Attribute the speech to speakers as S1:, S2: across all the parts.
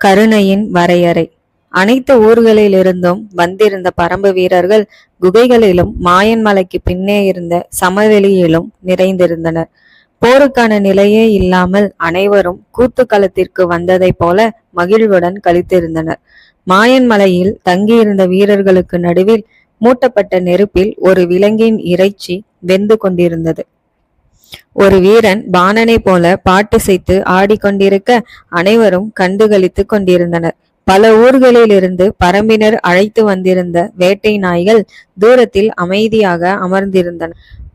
S1: கருணையின் வரையறை. அனைத்து ஊர்களிலிருந்தும் வந்திருந்த பரம்பு வீரர்கள் குகைகளிலும் மாயன் மலைக்கு பின்னே இருந்த சமவெளியிலும் நிறைந்திருந்தனர். போருக்கான நிலையே இல்லாமல் அனைவரும் கூத்துக்களத்திற்கு வந்ததை போல மகிழ்வுடன் கழித்திருந்தனர். மாயன் மலையில் தங்கியிருந்த வீரர்களுக்கு நடுவில் மூட்டப்பட்ட நெருப்பில் ஒரு விலங்கின் இறைச்சி வெந்து கொண்டிருந்தது. ஒரு வீரன் பாணனை போல பாட்டிசைத்து ஆடிக்கொண்டிருக்க அனைவரும் கண்டுகளித்து கொண்டிருந்தனர். பல ஊர்களிலிருந்து பரம்பினர் அழைத்து வந்திருந்த வேட்டை நாய்கள் தூரத்தில் அமைதியாக அமர்ந்திருந்தன.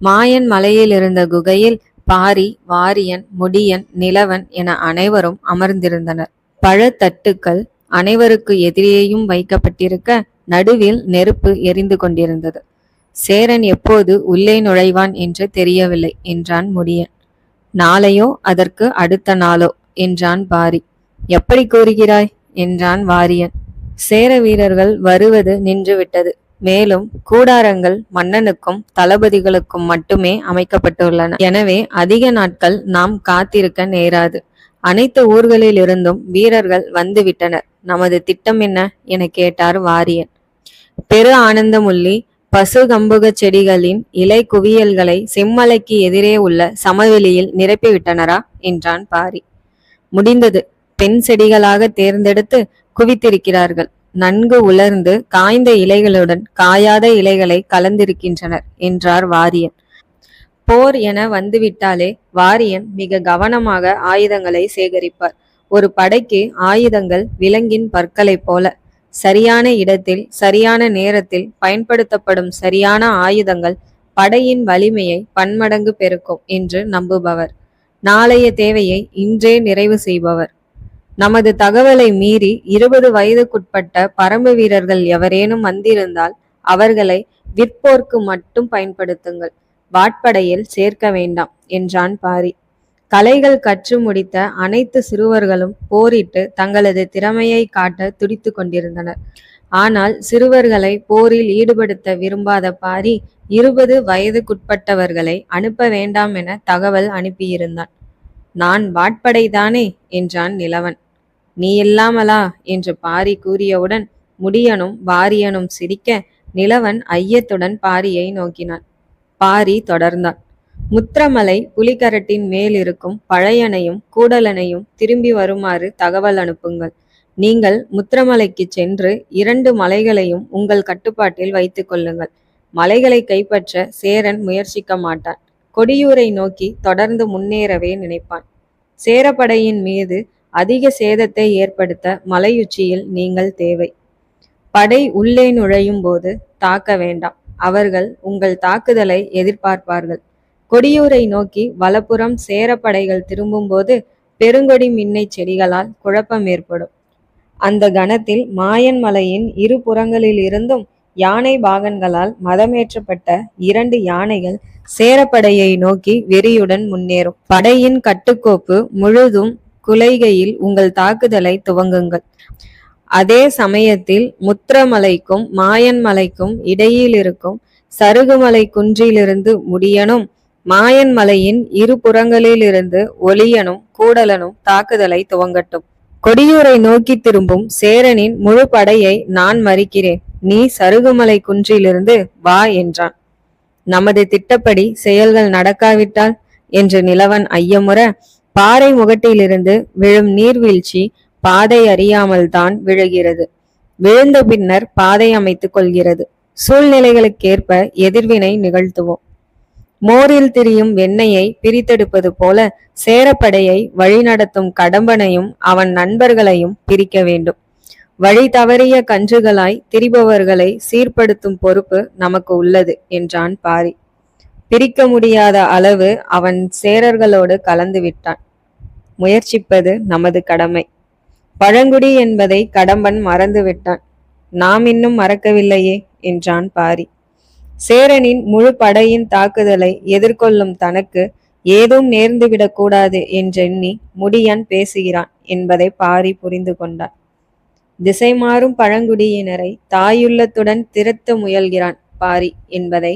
S1: மாயன் மலையில் இருந்த குகையில் பாரி, வாரியன், முடியன், நிலவன் என அனைவரும் அமர்ந்திருந்தனர். பழத்தட்டுக்கள் அனைவருக்கு எதிரேயும் வைக்கப்பட்டிருக்க நடுவில் நெருப்பு எரிந்து கொண்டிருந்தது. சேரன் எப்போது உள்ளே நுழைவான் என்று தெரியவில்லை என்றான் முடியன். நாளையோ அதற்கு அடுத்த நாளோ என்றான் பாரி. எப்படி கூறுகிறாய் என்றான் வாரியன். சேர வீரர்கள் வருவது நின்றுவிட்டது. மேலும் கூடாரங்கள் மன்னனுக்கும் தளபதிகளுக்கும் மட்டுமே அமைக்கப்பட்டுள்ளன. எனவே அதிக நாட்கள் நாம் காத்திருக்க நேராது. அனைத்து ஊர்களில் இருந்தும் வீரர்கள் வந்துவிட்டனர். நமது திட்டம் என்ன என கேட்டார் வாரியன். பெரு ஆனந்தமுள்ளி பசு கம்புக செடிகளின் இலை குவியல்களை செம்மலைக்கு எதிரே உள்ள சமவெளியில் நிரப்பிவிட்டனரா என்றான் பாரி. முடிந்தது. பெண் செடிகளாக தேர்ந்தெடுத்து குவித்திருக்கிறார்கள். நன்கு உலர்ந்து காய்ந்த இலைகளுடன் காயாத இலைகளை கலந்திருக்கின்றனர் என்றார் வாரியன். போர் என வந்துவிட்டாலே வாரியன் மிக கவனமாக ஆயுதங்களை சேகரிப்பார். ஒரு படைக்கு ஆயுதங்கள் விலங்கின் பற்களை போல. சரியான இடத்தில் சரியான நேரத்தில் பயன்படுத்தப்படும் சரியான ஆயுதங்கள் படையின் வலிமையை பன்மடங்கு பெருக்கும் என்று நம்புபவர். நாளைய தேவையை இன்றே நிறைவு செய்பவர். நமது தகவலை மீறி 20 வயதுக்குட்பட்ட பரம்பு வீரர்கள் எவரேனும் வந்திருந்தால் அவர்களை விற்போர்க்கு மட்டும் பயன்படுத்துங்கள். வாட்படையில் சேர்க்க வேண்டாம் என்றான் பாரி. கலைகள் கற்று முடித்த அனைத்து சிறுவர்களும் போரிட்டு தங்களது திறமையை காட்ட துடித்து கொண்டிருந்தனர். ஆனால் சிறுவர்களை போரில் ஈடுபடுத்த விரும்பாத பாரி 20 வயதுக்குட்பட்டவர்களை அனுப்ப வேண்டாம் என தகவல் அனுப்பியிருந்தான். நான் வாட்படைதானே என்றான் நிலவன். நீ இல்லாமலா என்று பாரி கூறியவுடன் முடியனும் வாரியனும் சிரிக்க நிலவன் ஐயத்துடன் பாரியை நோக்கினான். பாரி தொடர்ந்தான். முத்திரமலை புலிகரட்டின் மேல் இருக்கும் பழையனையும் கூடலனையும் திரும்பி வருமாறு தகவல் அனுப்புங்கள். நீங்கள் முத்திரமலைக்கு சென்று 2 மலைகளையும் உங்கள் கட்டுப்பாட்டில் வைத்துக் கொள்ளுங்கள். மலைகளை கைப்பற்ற சேரன் முயற்சிக்க மாட்டான். கொடியூரை நோக்கி தொடர்ந்து முன்னேறவே நினைப்பான். சேரப்படையின் மீது அதிக சேதத்தை ஏற்படுத்த மலையுச்சியில் நீங்கள் தேவை. படை உள்ளே நுழையும் போது தாக்க வேண்டாம். அவர்கள் உங்கள் தாக்குதலை எதிர்பார்ப்பார்கள். கொடியூரை நோக்கி வலப்புறம் சேரப்படைகள் திரும்பும் போது பெருங்கொடி மின்னை செடிகளால் குழப்பம் ஏற்படும். அந்த கணத்தில் மாயன் மலையின் இரு புறங்களில் இருந்தும் யானை பாகன்களால் மதமேற்றப்பட்ட 2 யானைகள் சேரப்படையை நோக்கி வெறியுடன் முன்னேறும். படையின் கட்டுக்கோப்பு முழுதும் குலைகையில் உங்கள் தாக்குதலை துவங்குங்கள். அதே சமயத்தில் முத்திரமலைக்கும் மாயன் மலைக்கும் இடையில் இருக்கும் சருகுமலை குன்றிலிருந்து முடியனும் மாயன் மலையின் இரு புறங்களில் இருந்து ஒளியனும் கூடலனும் தாக்குதலை துவங்கட்டும். கொடியூரை நோக்கி திரும்பும் சேரனின் முழு படையை நான் மறிக்கிறேன். நீ சருகுமலை குன்றிலிருந்து வா என்றான். நமது திட்டப்படி செயல்கள் நடக்காவிட்டால் என்று நிலவன் ஐயமுற, பாறை முகட்டிலிருந்து விழும் நீர்வீழ்ச்சி பாதை அறியாமல் தான் விழுகிறது. விழுந்த பின்னர் பாதை அமைத்துக் கொள்கிறது. சூழ்நிலைகளுக்கேற்ப எதிர்வினை நிகழ்த்துவோம். மோரில் திரியும் வெண்ணெயை பிரித்தெடுப்பது போல சேரப்படையை வழிநடத்தும் கடம்பனையும் அவன் நண்பர்களையும் பிரிக்க வேண்டும். வழி தவறிய கன்றுகளாய் திரிபவர்களை சீர்படுத்தும் பொறுப்பு நமக்கு உள்ளது என்றான் பாரி. பிரிக்க முடியாத அளவு அவன் சேரர்களோடு கலந்து விட்டான். முயற்சிப்பது நமது கடமை. பழங்குடி என்பதை கடம்பன் மறந்து விட்டான். நாம் இன்னும் மறக்கவில்லையே என்றான் பாரி. சேரனின் முழு படையின் தாக்குதலை எதிர்கொள்ளும் தனக்கு ஏதும் நேர்ந்துவிடக்கூடாது என்றெண்ணி முடியன் பேசுகிறான் என்பதை பாரி புரிந்து கொண்டான். திசை மாறும் பழங்குடியினரை தாயுள்ளத்துடன் திரட்ட முயல்கிறான் பாரி என்பதை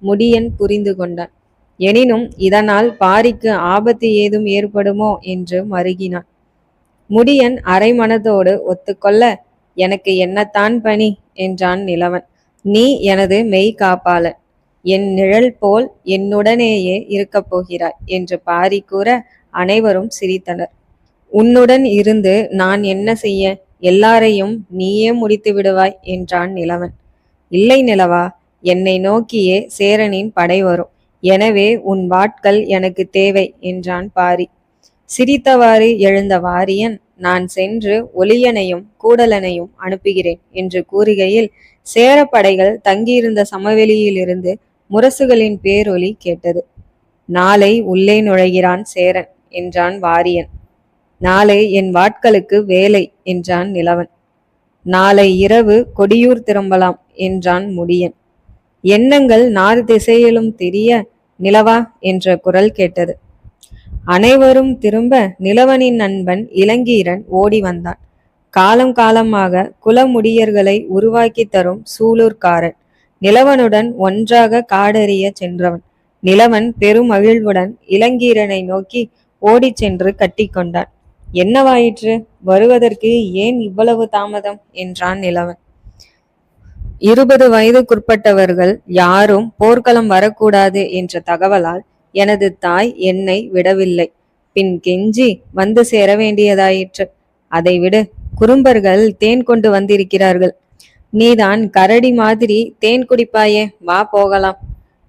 S1: முடியன் புரிந்து கொண்டான். எனினும் இதனால் பாரிக்கு ஆபத்து ஏதும் ஏற்படுமோ என்று மருகினான். முடியன் அரைமனதோடு ஒத்துக்கொள்ள, எனக்கு என்னத்தான் பணி என்றான் நிலவன். நீ எனது மெய் காப்பாளன், என் நிழல் போல் என்னுடனேயே இருக்கப் போகிறாய் என்று பாரி கூற அனைவரும் சிரித்தனர். உன்னுடன் இருந்து நான் என்ன செய்ய? எல்லாரையும் நீயே முடித்து விடுவாய் என்றான் நிலவன். இல்லை நிலவா, என்னை நோக்கியே சேரனின் படை வரும். எனவே உன் வாட்கள் எனக்கு தேவை என்றான் பாரி. சிரித்தவாறு எழுந்த வாரியன், நான் சென்று ஒளியனையும் கூடலனையும் அனுப்புகிறேன் என்று கூறுகையில் சேரப்படைகள் தங்கியிருந்த சமவெளியிலிருந்து முரசுகளின் பேரொலி கேட்டது. நாளை உள்ளே நுழைகிறான் சேரன் என்றான் வாரியன். நாளை என் வாட்களுக்கு வேலை என்றான் நிலவன். நாளை இரவு கொடியூர் திரும்பலாம் என்றான் முடியன். எண்ணங்கள் 4 திசையிலும் தெரிய நிலவா என்ற குரல் கேட்டது. அனைவரும் திரும்ப நிலவனின் நண்பன் இளங்கீரன் ஓடி வந்தான். காலம் காலமாக குலமுடியர்களை உருவாக்கி தரும் சூலூர்காரன். நிலவனுடன் ஒன்றாக காடறிய சென்றவன். நிலவன் பெருமகிழ்வுடன் இளங்கீரனை நோக்கி ஓடிச் சென்று கட்டி கொண்டான். என்னவாயிற்று? வருவதற்கு ஏன் இவ்வளவு தாமதம் என்றான் நிலவன். 20 வயதுக்குட்பட்டவர்கள் யாரும் போர்க்களம் வரக்கூடாது என்ற தகவலால் எனது தாய் என்னை விடவில்லை. பின் கெஞ்சி வந்து சேர வேண்டியதாயிற்று. அதை விடு, குறும்பர்கள் தேன் கொண்டு வந்திருக்கிறார்கள். நீதான் கரடி மாதிரி தேன் குடிப்பாயே, வா போகலாம்.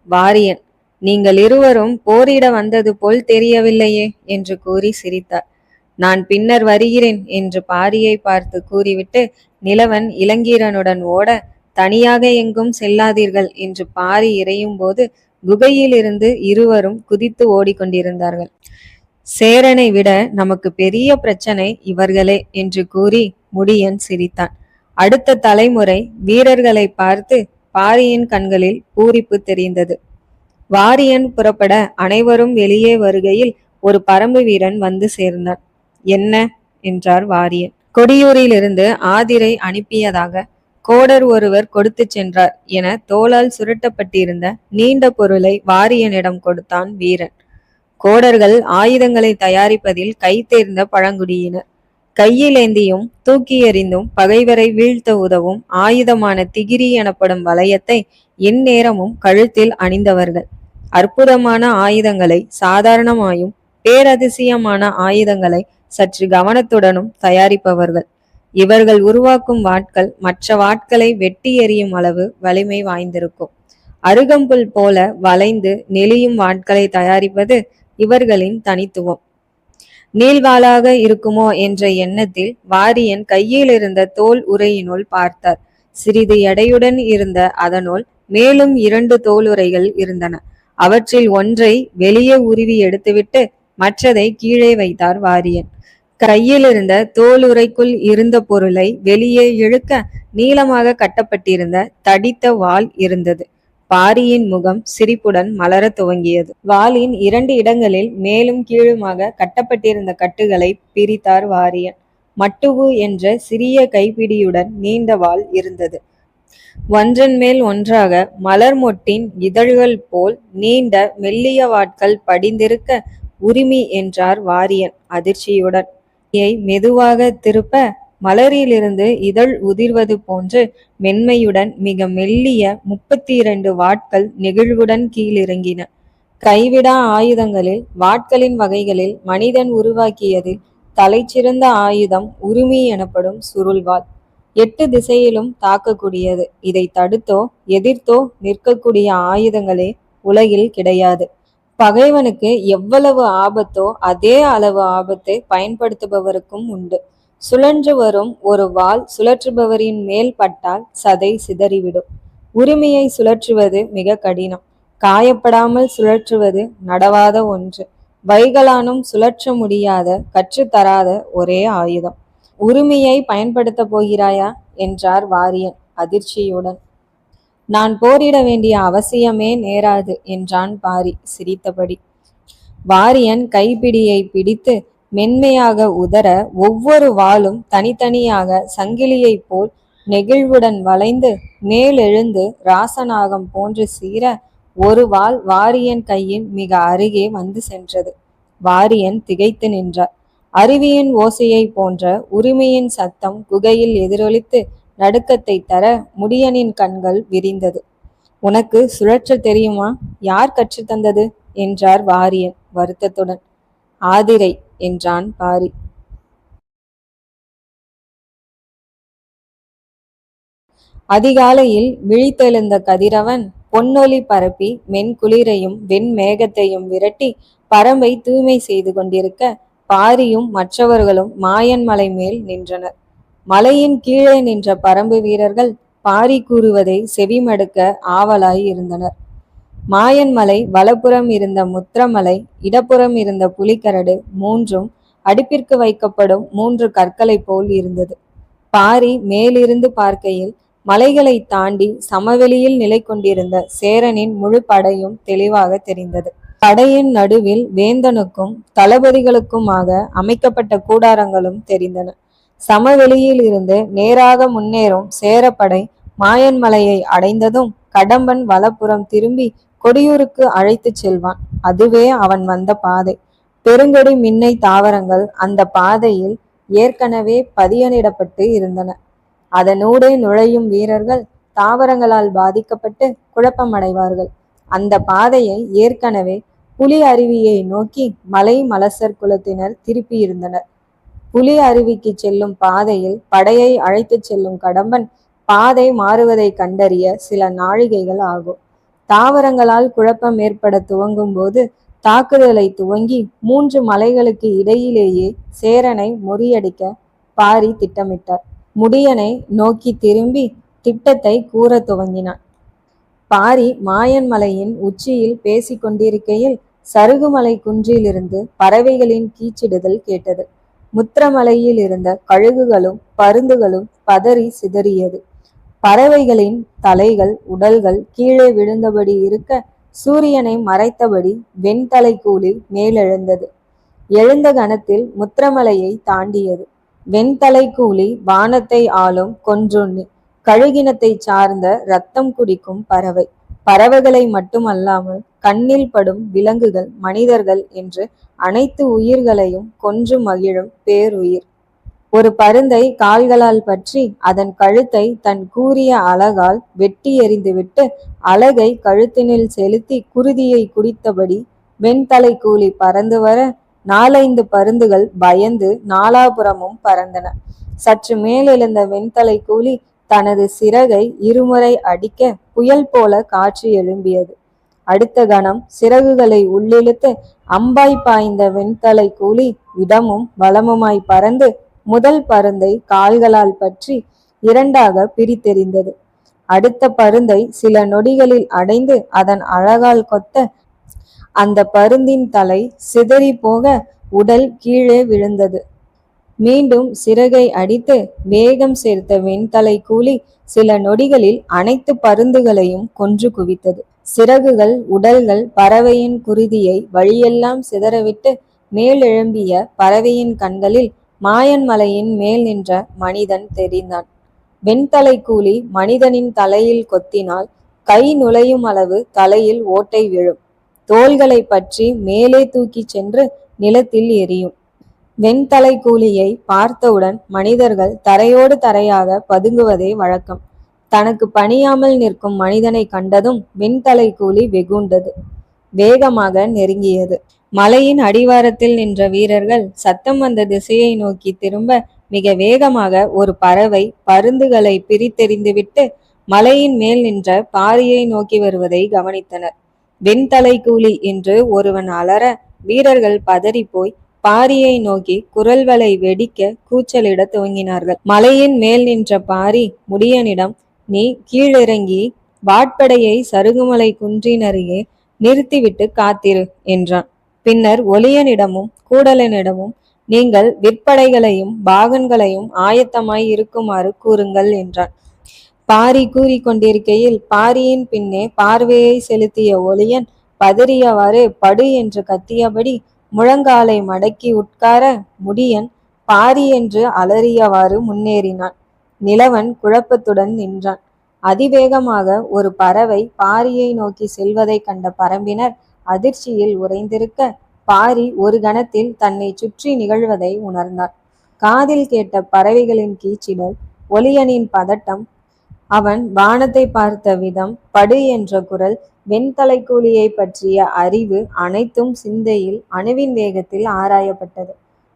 S1: வாரியன், நீங்கள் இருவரும் போரிட வந்தது போல் தெரியவில்லையே என்று கூறி சிரித்தார். நான் பின்னர் வருகிறேன் என்று பாரியை பார்த்து கூறிவிட்டு நிலவன் இளங்கீரனுடன் ஓட, தனியாக எங்கும் செல்லாதீர்கள் என்று பாரி இறையும் போது குகையிலிருந்து இருவரும் குதித்து ஓடிக்கொண்டிருந்தார்கள். சேரனை விட நமக்கு பெரிய பிரச்சனை இவர்களே என்று கூறி முடியன் சிரித்தான். அடுத்த தலைமுறை வீரர்களை பார்த்து பாரியின் கண்களில் பூரிப்பு தெரிந்தது. வாரியன் புறப்பட அனைவரும் வெளியே வருகையில் ஒரு பரம்பு வீரன் வந்து சேர்ந்தான். என்ன என்றார் வாரியன். கொடியூரிலிருந்து ஆதிரை அனுப்பியதாக கோடர் ஒருவர் கொடுத்து சென்றார் என தோளால் சுருட்டப்பட்டிருந்த நீண்ட பொருளை வாரியனிடம் கொடுத்தான் வீரன். கோடர்கள் ஆயுதங்களை தயாரிப்பதில் கை தேர்ந்த பழங்குடியினர். கையிலேந்தியும் தூக்கி எறிந்தும் பகைவரை வீழ்த்த உதவும் ஆயுதமான திகிரி எனப்படும் வளையத்தை எந்நேரமும் கழுத்தில் அணிந்தவர்கள். அற்புதமான ஆயுதங்களை சாதாரணமாயும் பேரதிசயமான ஆயுதங்களை சற்று கவனத்துடனும் தயாரிப்பவர்கள். இவர்கள் உருவாக்கும் வாட்கள் மற்ற வாட்களை வெட்டி எறியும் அளவு வலிமை வாய்ந்திருக்கும். அருகம்புல் போல வளைந்து நெளியும் வாட்களை தயாரிப்பது இவர்களின் தனித்துவம். நீள்வாளாக இருக்குமோ என்ற எண்ணத்தில் வாரியன் கையில் இருந்த தோல் உரையினுள் பார்த்தார். சிறிது எடையுடன் இருந்த அதனுள் மேலும் 2 தோலுரைகள் இருந்தன. அவற்றில் ஒன்றை வெளியே உருவி எடுத்துவிட்டு மற்றதை கீழே வைத்தார் வாரியன். கையில் இருந்த தோலுரைக்குள் இருந்த பொருளை வெளியே இழுக்க நீளமாக கட்டப்பட்டிருந்த தடித்த வாள் இருந்தது. பாரியின் முகம் சிரிப்புடன் மலர துவங்கியது. வாளின் 2 இடங்களில் மேலும் கீழுமாக கட்டப்பட்டிருந்த கட்டுகளை பிரித்தார் வாரியன். மட்டுவு என்ற சிறிய கைப்பிடியுடன் நீண்ட வாள் இருந்தது. ஒன்றன் மேல் ஒன்றாக மலர் மொட்டின் இதழ்கள் போல் நீண்ட மெல்லிய வாட்கள் படிந்திருக்க உரிமை என்றார் வாரியன் அதிர்ச்சியுடன். மெதுவாக திருப்ப மலரிலிருந்து இதழ் உதிர்வது போன்று மென்மையுடன் மிக மெல்லிய 32 வாட்கள் நெகிழ்வுடன் கீழிறங்கின. கைவிடா ஆயுதங்களில் வாட்களின் வகைகளில் மனிதன் உருவாக்கியதில் தலைச்சிறந்த ஆயுதம் உரிமை எனப்படும் சுருள்வாள். 8 திசையிலும் தாக்கக்கூடியது. இதை தடுத்தோ எதிர்த்தோ நிற்கக்கூடிய ஆயுதங்களே உலகில் கிடையாது. பகைவனுக்கு எவ்வளவு ஆபத்தோ அதே அளவு ஆபத்தை பயன்படுத்துபவருக்கும் உண்டு. சுழன்று வரும் ஒரு வாள் சுழற்றுபவரின் மேல் பட்டால் சதை சிதறிவிடும். உரிமையை சுழற்றுவது மிக கடினம். காயப்படாமல் சுழற்றுவது நடவாத ஒன்று. வைகலானும் சுழற்ற முடியாத கற்றுத்தராத ஒரே ஆயுதம். உரிமையை பயன்படுத்த போகிறாயா என்றார் வாரியன் அதிர்ச்சியுடன். நான் போரிட வேண்டிய அவசியமே நேராது என்றான் பாரி சிரித்தபடி. வாரியன் கைப்பிடியை பிடித்து மென்மையாக உதற ஒவ்வொரு வாளும் தனித்தனியாக சங்கிலியை போல் நெகிழ்வுடன் வளைந்து மேலெழுந்து ராசநாகம் போன்று சீர ஒரு வாள் வாரியன் கையின் மிக அருகே வந்து சென்றது. வாரியன் திகைத்து நின்றார். அருவியின் ஓசையை போன்ற உரிமையின் சத்தம் குகையில் எதிரொலித்து நடுக்கத்தை தர முடியனின் கண்கள் விரிந்தது. உனக்கு சுழற்ற தெரியுமா? யார் கற்றுத்தந்தது என்றார் வாரியன் வருத்தத்துடன். ஆதிரை என்றான் பாரி. அதிகாலையில் விழித்தெழுந்த கதிரவன் பொன்னொலி பரப்பி மென்குளிரையும் வெண்மேகத்தையும் விரட்டி பரம்பை தூய்மை செய்து கொண்டிருக்க பாரியும் மற்றவர்களும் மாயன் மலை மேல் நின்றனர். மலையின் கீழே நின்ற பரம்பு வீரர்கள் பாரி கூறுவதை செவிமடுக்க ஆவலாய் இருந்தனர். மாயன் மலை வலப்புறம் இருந்த முத்திரமலை, இடப்புறம் இருந்த புலிக்கரடு மூன்றும் அடுப்பிற்கு வைக்கப்படும் 3 கற்களை போல் இருந்தது. பாரி மேலிருந்து பார்க்கையில் மலைகளை தாண்டி சமவெளியில் நிலை கொண்டிருந்த சேரனின் முழு படையும் தெளிவாக தெரிந்தது. படையின் நடுவில் வேந்தனுக்கும் தளபதிகளுக்குமாக அமைக்கப்பட்ட கூடாரங்களும் தெரிந்தன. சமவெளியில் இருந்து நேராக முன்னேறும் சேரப்படை மாயன்மலையை அடைந்ததும் கடம்பன் வலப்புறம் திரும்பி கொடியூருக்கு அழைத்து செல்வான். அதுவே அவன் வந்த பாதை. பெருங்கொடி மின்னை தாவரங்கள் அந்த பாதையில் ஏற்கனவே பதியனிடப்பட்டு இருந்தன. அதனூடே நுழையும் வீரர்கள் தாவரங்களால் பாதிக்கப்பட்டு குழப்பமடைவார்கள். அந்த பாதையை ஏற்கனவே புலி அருவியை நோக்கி மலை மலசர் குலத்தினர் திருப்பியிருந்தனர். புலி அருவிக்கு செல்லும் பாதையில் படையை அழைத்து செல்லும் கடம்பன் பாதை மாறுவதை கண்டறிய சில நாழிகைகள் ஆகும். தாவரங்களால் குழப்பம் ஏற்பட துவங்கும் போது தாக்குதலை துவங்கி 3 மலைகளுக்கு இடையிலேயே சேரனை முறியடிக்க பாரி திட்டமிட்டார். முடியனை நோக்கி திரும்பி திட்டத்தை கூற துவங்கினான். பாரி மாயன் மலையின் உச்சியில் பேசிக் கொண்டிருக்கையில் சருகுமலை குன்றிலிருந்து பறவைகளின் கீச்சிடுதல் கேட்டது. முத்திரமலையில் இருந்த கழுகுகளும் பருந்துகளும் பதறி சிதறியது. பறவைகளின் தலைகள் உடல்கள் கீழே விழுந்தபடி இருக்க சூரியனை மறைத்தபடி வெண்தலை கூலி மேலெழுந்தது. எழுந்த கணத்தில் முத்திரமலையை தாண்டியது. வெண்தலை கூலி வானத்தை ஆளும் கொன்றுண்ணி, கழுகினத்தை சார்ந்த இரத்தம் குடிக்கும் பறவை. பறவைகளை மட்டுமல்லாமல் கண்ணில் படும் விலங்குகள், மனிதர்கள் என்று அனைத்து உயிர்களையும் கொன்று மகிழும் பேருயிர். ஒரு பருந்தை கால்களால் பற்றி அதன் கழுத்தை தன் கூரிய அலகால் வெட்டி எறிந்துவிட்டு அலகை கழுத்தினில் செலுத்தி குருதியை குடித்தபடி வெண்தலை கூலி பறந்து வர 4-5 பருந்துகள் பயந்து நாலாபுறமும் பறந்தன. சற்று மேலெழுந்த வெண்தலை கூலி தனது சிறகை இருமுறை அடிக்க புயல் போல காற்று எழும்பியது. அடுத்த கணம் சிறகுகளை உள்ளிழுத்து அம்பாய் பாய்ந்த வெண்தலை கூலி இடமும் வலமுமாய் பறந்து முதல் பருந்தை கால்களால் பற்றி 2ஆக பிரித்தெறிந்தது. அடுத்த பருந்தை சில நொடிகளில் அடைந்து அதன் அழகால் கொத்த அந்த பருந்தின் தலை சிதறி போக உடல் கீழே விழுந்தது. மீண்டும் சிறகை அடித்து வேகம் சேர்த்த வெண்தலை கூலி சில நொடிகளில் அனைத்து பருந்துகளையும் கொன்று குவித்தது. சிறகுகள் உடல்கள் பறவையின் குருதியை வழியெல்லாம் சிதறவிட்டு மேலெழும்பிய பறவையின் கண்களில் மாயன் மலையின் மேல் நின்ற மனிதன் தெரிந்தான். வெண்தலை கூலி மனிதனின் தலையில் கொத்தினால் கை நுழையும் அளவு தலையில் ஓட்டை விழும். தோள்களை பற்றி மேலே தூக்கி சென்று நிலத்தில் எரியும். வெண்தலை கூலியை பார்த்தவுடன் மனிதர்கள் தரையோடு தரையாக பதுங்குவதே வழக்கம். தனக்கு பணியாமல் நிற்கும் மனிதனை கண்டதும் வெண்தலை கூலி வெகுண்டது. வேகமாக நெருங்கியது. மலையின் அடிவாரத்தில் நின்ற வீரர்கள் சத்தம் வந்த திசையை நோக்கி திரும்ப மிக வேகமாக ஒரு பறவை பருந்துகளை பிரித்தெறிந்துவிட்டு மலையின் மேல் நின்ற பாரியை நோக்கி வருவதை கவனித்தனர். வெண்தலை கூலி என்று ஒருவன் அலற வீரர்கள் பதறி போய் பாரியை நோக்கி குரல்களை வெடிக்க கூச்சலிட துவங்கினார்கள். மலையின் மேல் நின்ற பாரி முடியனிடம், நீ கீழிறங்கி வாட்படையை சருகுமலை குன்றின் அருகே நிறுத்திவிட்டு காத்திரு என்றான். பின்னர் ஒலியனிடமும் கூடலனிடமும், நீங்கள் விற்படைகளையும் பாகன்களையும் ஆயத்தமாய் இருக்குமாறு கூறுங்கள் என்றான். பாரி கூறிக்கொண்டிருக்கையில் பாரியின் பின்னே பார்வையை செலுத்திய ஒலியன் பதறியவாறு படு என்று கத்தியபடி முழங்காலை மடக்கி உட்கார முடியன் பாரி என்று அலறியவாறு முன்னேறினான். நிலவன் குழப்பத்துடன் நின்றான். அதிவேகமாக ஒரு பறவை பாரியை நோக்கி செல்வதை கண்ட பரம்பினர் அதிர்ச்சியில் உறைந்திருக்க பாரி ஒரு கணத்தில் தன்னை சுற்றி நிகழ்வதை உணர்ந்தான். காதில் கேட்ட பறவைகளின் கீச்சிடல், ஒலியனின் பதட்டம், அவன் வானத்தை பார்த்த விதம், படு என்ற குரல், வெண்தலைக்கூலியை பற்றிய அறிவு அனைத்தும் சிந்தையில் அணுவின் வேகத்தில் ஆராயப்பட்டது.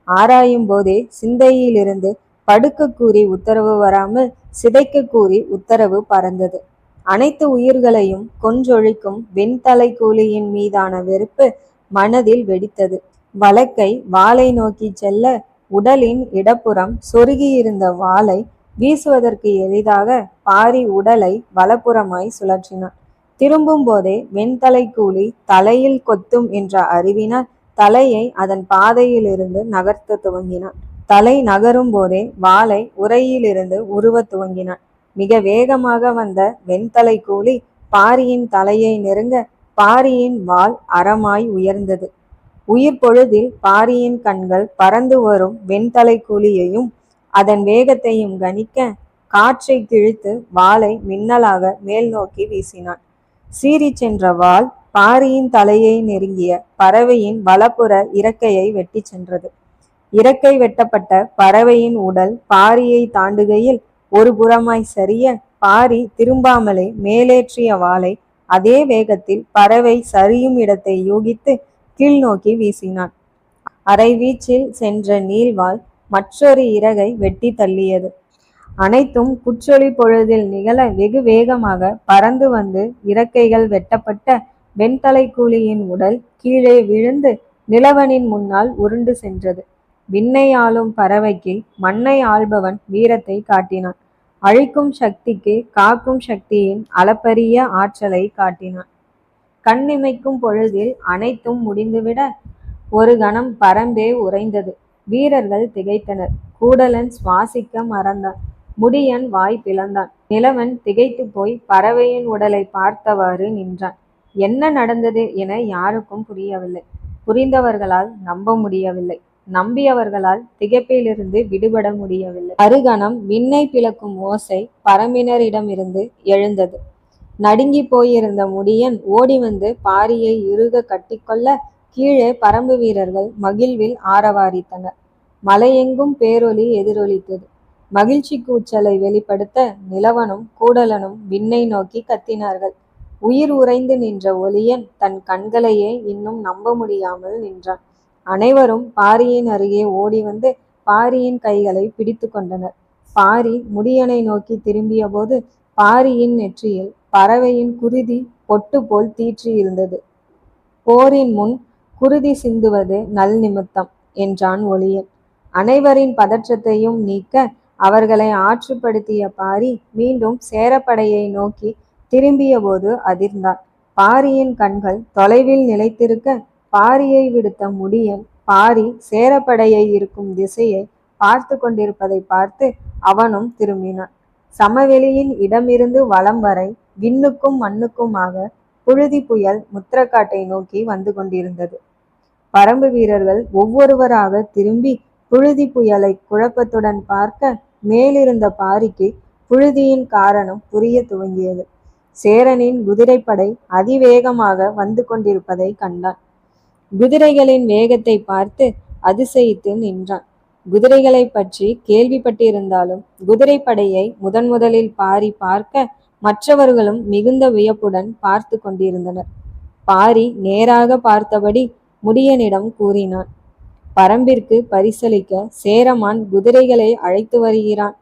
S1: ஆராயும் போதே சிந்தையிலிருந்து படுக்க கூறி உத்தரவு வராமல் சிதைக்க கூறி உத்தரவு பறந்தது. அனைத்து உயிர்களையும் கொன்றொழிக்கும் வெண்தலைக்கூலியின் மீதான வெறுப்பு மனதில் வெடித்தது. வலக்கை வாளை நோக்கி செல்ல உடலின் இடப்புறம் சொருகியிருந்த வாளை வீசுவதற்கு எளிதாக பாரி உடலை வலப்புறமாய் சுழற்றினான். திரும்பும் போதே வெண்தலைக்கூலி தலையில் கொத்தும் என்ற அறிவினால் தலையை அதன் பாதையிலிருந்து நகர்த்த துவங்கினான். தலை நகரும் போதே வாளை உரையிலிருந்து உருவ துவங்கினான். மிக வேகமாக வந்த வெண்தலைக்கூலி பாரியின் தலையை நெருங்க பாரியின் வாள் அறமாய் உயர்ந்தது. உயிர் பொழுதில் பாரியின் கண்கள் பறந்து வரும் வெண்தலைக்கூலியையும் அதன் வேகத்தையும் கணிக்க காற்றை கிழித்து வாளை மின்னலாக மேல் நோக்கி வீசினான். சீறி சென்ற வாள் பாரியின் தலையை நெருங்கிய பறவையின் வலப்புற இறக்கையை வெட்டி சென்றது. இறக்கை வெட்டப்பட்ட பறவையின் உடல் பாரியை தாண்டுகையில் ஒரு புறமாய் சரிய பாரி திரும்பாமலே மேலேற்றிய வாளை அதே வேகத்தில் பறவை சரியும் இடத்தை யூகித்து கீழ் நோக்கி வீசினான். அரை வீச்சில் சென்ற நீள்வாள் மற்றொரு இறகை வெட்டி தள்ளியது. அனைத்தும் குற்றொளி பொழுதில் நிகழ வெகு வேகமாக பறந்து வந்து இறக்கைகள் வெட்டப்பட்ட வெண்தலைக்கூலியின் உடல் கீழே விழுந்து நிலவனின் முன்னால் உருண்டு சென்றது. விண்ணை ஆளும் பறவைக்கு மண்ணை ஆள்பவன் வீரத்தை காட்டினான். அழிக்கும் சக்திக்கு காக்கும் சக்தியின் அளப்பரிய ஆற்றலை காட்டினான். கண்ணிமைக்கும் பொழுதில் அனைத்தும் முடிந்துவிட ஒரு கணம் பரம்பே உறைந்தது. வீரர்கள் திகைத்தனர். கூடலன் சுவாசிக்க மறந்தான். முடியன் வாய் பிளந்தான். நிலவன் திகைத்து போய் பறவையின் உடலை பார்த்தவாறு நின்றான். என்ன நடந்தது என யாருக்கும் புரியவில்லை. புரிந்தவர்களால் நம்ப முடியவில்லை. நம்பியவர்களால் திகைப்பிலிருந்து விடுபட முடியவில்லை. அருகணம் விண்ணை பிளக்கும் ஓசை பரம்பினரிடமிருந்து எழுந்தது. நடுங்கி போயிருந்த முடியன் ஓடி வந்து பாரியை இறுக கட்டிக்கொள்ள கீழே பரம்பு வீரர்கள் மகிழ்வில் ஆரவாரித்தனர். மலையெங்கும் பேரொலி எதிரொலித்தது. மகிழ்ச்சி கூச்சலை வெளிப்படுத்த நிலவனும் கூடலனும் விண்ணை நோக்கி கத்தினார்கள். உயிர் உறைந்து நின்ற ஒலியன் தன் கண்களையே இன்னும் நம்ப முடியாமல் நின்றான். அனைவரும் பாரியின் அருகே ஓடி வந்து பாரியின் கைகளை பிடித்து கொண்டனர். பாரி முடியனை நோக்கி திரும்பிய போது பாரியின் நெற்றியில் பறவையின் குருதி பொட்டு போல் தீற்றி இருந்தது. போரின் முன் குருதி சிந்துவது நல் நிமித்தம் என்றான் ஒலியன். அனைவரின் பதற்றத்தையும் நீக்க அவர்களை ஆற்றுப்படுத்திய பாரி மீண்டும் சேரப்படையை நோக்கி திரும்பிய போது அதிர்ந்தான். பாரியின் கண்கள் தொலைவில் நிலைத்திருக்க பாரியை விடுத்த முடியன் பாரி சேரப்படையை இருக்கும் திசையை பார்த்து கொண்டிருப்பதை பார்த்து அவனும் திரும்பினான். சமவெளியின் இடமிருந்து வலம் வரை விண்ணுக்கும் மண்ணுக்குமாக புழுதி புயல் முத்திரக்காட்டை நோக்கி வந்து கொண்டிருந்தது. பரம்பு வீரர்கள் ஒவ்வொருவராக திரும்பி புழுதி புயலை குழப்பத்துடன் பார்க்க மேலிருந்த பாரிக்கு புழுதியின் காரணம் புரிய துவங்கியது. சேரனின் குதிரைப்படை அதிவேகமாக வந்து கொண்டிருப்பதை கண்டான். குதிரைகளின் வேகத்தை பார்த்து அதிசயித்து நின்றான். குதிரைகளை பற்றி கேள்விப்பட்டிருந்தாலும் குதிரைப்படையை முதலில் பாரி பார்க்க மற்றவர்களும் மிகுந்த வியப்புடன் பார்த்து கொண்டிருந்தனர். பாரி நேராக பார்த்தபடி முடியனிடம் கூறினான். பரம்பிற்கு பரிசளிக்க சேரமான் குதிரைகளை அழைத்து வருகிறான்.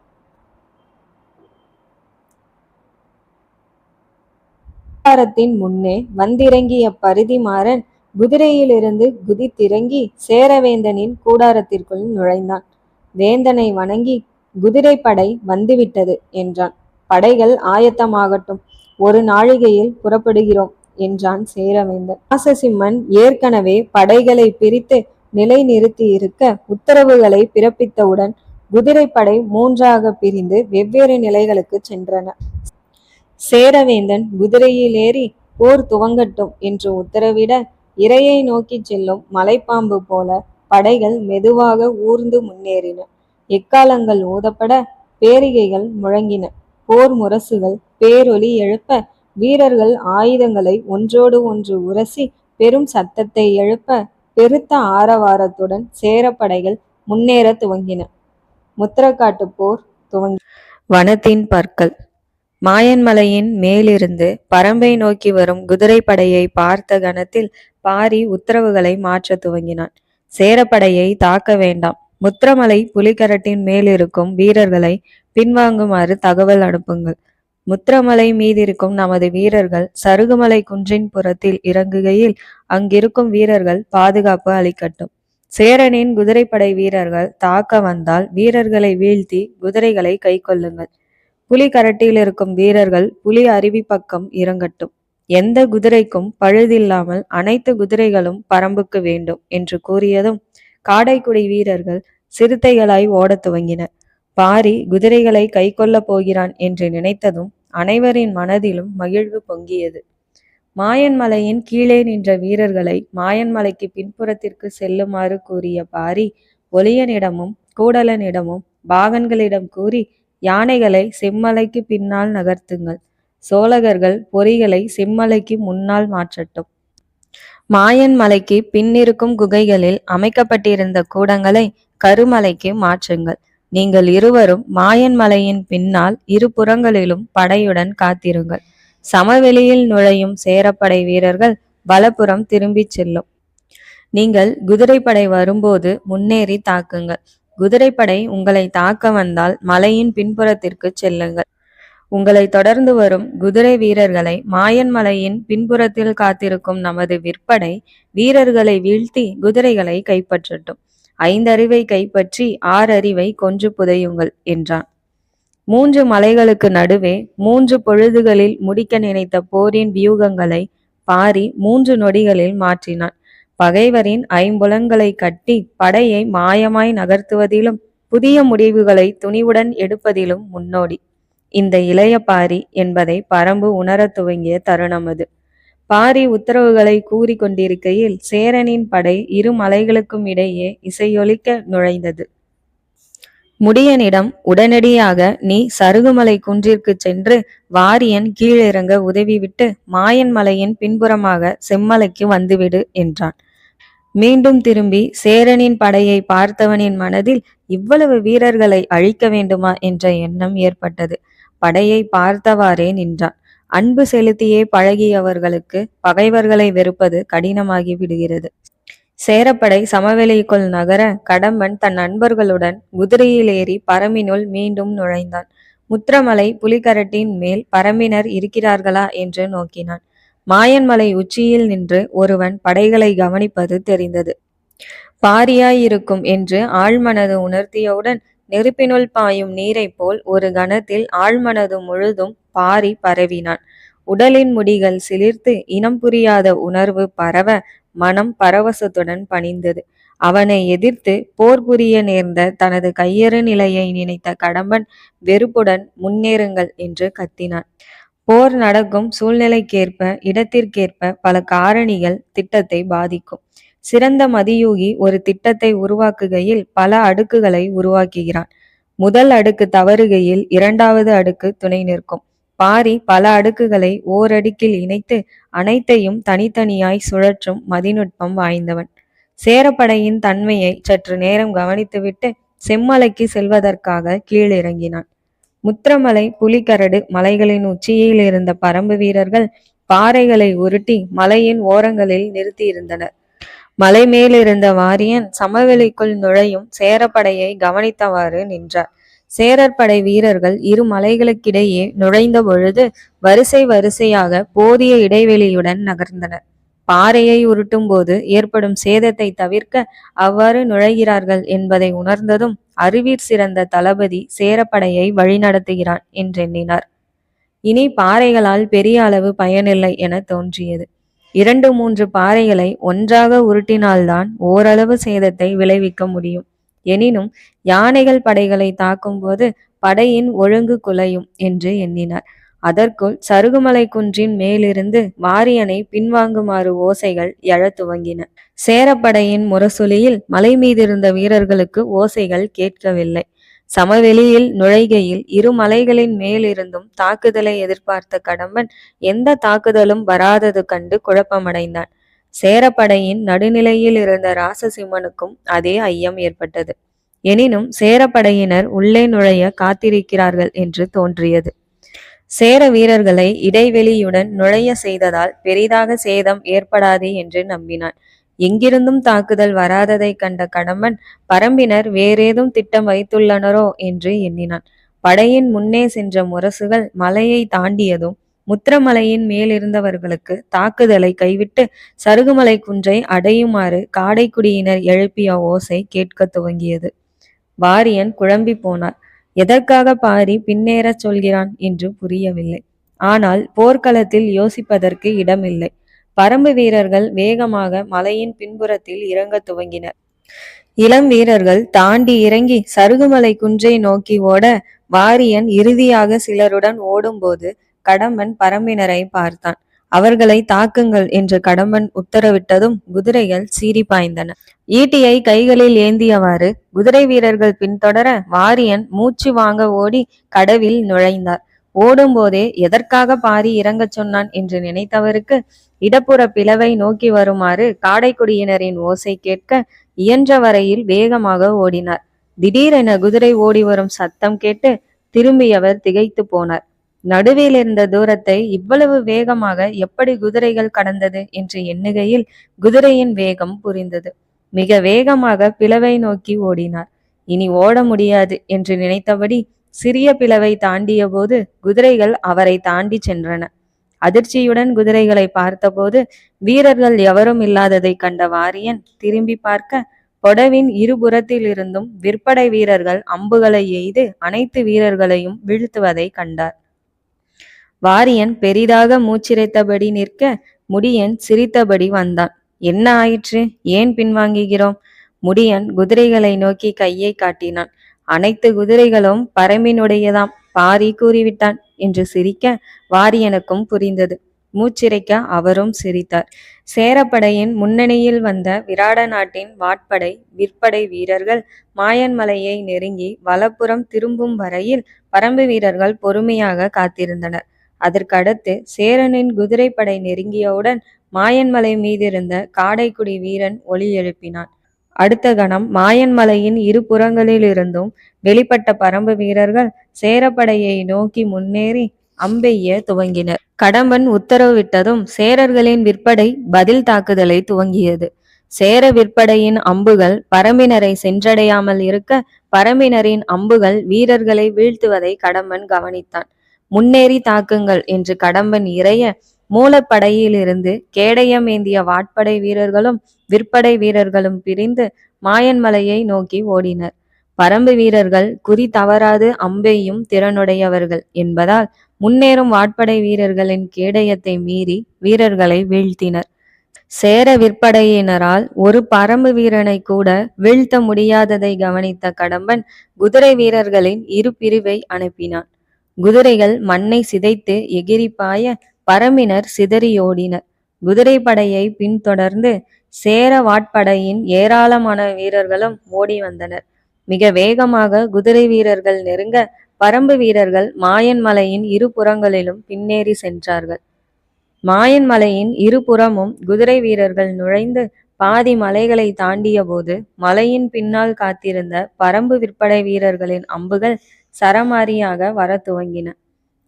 S1: கூடாரத்தின் முன்னே வந்திறங்கிய பரிதிமாறன் குதிரையிலிருந்து குதித்திறங்கி சேரவேந்தனின் கூடாரத்திற்குள் நுழைந்தான். வேந்தனை வணங்கி குதிரைப்படை வந்துவிட்டது என்றான். படைகள் ஆயத்தமாகட்டும், ஒரு நாழிகையில் புறப்படுகிறோம் என்றான் சேரவேந்தன். ராசசிம்மன் ஏற்கனவே படைகளை பிரித்து நிலை நிறுத்தி இருக்க உத்தரவுகளை பிறப்பித்தவுடன் குதிரைப்படை 3ஆக பிரிந்து வெவ்வேறு நிலைகளுக்கு சென்றன. சேரவேந்தன் குதிரையில் ஏறி போர் துவங்கட்டும் என்று உத்தரவிட இரையை நோக்கி செல்லும் மலைப்பாம்பு போல படைகள் மெதுவாக ஊர்ந்து முன்னேறின. எக்காலங்கள் ஊதப்பட பேரிகைகள் முழங்கின. போர் முரசுகள் பேரொலி எழுப்ப வீரர்கள் ஆயுதங்களை ஒன்றோடு ஒன்று உரசி பெரும் சத்தத்தை எழுப்ப பெருத்த ஆரவாரத்துடன் சேரப்படைகள் முன்னேற துவங்கின. முத்திரக்காட்டு போர் துவங்கி. வனத்தின் பற்கள். மாயன்மலையின் மேலிருந்து பரம்பை நோக்கி வரும் குதிரைப்படையை பார்த்த கணத்தில் பாரி உத்தரவுகளை மாற்ற துவங்கினான். சேரப்படையை தாக்க வேண்டாம். முத்திரமலை புலிகரட்டின் மேலிருக்கும் வீரர்களை பின்வாங்குமாறு தகவல் அனுப்புங்கள். முத்திரமலை மீதிருக்கும் நமது வீரர்கள் சருகுமலை குன்றின் புறத்தில் இறங்குகையில் அங்கிருக்கும் வீரர்கள் பாதுகாப்பு அளிக்கட்டும். சேரனின் குதிரைப்படை வீரர்கள் தாக்க வந்தால் வீரர்களை வீழ்த்தி குதிரைகளை கை கொள்ளுங்கள். புலி கரட்டில் இருக்கும் வீரர்கள் புலி அருவி பக்கம் இறங்கட்டும். எந்த குதிரைக்கும் பழுதில்லாமல் அனைத்து குதிரைகளும் பரம்புக்கு வேண்டும் என்று கூறியதும் காடைக்குடி வீரர்கள் சிறுத்தைகளாய் ஓடத் துவங்கினர். பாரி குதிரைகளை கை கொள்ளப் போகிறான் என்று நினைத்ததும் அனைவரின் மனதிலும் மகிழ்வு பொங்கியது. மாயன்மலையின் கீழே நின்ற வீரர்களை மாயன்மலைக்கு பின்புறத்திற்கு செல்லுமாறு கூறிய பாரி ஒளியனிடமும் கூடலனிடமும் பாகன்களிடம் கூறி யானைகளை செம்மலைக்கு பின்னால் நகர்த்துங்கள். சோழகர்கள் பொறிகளை செம்மலைக்கு முன்னால் மாற்றட்டும். மாயன் மலைக்கு பின்னிருக்கும் குகைகளில் அமைக்கப்பட்டிருந்த கூடங்களை கருமலைக்கு மாற்றுங்கள். நீங்கள் இருவரும் மாயன் மலையின் பின்னால் இரு புறங்களிலும் படையுடன் காத்திருங்கள். சமவெளியில் நுழையும் சேரப்படை வீரர்கள் வலப்புறம் திரும்பிச் செல்லும். நீங்கள் குதிரைப்படை வரும்போது முன்னேறி தாக்குங்கள். குதிரைப்படை உங்களை தாக்க வந்தால் மலையின் பின்புறத்திற்கு செல்லுங்கள். உங்களை தொடர்ந்து வரும் குதிரை வீரர்களை மாயன் மலையின் பின்புறத்தில் காத்திருக்கும் நமது விற்படை வீரர்களை வீழ்த்தி குதிரைகளை கைப்பற்றட்டும். 5 அறிவை கைப்பற்றி 6 அறிவை கொன்று புதையுங்கள் என்றான். 3 மலைகளுக்கு நடுவே 3 பொழுதுகளில் முடிக்க நினைத்த போரின் வியூகங்களை பாரி 3 நொடிகளில் மாற்றினான். பகைவரின் ஐம்புலன்களை கட்டி படையை மாயமாய் நகர்த்துவதிலும் புதிய முடிவுகளை துணிவுடன் எடுப்பதிலும் முன்னோடி இந்த இளைய பாரி என்பதை பரம்பு உணரத் துவங்கிய தருணம் அது. பாரி உத்தரவுகளை கூறி கொண்டிருக்கையில் சேரனின் படை இரு மலைகளுக்கும் இடையே இசையொலிக்க நுழைந்தது. முடியனிடம் உடனடியாக நீ சருகுமலை குன்றிற்கு சென்று வாரியன் கீழிறங்க உதவிவிட்டு மாயன் மலையின் பின்புறமாக செம்மலைக்கு வந்துவிடு என்றான். மீண்டும் திரும்பி சேரனின் படையை பார்த்தவனின் மனதில் இவ்வளவு வீரர்களை அழிக்க வேண்டுமா என்ற எண்ணம் ஏற்பட்டது. படையை பார்த்தவாறே நின்றான். அன்பு செலுத்தியே பழகியவர்களுக்கு பகைவர்களை வெறுப்பது கடினமாகி விடுகிறது. சேரப்படை சமவெளிக்குள் நகர கடம்பன் தன் நண்பர்களுடன் குதிரையில் ஏறி பரம்பினுள் மீண்டும் நுழைந்தான். முத்திரமலை புலிகரட்டின் மேல் பரம்பினர் இருக்கிறார்களா என்று நோக்கினான். மாயன்மலை உச்சியில் நின்று ஒருவன் படைகளை கவனிப்பது தெரிந்தது. பாரியாயிருக்கும் என்று ஆழ்மனது உணர்த்தியவுடன் நெருப்பினுள் பாயும் நீரை போல் ஒரு கணத்தில் ஆழ்மனது முழுதும் பாரி பரவினான். உடலின் முடிகள் சிலிர்த்து இனம் புரியாத உணர்வு பரவ மனம் பரவசத்துடன் பணிந்தது. அவனை எதிர்த்து போர் புரிய நேர்ந்த தனது கையறு நிலையை நினைத்த கடம்பன் வெறுப்புடன் முன்னேறுங்கள் என்று கத்தினான். போர் நடக்கும் சூழ்நிலைக்கேற்ப இடத்திற்கேற்ப பல காரணிகள் திட்டத்தை பாதிக்கும். சிறந்த மதியூகி ஒரு திட்டத்தை உருவாக்குகையில் பல அடுக்குகளை உருவாக்குகிறான். முதல் அடுக்கு தவறுகையில் 2வது அடுக்கு துணை நிற்கும். பாரி பல அடுக்குகளை ஓரடுக்கில் இணைத்து அனைத்தையும் தனித்தனியாய் சுழற்றும் மதிநுட்பம் வாய்ந்தவன். சேரப்படையின் தன்மையை சற்று நேரம் கவனித்துவிட்டு செம்மலைக்கு செல்வதற்காக கீழிறங்கினான். முத்திரமலை புலிகரடு மலைகளின் உச்சியில் இருந்த பரம்பு வீரர்கள் பாறைகளை உருட்டி மலையின் ஓரங்களில் நிறுத்தியிருந்தனர். மலை மேலிருந்த வாரியன் சமவெளிக்குள் நுழையும் சேரப்படையை கவனித்தவாறு நின்றார். சேரற்படை வீரர்கள் இரு மலைகளுக்கிடையே நுழைந்த பொழுது வரிசை வரிசையாக போதிய இடைவெளியுடன் நகர்ந்தனர். பாறையை உருட்டும் போது ஏற்படும் சேதத்தை தவிர்க்க அவ்வாறு நுழைகிறார்கள் என்பதை உணர்ந்ததும் அறிவீர் சிறந்த தளபதி சேரப்படையை வழிநடத்துகிறான் என்றெண்ணினார். இனி பாறைகளால் பெரிய அளவு பயனில்லை என தோன்றியது. 2-3 பாறைகளை ஒன்றாக உருட்டினால்தான் ஓரளவு சேதத்தை விளைவிக்க முடியும். எனினும் யானைகள் படைகளை தாக்கும் போது படையின் ஒழுங்கு குலையும் என்று எண்ணினார். அதற்குள் சருகுமலை குன்றின் மேலிருந்து வாரியனை பின்வாங்குமாறு ஓசைகள் எழத் துவங்கின. சேரப்படையின் முரசொலியில் மலை மீதிருந்த வீரர்களுக்கு ஓசைகள் கேட்கவில்லை. சமவெளியில் நுழைகையில் இரு மலைகளின் மேலிருந்தும் தாக்குதலை எதிர்பார்த்த கடம்பன் எந்த தாக்குதலும் வராதது கண்டு குழப்பமடைந்தான். சேரப்படையின் நடுநிலையில் இருந்த ராசசிம்மனுக்கும் அதே ஐயம் ஏற்பட்டது. எனினும் சேரப்படையினர் உள்ளே நுழைய காத்திருக்கிறார்கள் என்று தோன்றியது. சேர வீரர்களை இடைவெளியுடன் நுழைய செய்ததால் பெரிதாக சேதம் ஏற்படாது என்று நம்பினான். எங்கிருந்தும் தாக்குதல் வராததை கண்ட கடம்பன் பரம்பினர் வேறேதும் திட்டம் வைத்துள்ளனரோ என்று எண்ணினான். படையின் முன்னே சென்ற முரசுகள் மலையை தாண்டியதும் முத்திரமலையின் மேலிருந்தவர்களுக்கு தாக்குதலை கைவிட்டு சருகுமலை குன்றை அடையுமாறு காடைக்குடியினர் எழுப்பிய ஓசை கேட்க துவங்கியது. வாரியன் குழம்பி போனார். எதற்காக பாரி பின்னேறச் சொல்கிறான் என்று புரியவில்லை. ஆனால் போர்க்களத்தில் யோசிப்பதற்கு இடமில்லை. பரம்பு வீரர்கள் வேகமாக மலையின் பின்புறத்தில் இறங்க துவங்கினர். இளம் வீரர்கள் தாண்டி இறங்கி சருகுமலை குன்றை நோக்கி ஓட வாரியன் இறுதியாக சிலருடன் ஓடும்போது கடம்பன் பரம்பினரை பார்த்தான். அவர்களை தாக்குங்கள் என்று கடம்பன் உத்தரவிட்டதும் குதிரைகள் சீறி பாய்ந்தன. ஈட்டியை கைகளில் ஏந்தியவாறு குதிரை வீரர்கள் பின்தொடர வாரியன் மூச்சு வாங்க ஓடி கடவில் நுழைந்தார். ஓடும்போதே எதற்காக பாரி இறங்கச் சொன்னான் என்று நினைத்தவருக்கு இடப்புற பிளவை நோக்கி வருமாறு காடைக்குடியினரின் ஓசை கேட்க இயன்ற வரையில் வேகமாக ஓடினார். திடீரென குதிரை ஓடி வரும் சத்தம் கேட்டு திரும்பியவர் திகைத்து போனார். நடுவில் இருந்த தூரத்தை இவ்வளவு வேகமாக எப்படி குதிரைகள் கடந்தது என்று எண்ணுகையில் குதிரையின் வேகம் புரிந்தது. மிக வேகமாக பிளவை நோக்கி ஓடினார். இனி ஓட முடியாது என்று நினைத்தபடி சிறிய பிளவை தாண்டிய போது குதிரைகள் அவரை தாண்டி சென்றன. அதிர்ச்சியுடன் குதிரைகளை பார்த்தபோது வீரர்கள் எவரும் இல்லாததை கண்ட வாரியன் திரும்பி பார்க்க பொடவின் இருபுறத்தில் இருந்தும் விற்படை வீரர்கள் அம்புகளை எய்து அனைத்து வீரர்களையும் வீழ்த்துவதை கண்டார். வாரியன் பெரிதாக மூச்சிரைத்தபடி நிற்க முடியன் சிரித்தபடி வந்தான். என்ன ஆயிற்று? ஏன் பின்வாங்குகிறோம்? முடியன் குதிரைகளை நோக்கி கையை காட்டினான். அனைத்து குதிரைகளும் பரம்பினுடையதாம், பாரி கூறிவிட்டான் என்று சிரிக்க வாரியனுக்கும் புரிந்தது. மூச்சிரைக்க அவரும் சிரித்தார். சேரப்படையின் முன்னணியில் வந்த விராட நாட்டின் வாட்படை விற்படை வீரர்கள் மாயன்மலையை நெருங்கி வலப்புறம் திரும்பும் வரையில் பரம்பு வீரர்கள் பொறுமையாக காத்திருந்தனர். அதற்கடுத்து சேரனின் குதிரைப்படை நெருங்கியவுடன் மாயன்மலை மீதிருந்த காடைக்குடி வீரன் ஒலி எழுப்பினான். அடுத்த கணம் மாயன்மலையின் இரு புறங்களில் இருந்தும் வெளிப்பட்ட பரம்பு வீரர்கள் சேரப்படையை நோக்கி முன்னேறி அம்பெய்ய துவங்கினர். கடம்பன் உத்தரவிட்டதும் சேரர்களின் விற்படை பதில் தாக்குதலை துவங்கியது. சேர விற்படையின் அம்புகள் பரம்பினரை சென்றடையாமல் இருக்க பரம்பினரின் அம்புகள் வீரர்களை வீழ்த்துவதை கடம்பன் கவனித்தான். முன்னேறி தாக்குங்கள் என்று கடம்பன் இறைய மூலப்படையிலிருந்து கேடயம் ஏந்திய வாட்படை வீரர்களும் விற்படை வீரர்களும் பிரிந்து மாயன்மலையை நோக்கி ஓடினர். பரம்பு வீரர்கள் குறி தவறாது அம்பெய்யும் திறனுடையவர்கள் என்பதால் முன்னேறும் வாட்படை வீரர்களின் கேடயத்தை மீறி வீரர்களை வீழ்த்தினர். சேர விற்படையினரால் ஒரு பரம்பு வீரனை கூட வீழ்த்த முடியாததை கவனித்த கடம்பன் குதிரை வீரர்களின் இரு பிரிவை அனுப்பினான். குதிரைகள் மண்ணை சிதைத்து எகிரி பாய பரம்பினர் சிதறியோடினர். குதிரை படையை பின்தொடர்ந்து சேர வாட்படையின் ஏராளமான வீரர்களும் ஓடி வந்தனர். மிக வேகமாக குதிரை வீரர்கள் நெருங்க பரம்பு வீரர்கள் மாயன்மலையின் இரு புறங்களிலும் பின்னேறி சென்றார்கள். மாயன்மலையின் இருபுறமும் குதிரை வீரர்கள் நுழைந்து பாதி மலைகளை தாண்டிய போது மலையின் பின்னால் காத்திருந்த பரம்பு விற்படை வீரர்களின் அம்புகள் சரமாரியாக வர துவங்கின.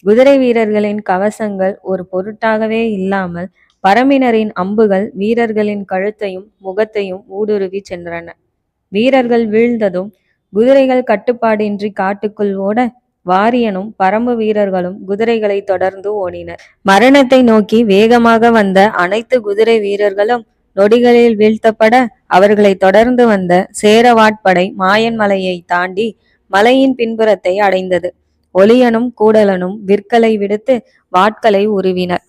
S1: குதிரை வீரர்களின் கவசங்கள் ஒரு பொருட்டாகவே இல்லாமல் பரம்பினரின் அம்புகள் வீரர்களின் கழுத்தையும் முகத்தையும் ஊடுருவி சென்றன. வீரர்கள் வீழ்ந்ததும் குதிரைகள் கட்டுப்பாடின்றி காட்டுக்குள் ஓட வாரியனும் பரம்பு வீரர்களும் குதிரைகளை தொடர்ந்து ஓடினர். மரணத்தை நோக்கி வேகமாக வந்த அனைத்து குதிரை வீரர்களும் நொடிகளில் வீழ்த்தப்பட அவர்களை தொடர்ந்து வந்த சேரவாட்படை மாயன்மலையை தாண்டி மலையின் பின்புறத்தை அடைந்தது. ஒளியனும் கூடலனும் விற்களை விடுத்து வாட்களை உருவினர்.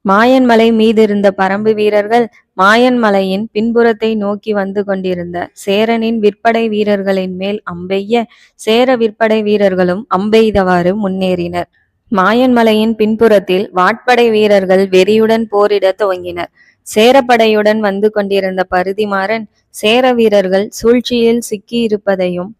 S1: மாயன்மலை மீதிருந்த பரம்பு வீரர்கள் மாயன்மலையின் பின்புறத்தை நோக்கி வந்து கொண்டிருந்த சேரனின் விற்படை வீரர்களின் மேல் அம்பெய்ய சேர விற்படை வீரர்களும் அம்பெய்தவாறு முன்னேறினர். மாயன்மலையின் பின்புறத்தில் வாட்படை வீரர்கள் வெறியுடன் போரிட துவங்கினர். சேரப்படையுடன் வந்து கொண்டிருந்த பருதிமாறன் சேர வீரர்கள் சூழ்ச்சியில் சிக்கியிருப்பதையும்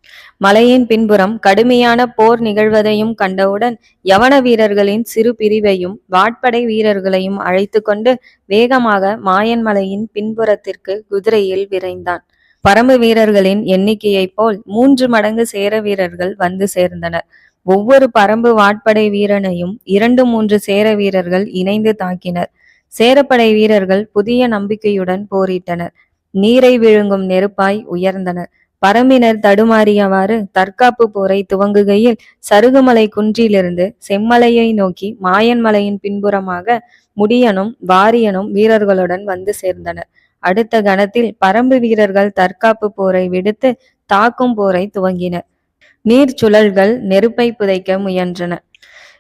S1: மலையின் பின்புறம் கடுமையான போர் நிகழ்வதையும் கண்டவுடன் யவன வீரர்களின் சிறு பிரிவையும் வாட்படை வீரர்களையும் அழைத்து கொண்டு வேகமாக மாயன் மலையின் பின்புறத்திற்கு குதிரையில் விரைந்தான். பரம்பு வீரர்களின் எண்ணிக்கையைப் போல் 3 மடங்கு சேர வீரர்கள் வந்து சேர்ந்தனர். ஒவ்வொரு பரம்பு வாட்படை வீரனையும் 2-3 சேர வீரர்கள் இணைந்து தாக்கினர். சேரப்படை வீரர்கள் புதிய நம்பிக்கையுடன் போரிட்டனர். நீரை விழுங்கும் நெருப்பாய் உயர்ந்தனர். பரம்பினர் தடுமாறியவாறு தற்காப்பு போரை துவங்குகையில் சருகுமலை குன்றிலிருந்து செம்மலையை நோக்கி மாயன் மலையின் பின்புறமாக முடியனும் வாரியனும் வீரர்களுடன் வந்து சேர்ந்தனர். அடுத்த கணத்தில் பரம்பு வீரர்கள் தற்காப்பு போரை விடுத்து தாக்கும் போரை துவங்கினர். நீர் சுழல்கள் நெருப்பை புதைக்க முயன்றன.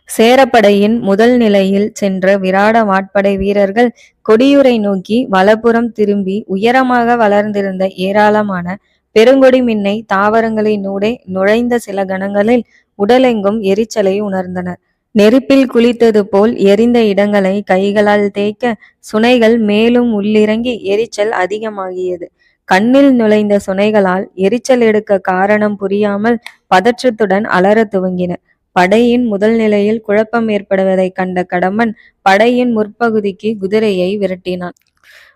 S1: சேரப்படையின் முதல் நிலையில் சென்ற விராட வாட்படை வீரர்கள் கொடியூரை நோக்கி வலப்புறம் திரும்பி உயரமாக வளர்ந்திருந்த ஏராளமான பெருங்கொடி மின்னை தாவரங்களினூடே நுழைந்த சில கணங்களில் உடலெங்கும் எரிச்சலை உணர்ந்தனர். நெருப்பில் குளித்தது போல் எரிந்த இடங்களை கைகளால் தேய்க்க சுனைகள் மேலும் உள்ளிறங்கி எரிச்சல் அதிகமாகியது. கண்ணில் நுழைந்த சுனைகளால் எரிச்சல் எடுக்க காரணம் புரியாமல் பதற்றத்துடன் அலற துவங்கின. படையின் முதல் நிலையில் குழப்பம் ஏற்படுவதை கண்ட கடம்பன் படையின் முற்பகுதிக்கு குதிரையை விரட்டினான்.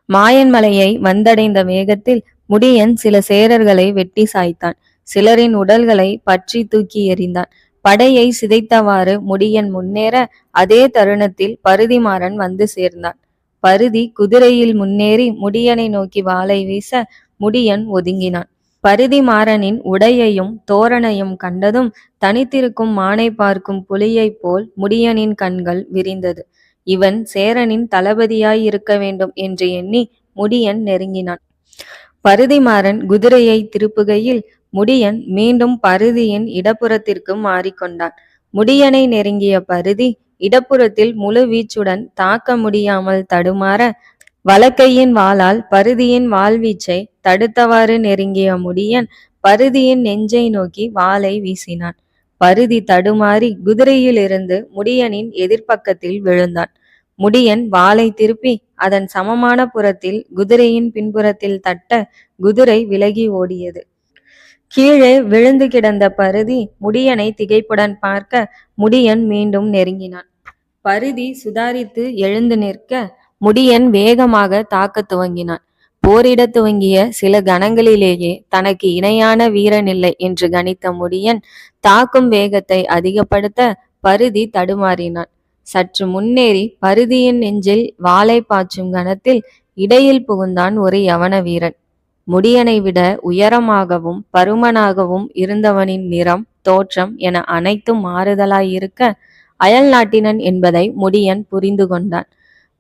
S1: மாயன் மலையை வந்தடைந்த வேகத்தில் முடியன் சில சேரர்களை வெட்டி சாய்த்தான். சிலரின் உடல்களை பற்றி தூக்கி எறிந்தான். படையை சிதைத்தவாறு முடியன் முன்னேற அதே தருணத்தில் பருதிமாறன் வந்து சேர்ந்தான். பருதி குதிரையில் முன்னேறி முடியனை நோக்கி வாளை வீச முடியன் ஒதுங்கினான். பருதிமாறனின் உடையையும் தோரணையும் கண்டதும் தனித்திருக்கும் மானை பார்க்கும் புலியைப் போல் முடியனின் கண்கள் விரிந்தது. இவன் சேரனின் தளபதியாய் இருக்க வேண்டும் என்று எண்ணி முடியன் நெருங்கினான். பருதிமாறன் குதிரையை திருப்புகையில் முடியன் மீண்டும் பருதியின் இடப்புறத்திற்கு மாறிக்கொண்டான். முடியனை நெருங்கிய பருதி இடப்புறத்தில் முழு வீச்சுடன் தாக்க முடியாமல் தடுமாற வலக்கையின் வாளால் பருதியின் வாழ்வீச்சை தடுத்தவாறு நெருங்கிய முடியன் பருதியின் நெஞ்சை நோக்கி வாளை வீசினான். பருதி தடுமாறி குதிரையிலிருந்து முடியனின் எதிர்ப்பக்கத்தில் விழுந்தான். முடியன் வாளை திருப்பி அதன் சமமான புறத்தில் குதிரையின் பின்புறத்தில் தட்ட குதிரை விலகி ஓடியது. கீழே விழுந்து கிடந்த பருதி முடியனை திகைப்புடன் பார்க்க முடியன் மீண்டும் நெருங்கினான். பருதி சுதாரித்து எழுந்து நிற்க முடியன் வேகமாக தாக்க துவங்கினான். போரிட துவங்கிய சில கணங்களிலேயே தனக்கு இணையான வீரனில்லை என்று கணித்த முடியன் தாக்கும் வேகத்தை அதிகப்படுத்த பருதி தடுமாறினான். சற்று முன்னேறி பருதியின் நெஞ்சில் வாளை பாய்ச்சும் கணத்தில் இடையில் புகுந்தான் ஒரு யவன வீரன். முடியனை விட உயரமாகவும் பருமனாகவும் இருந்தவனின் நிறம் தோற்றம் என அனைத்தும் மாறுதலாயிருக்க அயல் நாட்டினன் என்பதை முடியன் புரிந்து கொண்டான்.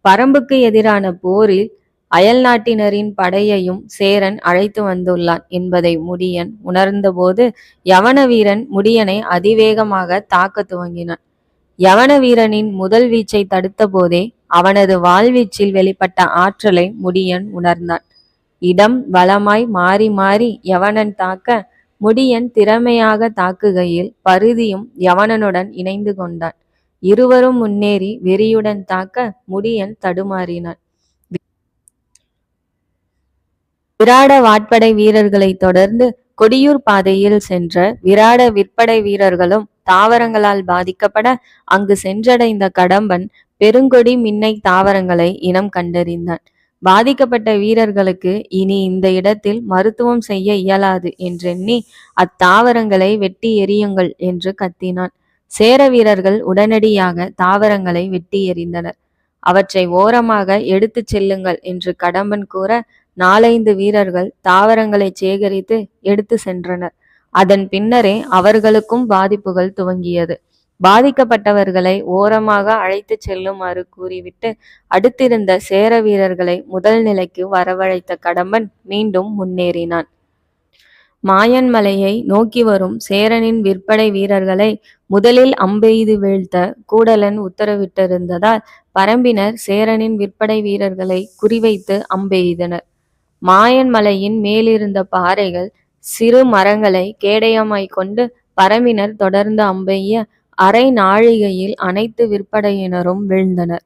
S1: பரம்புக்கு எதிரான போரில் அயல் நாட்டினரின் படையையும் சேரன் அழைத்து வந்துள்ளான் என்பதை முடியன் உணர்ந்தபோது யவன வீரன் முடியனை அதிவேகமாக தாக்க துவங்கினான். யவன வீரனின் முதல் வீச்சை தடுத்த போதே அவனது வாழ்வீச்சில் வெளிப்பட்ட ஆற்றலை முடியன் உணர்ந்தான். இடம் வலமாய் மாறி மாறி யவனன் தாக்க முடியன் திறமையாக தாக்குகையில் பருதியும் யவனனுடன் இணைந்து கொண்டான். இருவரும் முன்னேறி வெறியுடன் தாக்க முடியன் தடுமாறினான். விராட வாட்படை வீரர்களை தொடர்ந்து கொடியூர் பாதையில் சென்ற விராட விற்படை வீரர்களும் தாவரங்களால் பாதிக்கப்பட அங்கு சென்றடைந்த கடம்பன் பெருங்கொடி மின்னை தாவரங்களை இனம் கண்டறிந்தான். பாதிக்கப்பட்ட வீரர்களுக்கு இனி இந்த இடத்தில் மருத்துவம் செய்ய இயலாது என்றெண்ணி அத்தாவரங்களை வெட்டி எறியுங்கள் என்று கத்தினான். சேர வீரர்கள் உடனடியாக தாவரங்களை வெட்டி எறிந்தனர். அவற்றை ஓரமாக எடுத்துச் செல்லுங்கள் என்று கடம்பன் கூற 4-5 வீரர்கள் தாவரங்களை சேகரித்து எடுத்து சென்றனர். அதன் பின்னரே அவர்களுக்கும் பாதிப்புகள் துவங்கியது. பாதிக்கப்பட்டவர்களை ஓரமாக அழைத்து செல்லுமாறு கூறிவிட்டு அடுத்திருந்த சேர வீரர்களை முதல் நிலைக்கு வரவழைத்த கடம்பன் மீண்டும் முன்னேறினான். மாயன் மலையை நோக்கி வரும் சேரனின் விற்படை வீரர்களை முதலில் அம்பெய்து வீழ்த்த கூடலன் உத்தரவிட்டிருந்ததால் பரம்பினர் சேரனின் விற்படை வீரர்களை குறிவைத்து அம்பெய்தனர். மாயன் மலையின் மேலிருந்த பாறைகள் சிறு மரங்களை கேடயமாய் கொண்டு பரம்பினர் தொடர்ந்து அம்பெய்ய அரை நாழிகையில் அனைத்து விற்படையினரும் வீழ்ந்தனர்.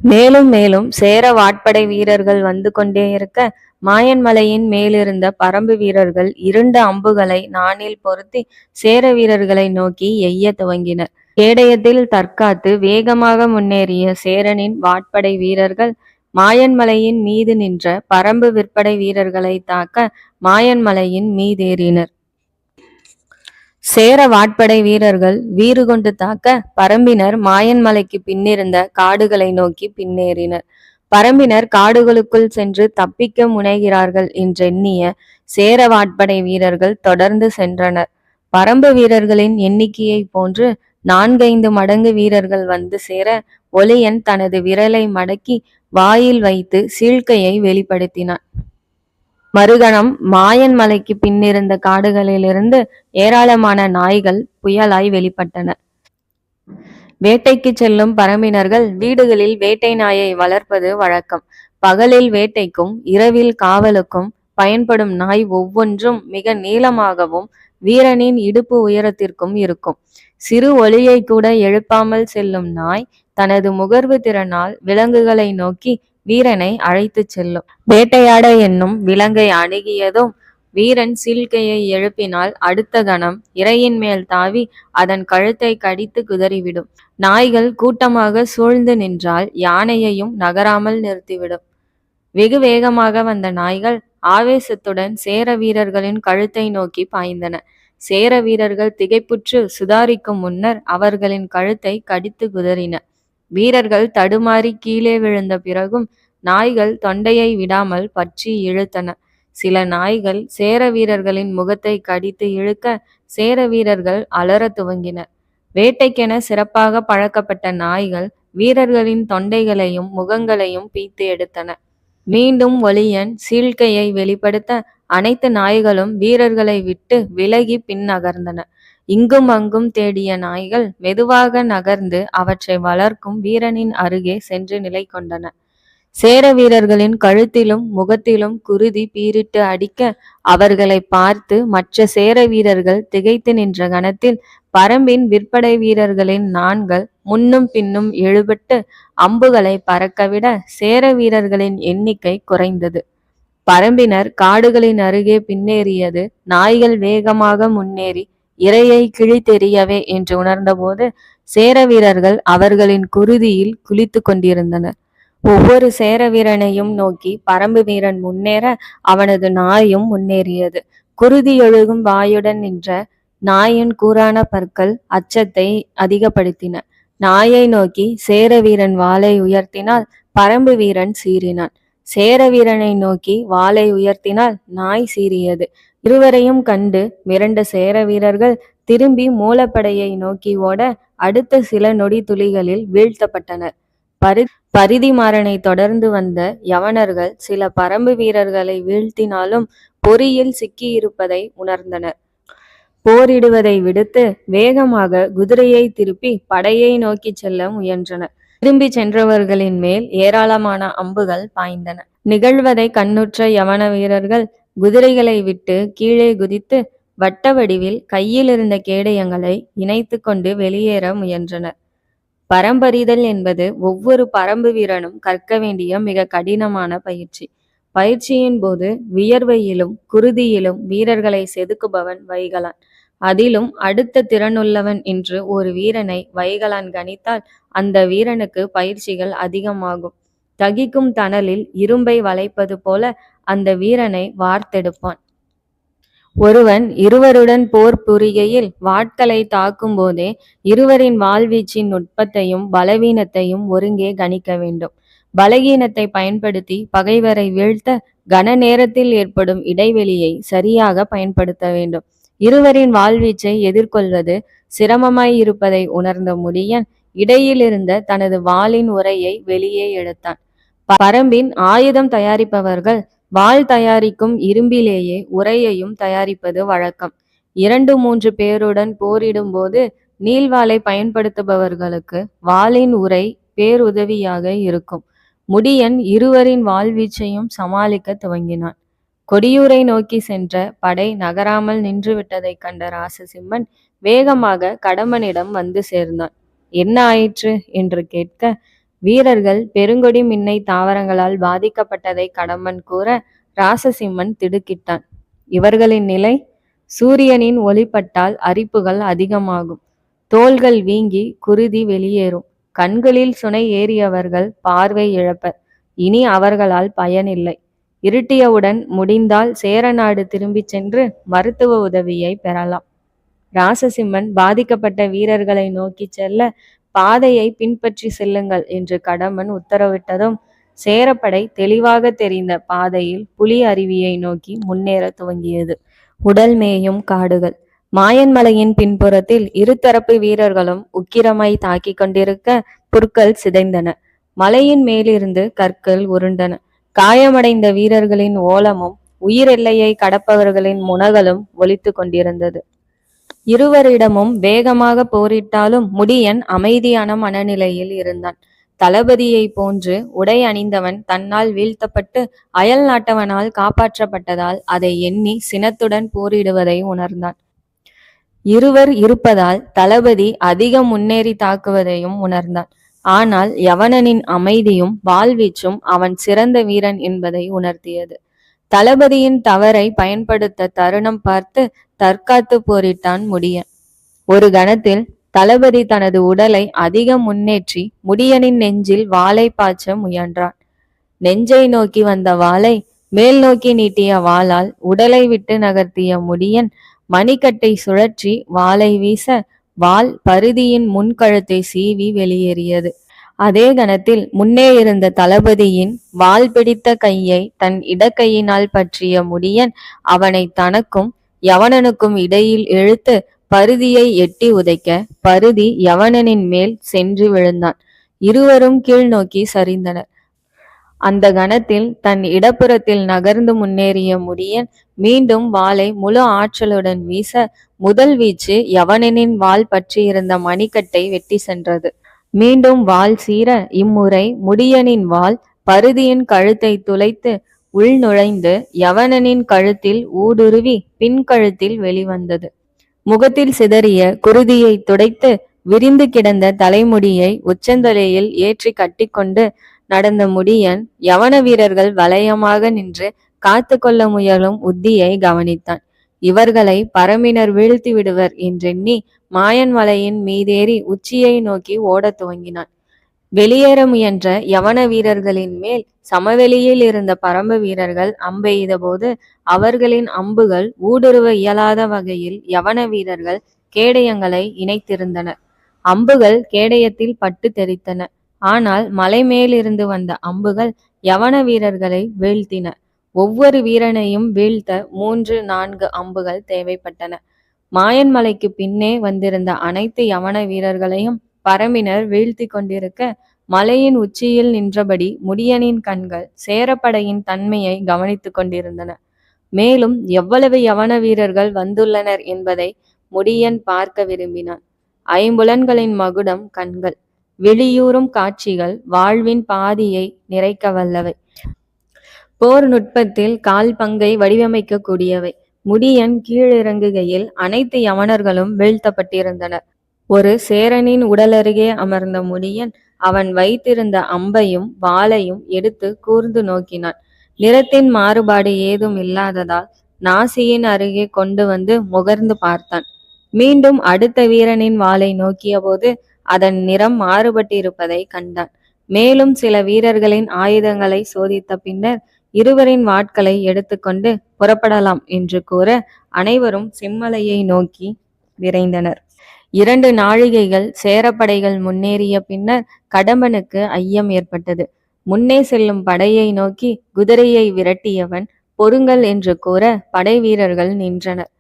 S1: மேலும் மேலும் சேர வாட்படை வீரர்கள் வந்து கொண்டே இருக்க, மாயன் மலையின் மேலிருந்த பரம்பு வீரர்கள் 2 அம்புகளை நாணில் பொருத்தி சேர வீரர்களை நோக்கி எய்ய துவங்கினர். கேடயத்தில் தற்காத்து வேகமாக முன்னேறிய சேரனின் வாட்படை வீரர்கள் மாயன் மலையின் மீது நின்ற பரம்பு விற்படை வீரர்களை தாக்க மாயன் மலையின் மீதேறினர். சேர வாட்படை வீரர்கள் வீறு கொண்டு தாக்க பரம்பினர் மாயன் மலைக்கு பின்னிருந்த காடுகளை நோக்கி பின்னேறினர். பரம்பினர் காடுகளுக்குள் சென்று தப்பிக்க முனைகிறார்கள் என்றெண்ணிய சேர வாட்படை வீரர்கள் தொடர்ந்து சென்றனர். பரம்பு வீரர்களின் எண்ணிக்கையை போன்று 4-5 மடங்கு வீரர்கள் வந்து சேர, ஒளியன் தனது விரலை மடக்கி வாயில் வைத்து சீழ்க்கையை வெளிப்படுத்தினான். மறுகணம் மாயன் மலைக்கு பின்னிருந்த காடுகளிலிருந்து ஏராளமான நாய்கள் புயலாய் வெளிப்பட்டன. வேட்டைக்கு செல்லும் பரம்பினர்கள் வீடுகளில் வேட்டை நாயை வளர்ப்பது வழக்கம். பகலில் வேட்டைக்கும் இரவில் காவலுக்கும் பயன்படும் நாய் ஒவ்வொன்றும் மிக நீளமாகவும் வீரனின் இடுப்பு உயரத்திற்கும் இருக்கும். சிறு ஒலியை கூட எழுப்பாமல் செல்லும் நாய் தனது முகர்வு திறனால் விலங்குகளை நோக்கி வீரனை அழைத்துச் செல்லும். வேட்டையாட என்னும் விலங்கை அணுகியதும் வீரன் சீழ்க்கையை எழுப்பினால் அடுத்த கணம் இரையின் மேல் தாவி அதன் கழுத்தை கடித்து குதறிவிடும். நாய்கள் கூட்டமாக சூழ்ந்து நின்றால் யானையையும் நகராமல் நிறுத்திவிடும். வெகு வேகமாக வந்த நாய்கள் ஆவேசத்துடன் சேர வீரர்களின் கழுத்தை நோக்கி பாய்ந்தன. சேர வீரர்கள் திகைப்புற்று சுதாரிக்கும் முன்னர் அவர்களின் கழுத்தை கடித்து குதறின. வீரர்கள் தடுமாறி கீழே விழுந்த பிறகும் நாய்கள் தொண்டையை விடாமல் பற்றி இழுத்தன. சில நாய்கள் சேர வீரர்களின் முகத்தை கடித்து இழுக்க சேர வீரர்கள் அலற துவங்கினர். வேட்டைக்கென சிறப்பாக பழக்கப்பட்ட நாய்கள் வீரர்களின் தொண்டைகளையும் முகங்களையும் பீத்து எடுத்தன. மீண்டும் ஒளியன் சீழ்க்கையை வெளிப்படுத்த அனைத்து நாய்களும் வீரர்களை விட்டு விலகி பின் நகர்ந்தன. இங்கும் அங்கும் தேடிய நாய்கள் மெதுவாக நகர்ந்து அவற்றை வளர்க்கும் வீரனின் அருகே சென்று நிலை கொண்டன. சேர வீரர்களின் கழுத்திலும் முகத்திலும் குருதி பீரிட்டு அடிக்க அவர்களை பார்த்து மற்ற சேர வீரர்கள் திகைத்து நின்ற கணத்தில் பரம்பின் விற்படை வீரர்களின் நாண்கள் முன்னும் பின்னும் இழுபட்டு அம்புகளை பறக்கவிட சேர வீரர்களின் எண்ணிக்கை குறைந்தது. பரம்பினர் காடுகளின் அருகே பின்னேறியது நாய்கள் வேகமாக முன்னேறி இரையை கிழித்தெறியவே என்று உணர்ந்தபோது சேர வீரர்கள் அவர்களின் குருதியில் குளித்து கொண்டிருந்தனர். ஒவ்வொரு சேர வீரனையும் நோக்கி பரம்பு வீரன் முன்னேற அவனது நாயும் முன்னேறியது. குருதி ஒழுகும் வாயுடன் நின்ற நாயின் கூரான பற்கள் அச்சத்தை அதிகப்படுத்தின. நாயை நோக்கி சேர வீரன் வாளை உயர்த்தினால் பரம்பு வீரன் சீறினான். சேர வீரனை நோக்கி வாளை உயர்த்தினால் நாய் சீறியது. இருவரையும் கண்டு மிரண்ட சேர வீரர்கள் திரும்பி மூலப்படையை நோக்கி ஓட அடுத்த சில நொடி துளிகளில் வீழ்த்தப்பட்டனர். பரிதிமாறனை தொடர்ந்து வந்த யவனர்கள் சில பரம்பு வீரர்களை வீழ்த்தினாலும் பொறியில் சிக்கியிருப்பதை உணர்ந்தனர். போரிடுவதை விடுத்து வேகமாக குதிரையை திருப்பி படையை நோக்கி செல்ல முயன்றனர். திரும்பி சென்றவர்களின் மேல் ஏராளமான அம்புகள் பாய்ந்தன. நிகழ்வதை கண்ணுற்ற யவன வீரர்கள் குதிரைகளை விட்டு கீழே குதித்து வட்ட வடிவில் கையில் இருந்த கேடயங்களை இணைத்து கொண்டு வெளியேற முயன்றனர். பரம்பறிதல் என்பது ஒவ்வொரு பரம்பு வீரனும் கற்க வேண்டிய மிக கடினமான பயிற்சி. பயிற்சியின் போது வியர்வையிலும் குருதியிலும் வீரர்களை செதுக்குபவன் வைகலான். அதிலும் அடுத்த திறனுள்ளவன் என்று ஒரு வீரனை வைகலான் கணித்தால் அந்த வீரனுக்கு பயிற்சிகள் அதிகமாகும். தகிக்கும் தணலில் இரும்பை வளைப்பது போல அந்த வீரனை வார்த்தெடுப்பான். ஒருவன் இருவருடன் போர் புரிகையில் வாட்களை தாக்கும் போதே இருவரின் வாழ்வீச்சின் நுட்பத்தையும் பலவீனத்தையும் ஒருங்கே கணிக்க வேண்டும். பலகீனத்தை பயன்படுத்தி பகைவரை வீழ்த்த கன நேரத்தில் ஏற்படும் இடைவெளியை சரியாக பயன்படுத்த வேண்டும். இருவரின் வாழ்வீச்சை எதிர்கொள்வது சிரமமாயிருப்பதை உணர்ந்த முடியன் இடையிலிருந்த தனது வாளின் உரையை வெளியே எடுத்தான். பரம்பின் ஆயுதம் தயாரிப்பவர்கள் வாள் தயாரிக்கும் இரும்பிலேயே உரையையும் தயாரிப்பது வழக்கம். 2-3 பேருடன் போரிடும் போது நீள்வாளை பயன்படுத்துபவர்களுக்கு வாளின் உரை பேருதவியாக இருக்கும். முடியன் இருவரின் வாழ்வீச்சையும் சமாளிக்க துவங்கினான். கொடியூரை நோக்கி சென்ற படை நகராமல் நின்றுவிட்டதைக் கண்ட ராசசிம்மன் வேகமாக கடம்பனிடம் வந்து சேர்ந்தான். என்ன ஆயிற்று என்று கேட்க, வீரர்கள் பெருங்கொடி மின்னை தாவரங்களால் பாதிக்கப்பட்டதை கடம்பன் கூற ராசசிம்மன் திடுக்கிட்டான். இவர்களின் நிலை? சூரியனின் ஒளிப்பட்டால் அரிப்புகள் அதிகமாகும், தோள்கள் வீங்கி குருதி வெளியேறும், கண்களில் சுனை ஏறியவர்கள் பார்வை இழப்பர். இனி அவர்களால் பயனில்லை. இருட்டியவுடன் முடிந்தால் சேரநாடு திரும்பிச் சென்று மருத்துவ உதவியை பெறலாம். ராசசிம்மன் பாதிக்கப்பட்ட வீரர்களை நோக்கி செல்ல பாதையை பின்பற்றி செல்லுங்கள் என்று கடம்பன் உத்தரவிட்டதும் சேரப்படை தெளிவாக தெரிந்த பாதையில் புலி அருவியை நோக்கி முன்னேற துவங்கியது. உடல் மேயும் காடுகள். மாயன்மலையின் பின்புறத்தில் இருதரப்பு வீரர்களும் உக்கிரமாய் தாக்கி கொண்டிருக்க புற்கள் சிதைந்தன. மலையின் மேலிருந்து கற்கள் உருண்டன. காயமடைந்த வீரர்களின் ஓலமும் உயிரெல்லையை கடப்பவர்களின் முனகலும் ஒலித்து கொண்டிருந்தது. இருவரிடமும் வேகமாக போரிட்டாலும் முடியன் அமைதியான மனநிலையில் இருந்தான். தளபதியை போன்று உடை அணிந்தவன் தன்னால் வீழ்த்தப்பட்டு அயல் நாட்டவனால் காப்பாற்றப்பட்டதால் அதை எண்ணி சினத்துடன் போரிடுவதை உணர்ந்தான். இருவர் இருப்பதால் தளபதி அதிகம் முன்னேறி தாக்குவதையும் உணர்ந்தான். ஆனால் யவனனின் அமைதியும் வாழ்வீச்சும் அவன் சிறந்த வீரன் என்பதை உணர்த்தியது. தளபதியின் தவறை பயன்படுத்த தருணம் பார்த்து தற்காத்து போரிட்டான் முடியன். ஒரு கணத்தில் தளபதி தனது உடலை அதிகம் முன்னேற்றி முடியனின் நெஞ்சில் வாளை பாய்ச்ச முயன்றான். நெஞ்சை நோக்கி வந்த வாளை மேல் நோக்கி நீட்டிய வாளால் உடலை விட்டு நகர்த்திய முடியன் மணிக்கட்டை சுழற்றி வாளை வீச வாள் பருதியின் முன்கழுத்தை சீவி வெளியேறியது. அதே கணத்தில் முன்னே இருந்த தளபதியின் வாள் பிடித்த கையை தன் இடக்கையினால் பற்றிய முடியன் அவனை தனக்கும் யவனனுக்கும் இடையில் இழுத்து பருதியை எட்டி உதைக்க பருதி யவனனின் மேல் சென்று விழுந்தான். இருவரும் கீழ் நோக்கி சரிந்தனர். அந்த கணத்தில் தன் இடப்புறத்தில் நகர்ந்து முன்னேறிய முடியன் மீண்டும் வாளை முழு ஆற்றலுடன் வீச முதல் வீச்சு யவனனின் வாள் பற்றியிருந்த மணிக்கட்டை வெட்டி சென்றது. மீண்டும் வாள் சீர இம்முறை முடியனின் வாள் பருதியின் கழுத்தை துளைத்து உள் நுழைந்து யவனனின் கழுத்தில் ஊடுருவி பின் கழுத்தில் வெளிவந்தது. முகத்தில் சிதறிய குருதியை துடைத்து விரிந்து கிடந்த தலைமுடியை உச்சந்தலையில் ஏற்றி கட்டிக்கொண்டு நடந்த முடியன் யவன வீரர்கள் வளையமாக நின்று காத்து கொள்ள முயலும் உத்தியை கவனித்தான். இவர்களை பரம்பினர் வீழ்த்தி விடுவர் என்றெண்ணி மாயன்மலையின் மீதேறி உச்சியை நோக்கி ஓடத் துவங்கினான். வெளியேற முயன்ற யவன வீரர்களின் மேல் சமவெளியில் இருந்த பரம்பு வீரர்கள் அம்பெய்த போது அவர்களின் அம்புகள் ஊடுருவ இயலாத வகையில் யவன வீரர்கள் கேடயங்களை இணைத்திருந்தனர். அம்புகள் கேடயத்தில் பட்டு தெரித்தன. ஆனால் மலை மேலிருந்து வந்த அம்புகள் யவன வீரர்களை வீழ்த்தின. ஒவ்வொரு வீரனையும் வீழ்த்த 3-4 அம்புகள் தேவைப்பட்டன. மாயன்மலைக்கு பின்னே வந்திருந்த அனைத்து யவன வீரர்களையும் பரம்பினர் வீழ்த்தி கொண்டிருக்க மலையின் உச்சியில் நின்றபடி முடியனின் கண்கள் சேரப்படையின் தன்மையை கவனித்து கொண்டிருந்தன. மேலும் எவ்வளவு யவன வீரர்கள் வந்துள்ளனர் என்பதை முடியன் பார்க்க விரும்பினான். ஐம்புலன்களின் மகுடம் கண்கள். வெளியூறும் காட்சிகள் வாழ்வின் பாதியை நிறைக்க வல்லவை. போர் நுட்பத்தில் கால் பங்கை வடிவமைக்க கூடியவை. முடியன் கீழிறங்குகையில் அனைத்து யவனர்களும் வீழ்த்தப்பட்டிருந்தனர். ஒரு சேரனின் உடலருகே அமர்ந்த முடியன் அவன் வைத்திருந்த அம்பையும் வாளையும் எடுத்து கூர்ந்து நோக்கினான். நிறத்தின் மாறுபாடு ஏதும் இல்லாததால் நாசியின் அருகே கொண்டு வந்து முகர்ந்து பார்த்தான். மீண்டும் அடுத்த வீரனின் வாளை நோக்கிய போது அதன் நிறம் மாறுபட்டிருப்பதை கண்டான். மேலும் சில வீரர்களின் ஆயுதங்களை சோதித்த பின்னர் இருவரின் வாட்களை எடுத்துக்கொண்டு புறப்படலாம் என்று கூற அனைவரும் செம்மலையை நோக்கி விரைந்தனர். 2 நாழிகைகள் சேரப்படைகள் முன்னேறிய பின்னர் கடம்பனுக்கு ஐயம் ஏற்பட்டது. முன்னே செல்லும் படையை நோக்கி குதிரையை விரட்டியவன் பொறுங்கள் என்று கூற படை வீரர்கள் நின்றனர்.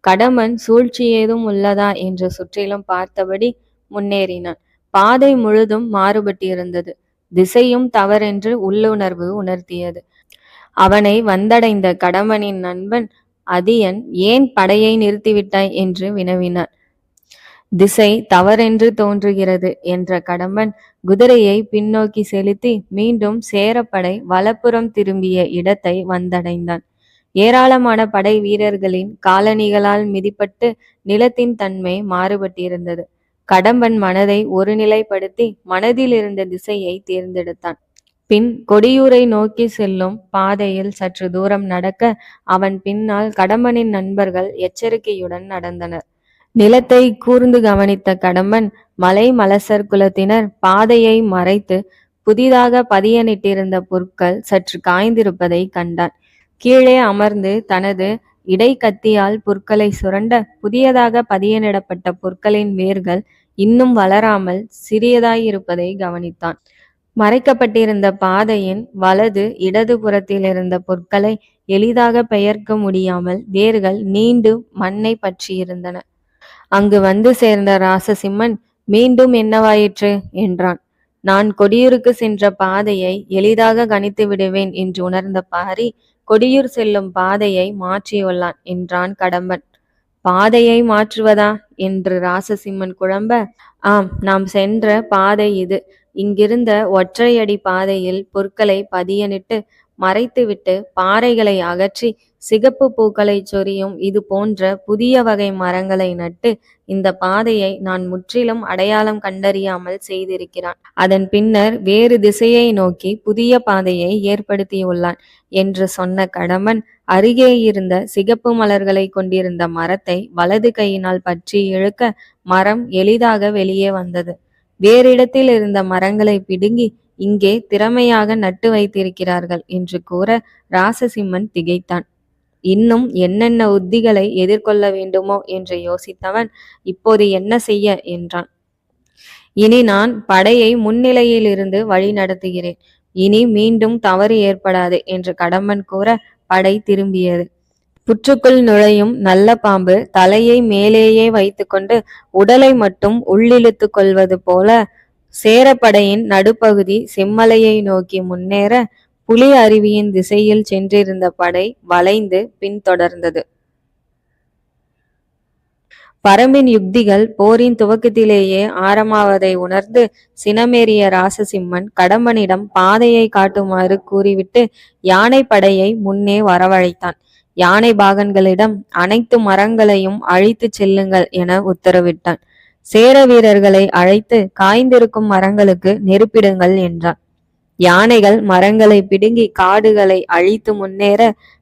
S1: கடம்பன் சூழ்ச்சி ஏதும் உள்ளதா என்று சுற்றிலும் பார்த்தபடி முன்னேறினான். பாதை முழுதும் மாறுபட்டிருந்தது. திசையும் தவறென்று உள்ளுணர்வு உணர்த்தியது. அவனை வந்தடைந்த கடம்பனின் நண்பன் அதியன் ஏன் படையை நிறுத்திவிட்டாய் என்று வினவினான். திசை தவறென்று தோன்றுகிறது என்ற கடம்பன் குதிரையை பின்னோக்கி செலுத்தி மீண்டும் சேரப்படை வலப்புறம் திரும்பிய இடத்தை வந்தடைந்தான். ஏராளமான படை வீரர்களின் காலணிகளால் மிதிப்பட்டு நிலத்தின் தன்மை மாறுபட்டிருந்தது. கடம்பன் மனதை ஒருநிலைப்படுத்தி மனதில் இருந்த திசையை தேர்ந்தெடுத்தான். பின் கொடியூரை நோக்கி செல்லும் பாதையில் சற்று தூரம் நடக்க அவன் பின்னால் கடம்பனின் நண்பர்கள் எச்சரிக்கையுடன் நடந்தனர். நிலத்தை கூர்ந்து கவனித்த கடம்பன் மலை மலசர் குலத்தினர் பாதையை மறைத்து புதிதாக பதியனிட்டிருந்த புற்கள் சற்று காய்ந்திருப்பதை கண்டான். கீழே அமர்ந்து தனது இடைக்கத்தியால் புற்களை சுரண்ட புதியதாக பதியனிடப்பட்ட புற்களின் வேர்கள் இன்னும் வளராமல் சிறியதாயிருப்பதை கவனித்தான். மறைக்கப்பட்டிருந்த பாதையின் வலது இடது புறத்தில் இருந்த புற்களை எளிதாக பெயர்க்க முடியாமல் வேர்கள் நீண்டு மண்ணை பற்றியிருந்தன. அங்கு வந்து சேர்ந்த ராசசிம்மன் மீண்டும் என்னவாயிற்று என்றான். நான் கொடியூருக்கு சென்ற பாதையை எளிதாக கணித்து விடுவேன் என்று உணர்ந்த பாரி கொடியூர் செல்லும் பாதையை மாற்றியுள்ளான் என்றான் கடம்பன். பாதையை மாற்றுவதா என்று ராசசிம்மன் குழம்ப, ஆம், நாம் சென்ற பாதை இது. இங்கிருந்த ஒற்றையடி பாதையில் பொற்களை பதியனிட்டு மறைத்துவிட்டு பாறைகளை அகற்றி சிகப்பு பூக்களை சொரியும் இது போன்ற புதிய வகை மரங்களை நட்டு இந்த பாதையை நான் முற்றிலும் அடையாளம் கண்டறியாமல் செய்திருக்கிறான். அதன் பின்னர் வேறு திசையை நோக்கி புதிய பாதையை ஏற்படுத்தியுள்ளான் என்று சொன்ன கடம்பன் அருகே இருந்த சிகப்பு மலர்களை கொண்டிருந்த மரத்தை வலது கையினால் பற்றி இழுக்க மரம் எளிதாக வெளியே வந்தது. வேறிடத்தில் இருந்த மரங்களை பிடுங்கி இங்கே திறமையாக நட்டு வைத்திருக்கிறார்கள் என்று கூற ராசசிம்மன் திகைத்தான். இன்னும் என்னென்ன உத்திகளை எதிர்கொள்ள வேண்டுமோ என்று யோசித்தவன் இப்போது என்ன செய்ய என்றான். இனி நான் படையை முன்னிலையில் இருந்து வழி நடத்துகிறேன். இனி மீண்டும் தவறு ஏற்படாது என்று கடம்பன் கூற படை திரும்பியது. புற்றுக்குள் நுழையும் நல்ல பாம்பு தலையை மேலேயே வைத்துக்கொண்டு உடலை மட்டும் உள்ளிழுத்து கொள்வது போல சேரப்படையின் நடுப்பகுதி செம்மலையை நோக்கி முன்னேற புலி அருவியின் திசையில் சென்றிருந்த படை வளைந்து பின்தொடர்ந்தது. பரம்பின் யுக்திகள் போரின் துவக்கத்திலேயே ஆரம்பமாவதை உணர்ந்து சினமேறிய ராசசிம்மன் கடம்பனிடம் பாதையை காட்டுமாறு கூறிவிட்டு யானை படையை முன்னே வரவழைத்தான். யானை பாகன்களிடம் அனைத்து மரங்களையும் அழித்து செல்லுங்கள் என உத்தரவிட்டான். சேர வீரர்களை அழைத்து காய்ந்திருக்கும் மரங்களுக்கு நெருப்பிடுங்கள் என்றான். யானைகள் மரங்களை பிடுங்கி காடுகளை அழித்து முன்னேற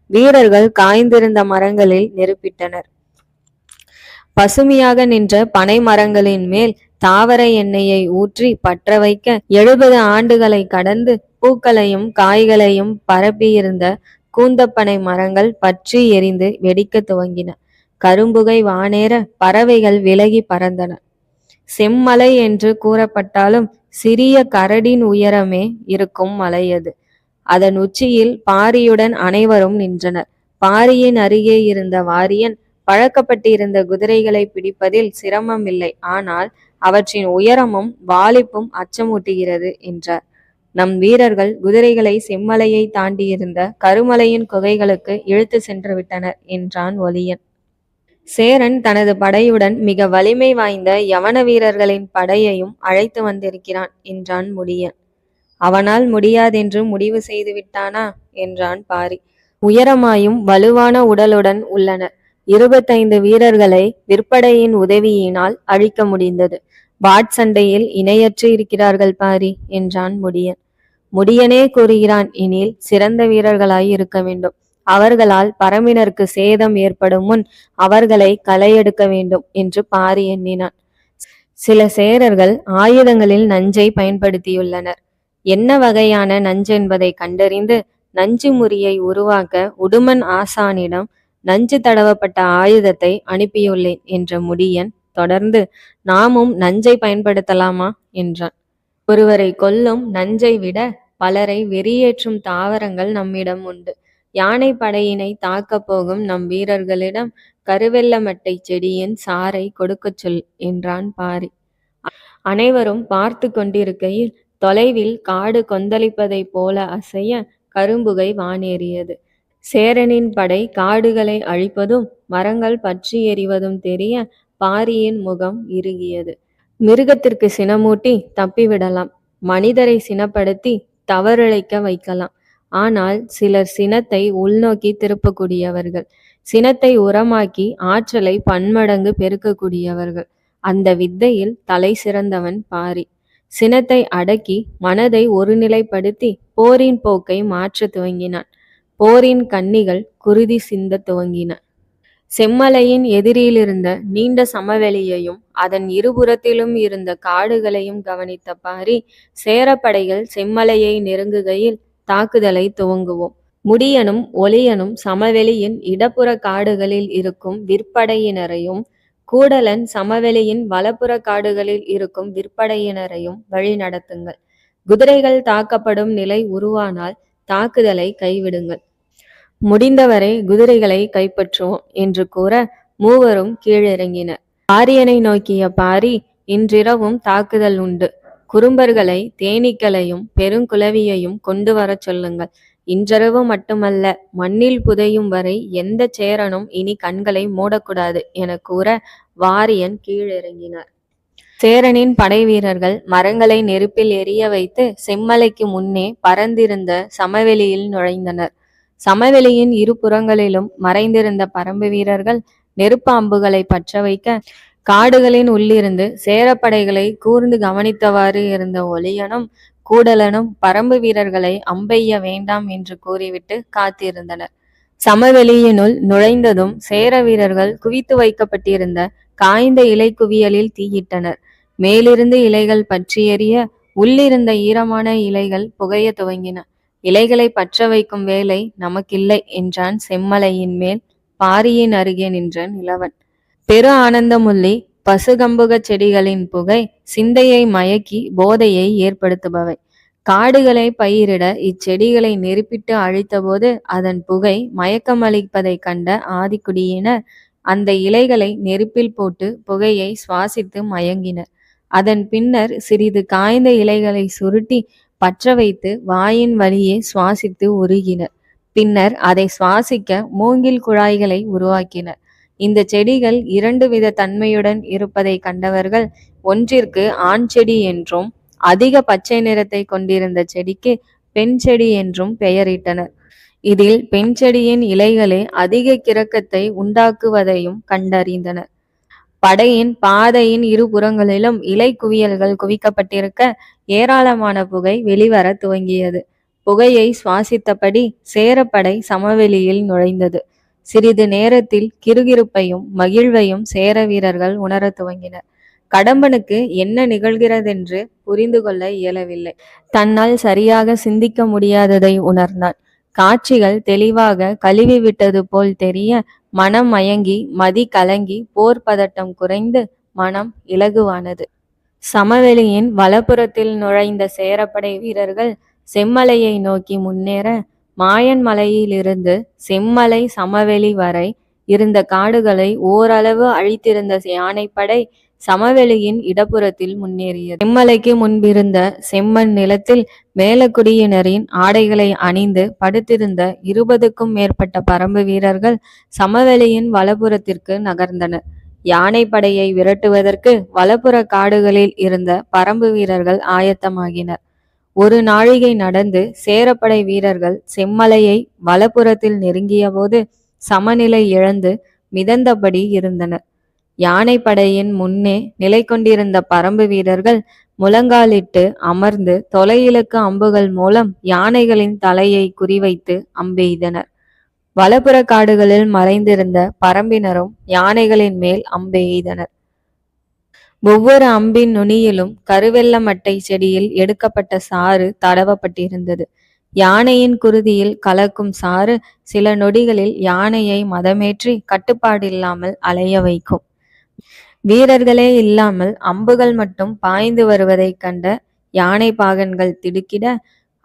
S1: வீரர்கள் காய்ந்திருந்த மரங்களில் நெருப்பிட்டனர். பசுமையாக நின்ற பனை மரங்களின் மேல் தாவர எண்ணெயை ஊற்றி பற்ற வைக்க 70 ஆண்டுகளை கடந்து பூக்களையும் காய்களையும் பரப்பியிருந்த கூந்தப்பனை மரங்கள் பற்றி எரிந்து வெடிக்க துவங்கின. கரும்புகை வானேற பறவைகள் விலகி பறந்தன. செம்மலை என்று கூறப்பட்டாலும் சிறிய கரடின் உயரமே இருக்கும் மலை அது. அதன் உச்சியில் பாரியுடன் அனைவரும் நின்றனர். பாரியின் அருகே இருந்த வாரியன் பழக்கப்பட்டிருந்த குதிரைகளை பிடிப்பதில் சிரமம் இல்லை, ஆனால் அவற்றின் உயரமும் வாலிப்பும் அச்சமூட்டுகிறது என்றார். நம் வீரர்கள் குதிரைகளை செம்மலையை தாண்டியிருந்த கருமலையின் குகைகளுக்கு இழுத்து சென்று விட்டனர் என்றான் ஒலியன். சேரன் தனது படையுடன் மிக வலிமை வாய்ந்த யவன வீரர்களின் படையையும் அழைத்து வந்திருக்கிறான் என்றான் முடியன். அவனால் முடியாதென்று முடிவு செய்து விட்டானா என்றான் பாரி. உயரமாயும் வலுவான உடலுடன் உள்ளனர். 25 வீரர்களை விற்படையின் உதவியினால் அழிக்க முடிந்தது. வாட்சண்டையில் இணையற்று இருக்கிறார்கள் பாரி என்றான் முடியன். முடியனே கூறுகிறான் எனில் சிறந்த வீரர்களாய் இருக்க வேண்டும். அவர்களால் பரம்பினருக்கு சேதம் ஏற்படும் முன் அவர்களை களையெடுக்க வேண்டும் என்று பாரி எண்ணினான். சில சேரர்கள் ஆயுதங்களில் நஞ்சை பயன்படுத்தியுள்ளனர். என்ன வகையான நஞ்சு என்பதை கண்டறிந்து நஞ்சு முறியை உருவாக்க உடுமன் ஆசானிடம் நஞ்சு தடவப்பட்ட ஆயுதத்தை அனுப்பியுள்ளேன் என்ற முடியன் தொடர்ந்து, நாமும் நஞ்சை பயன்படுத்தலாமா என்றான். ஒருவரை கொல்லும் நஞ்சை விட பலரை வெறியேற்றும் தாவரங்கள் நம்மிடம் உண்டு. யானை படையினை தாக்கப் போகும் நம் வீரர்களிடம் கருவெல்லமட்டை செடியின் சாறை கொடுக்கச் சொல் என்றான் பாரி. அனைவரும் பார்த்து கொண்டிருக்கையில் தொலைவில் காடு கொந்தளிப்பதைப் போல அசைய கரும்புகை வானேறியது. சேரனின் படை காடுகளை அழிப்பதும் மரங்கள் பற்றி எறிவதும் தெரிய பாரியின் முகம் இறுகியது. மிருகத்திற்கு சினமூட்டி தப்பிவிடலாம், மனிதரை சினப்படுத்தி தவறிழைக்க வைக்கலாம். ஆனால் சிலர் சினத்தை உள்நோக்கி திருப்பக்கூடியவர்கள், சினத்தை உரமாக்கி ஆற்றலை பன்மடங்கு பெருக்கக்கூடியவர்கள். அந்த வித்தையில் தலை சிறந்தவன் பாரி. சினத்தை அடக்கி மனதை ஒருநிலைப்படுத்தி போரின் போக்கை மாற்றத் துவங்கினான். போரின் கன்னிகள் குருதி சிந்த துவங்கின. செம்மலையின் எதிரிலிருந்த நீண்ட சமவெளியையும் அதன் இருபுறத்திலும் இருந்த காடுகளையும் கவனித்த பாரி, சேரப்படைகள் செம்மலையை நெருங்குகையில் தாக்குதலை துவங்குவோம். முடியனும் ஒளியனும் சமவெளியின் இடப்புற காடுகளில் இருக்கும் விற்படையினரையும் கூடலன் சமவெளியின் வலப்புற காடுகளில் இருக்கும் விற்படையினரையும் வழி நடத்துங்கள். குதிரைகள் தாக்கப்படும் நிலை உருவானால் தாக்குதலை கைவிடுங்கள். முடிந்தவரை குதிரைகளை கைப்பற்றுவோம் என்று கூற மூவரும் கீழிறங்கினர். பாரியனை நோக்கிய பாரி, இன்றிரவும் தாக்குதல் உண்டு. குறும்பர்களை தேனீக்களையும் பெருங்குளவியையும் கொண்டு வரச் சொல்லுங்கள். இன்றிரவு மட்டுமல்ல, மண்ணில் புதையும் வரை எந்த சேரனும் இனி கண்களை மூடக்கூடாது என கூற வாரியன் கீழிறங்கினார். சேரனின் படை வீரர்கள் மரங்களை நெருப்பில் எரிய வைத்து செம்மலைக்கு முன்னே பறந்திருந்த சமவெளியில் நுழைந்தனர். சமவெளியின் இரு புறங்களிலும் மறைந்திருந்த பரம்பு வீரர்கள் நெருப்பு அம்புகளை பற்ற வைக்க, காடுகளின் உள்ளிருந்து சேரப்படைகளை கூர்ந்து கவனித்தவாறு இருந்த ஒளியனும் கூடலனும் பரம்பு வீரர்களை அம்பெய்ய வேண்டாம் என்று கூறிவிட்டு காத்திருந்தனர். சமவெளியினுள் நுழைந்ததும் சேர வீரர்கள் குவித்து வைக்கப்பட்டிருந்த காய்ந்த இலை குவியலில் தீயிட்டனர். மேலிருந்து இலைகள் பற்றி எரிய உள்ளிருந்த ஈரமான இலைகள் புகைய துவங்கின. இலைகளை பற்ற வைக்கும் வேலை நமக்கில்லை என்றான் செம்மலையின் மேல் பாரியின் அருகே நின்ற நிலவன். பெரு ஆனந்தமுள்ளி பசுகம்புக செடிகளின் புகை சிந்தையை மயக்கி போதையை ஏற்படுத்துபவை. காடுகளை பயிரிட இச்செடிகளை நெருப்பிட்டு அழித்தபோது அதன் புகை மயக்கமளிப்பதை கண்ட ஆதிக்குடியினர் அந்த இலைகளை நெருப்பில் போட்டு புகையை சுவாசித்து மயங்கினர். அதன் பின்னர் சிறிது காய்ந்த இலைகளை சுருட்டி பற்ற வைத்து வாயின் வழியே சுவாசித்து உருகினர். பின்னர் அதை சுவாசிக்க மூங்கில் குழாய்களை உருவாக்கினர். இந்த செடிகள் இரண்டு வித தன்மையுடன் இருப்பதை கண்டவர்கள் ஒன்றிற்கு ஆண் செடி என்றும் அதிக பச்சை நிறத்தை கொண்டிருந்த செடிக்கு பெண் செடி என்றும் பெயரிட்டனர். இதில் பெண் செடியின் இலைகளே அதிக கிறக்கத்தை உண்டாக்குவதையும் கண்டறிந்தனர். படையின் பாதையின் இரு புறங்களிலும் இலை குவியல்கள் குவிக்கப்பட்டிருக்க ஏராளமான புகை வெளிவர துவங்கியது. புகையை சுவாசித்தபடி சேரப்படை சமவெளியில் நுழைந்தது. சிறிது நேரத்தில் கிறுகிறுப்பையும் மகிழ்வையும் சேர வீரர்கள் உணர துவங்கினர். கடம்பனுக்கு என்ன நிகழ்கிறதென்று புரிந்து கொள்ள இயலவில்லை. தன்னால் சரியாக சிந்திக்க முடியாததை உணர்ந்தான். காட்சிகள் தெளிவாக கழுவி விட்டது போல் தெரிய மனம் மயங்கி மதி கலங்கி போர் பதட்டம் குறைந்து மனம் இலகுவானது. சமவெளியின் வலப்புறத்தில் நுழைந்த சேரப்படை வீரர்கள் செம்மலையை நோக்கி முன்னேற மாயன் மலையிலிருந்து செம்மலை சமவெளி வரை இருந்த காடுகளை ஓரளவு அழித்திருந்த யானைப்படை சமவெளியின் இடப்புறத்தில் முன்னேறியது. செம்மலைக்கு முன்பிருந்த செம்மண் நிலத்தில் மேலக்குடியினரின் ஆடைகளை அணிந்து படுத்திருந்த 20க்கும் மேற்பட்ட பரம்பு வீரர்கள் சமவெளியின் வலப்புறத்திற்கு நகர்ந்தனர். யானைப்படையை விரட்டுவதற்கு வலப்புற காடுகளில் இருந்த பரம்பு வீரர்கள் ஆயத்தமாகினர். ஒரு நாழிகை நடந்து சேரப்படை வீரர்கள் செம்மலையை வலப்புறத்தில் நெருங்கிய போது சமநிலை இழந்து மிதந்தபடி இருந்தனர். யானைப்படையின் முன்னே நிலை கொண்டிருந்த பரம்பு வீரர்கள் முழங்காலிட்டு அமர்ந்து தொலையிலக்கு அம்புகள் மூலம் யானைகளின் தலையை குறிவைத்து அம்பெய்தனர். வலப்புற காடுகளில் மறைந்திருந்த பரம்பினரும் யானைகளின் மேல் அம்பெய்தனர். ஒவ்வொரு அம்பின் நுனியிலும் கருவெள்ள மட்டை செடியில் எடுக்கப்பட்ட சாறு தடவப்பட்டிருந்தது. யானையின் குருதியில் கலக்கும் சாறு சில நொடிகளில் யானையை மதமேற்றி கட்டுப்பாடில்லாமல் அலைய வைக்கும். வீரர்களே இல்லாமல் அம்புகள் மட்டும் பாய்ந்து வருவதைக் கண்ட யானை பாகன்கள் திடுக்கிட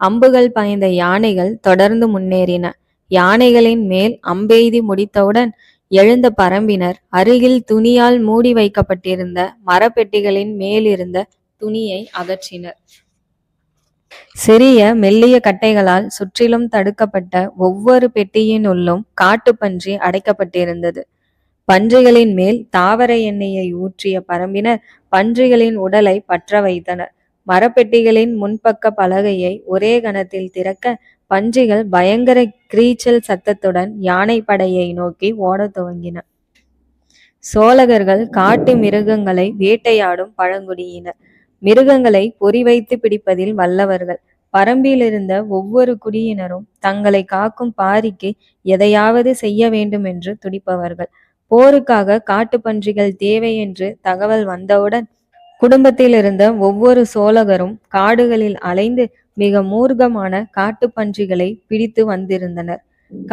S1: அம்புகள் பாய்ந்த யானைகள் தொடர்ந்து முன்னேறின. யானைகளின் மேல் அம்பெய்தி முடித்தவுடன் எழுந்த பரம்பினர் அருகில் துணியால் மூடி வைக்கப்பட்டிருந்த மரப்பெட்டிகளின் மேலிருந்த துணியை அகற்றினர். சிறிய மெல்லிய கட்டைகளால் சுற்றிலும் தடுக்கப்பட்ட ஒவ்வொரு பெட்டியினுள்ளும் காட்டுப்பன்றி அடைக்கப்பட்டிருந்தது. பன்றிகளின் மேல் தாவர எண்ணெயை ஊற்றிய பரம்பினர் பன்றிகளின் உடலை பற்ற வைத்தனர். மரப்பெட்டிகளின் முன்பக்க பலகையை ஒரே கணத்தில் திறக்க பன்றிகள் பயங்கர கிரீச்சல் சத்தத்துடன் யானை படையை நோக்கி ஓடத் துவங்கின. சோழகர்கள் காட்டு மிருகங்களை வேட்டையாடும் பழங்குடியினர். மிருகங்களை பொறிவைத்து பிடிப்பதில் வல்லவர்கள். பரம்பிலிருந்த ஒவ்வொரு குடியினரும் தங்களை காக்கும் பாரிக்கு எதையாவது செய்ய வேண்டும் என்று துடிப்பவர்கள். போருக்காக காட்டுப்பன்றிகள் தேவை என்று தகவல் வந்தவுடன் குடும்பத்தில் இருந்த ஒவ்வொரு சோழகரும் காடுகளில் அலைந்து மிக மூர்க்கமான காட்டுப்பன்றிகளை பிடித்து வந்திருந்தனர்.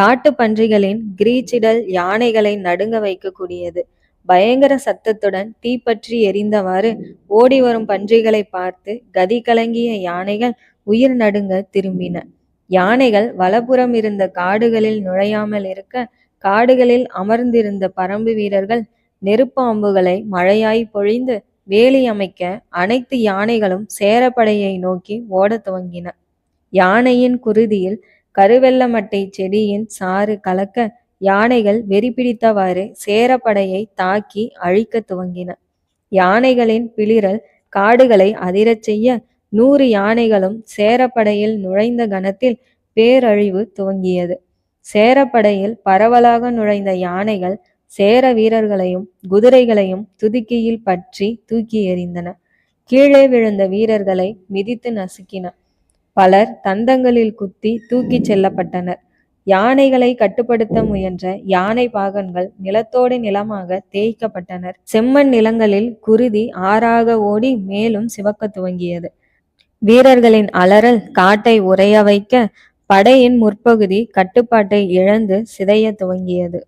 S1: காட்டுப்பன்றிகளின் கிரீச்சிடல் யானைகளை நடுங்க வைக்கக்கூடியது. பயங்கர சத்தத்துடன் தீப்பற்றி எரிந்தவாறு ஓடி வரும் பன்றிகளை பார்த்து கதி கலங்கிய யானைகள் உயிர் நடுங்க திரும்பின. யானைகள் வலப்புறம் இருந்த காடுகளில் நுழையாமல் இருக்க காடுகளில் அமர்ந்திருந்த பரம்பு வீரர்கள் நெருப்பு அம்புகளை மழையாய் பொழிந்து வேலி அமைக்க அனைத்து யானைகளும் சேரப்படையை நோக்கி ஓடத் துவங்கின. யானையின் குருதியில் கருவெள்ளமட்டை செடியின் சாறு கலக்க யானைகள் வெறி பிடித்தவாறு சேரப்படையை தாக்கி அழிக்க துவங்கின. யானைகளின் பிளிரல் காடுகளை அதிரச் செய்ய 100 யானைகளும் சேரப்படையில் நுழைந்த கணத்தில் பேரழிவு துவங்கியது. சேரப்படையில் பரவலாக நுழைந்த யானைகள் சேர வீரர்களையும் குதிரைகளையும் துதுக்கியில் பற்றி தூக்கி எறிந்தன. கீழே விழுந்த வீரர்களை மிதித்து நசுக்கின. பலர் தந்தங்களில் குத்தி தூக்கிச் செல்லப்பட்டனர். யானைகளை கட்டுப்படுத்த முயன்ற யானை பாகன்கள் நிலத்தோடு நிலமாக தேய்க்கப்பட்டனர். செம்மண் நிலங்களில் குருதி ஆறாக ஓடி மேலும் சிவக்க துவங்கியது. வீரர்களின் அலறல் காட்டை உறைய வைக்க படையின் முற்பகுதி கட்டுப்பாட்டை இழந்து சிதைய துவங்கியது.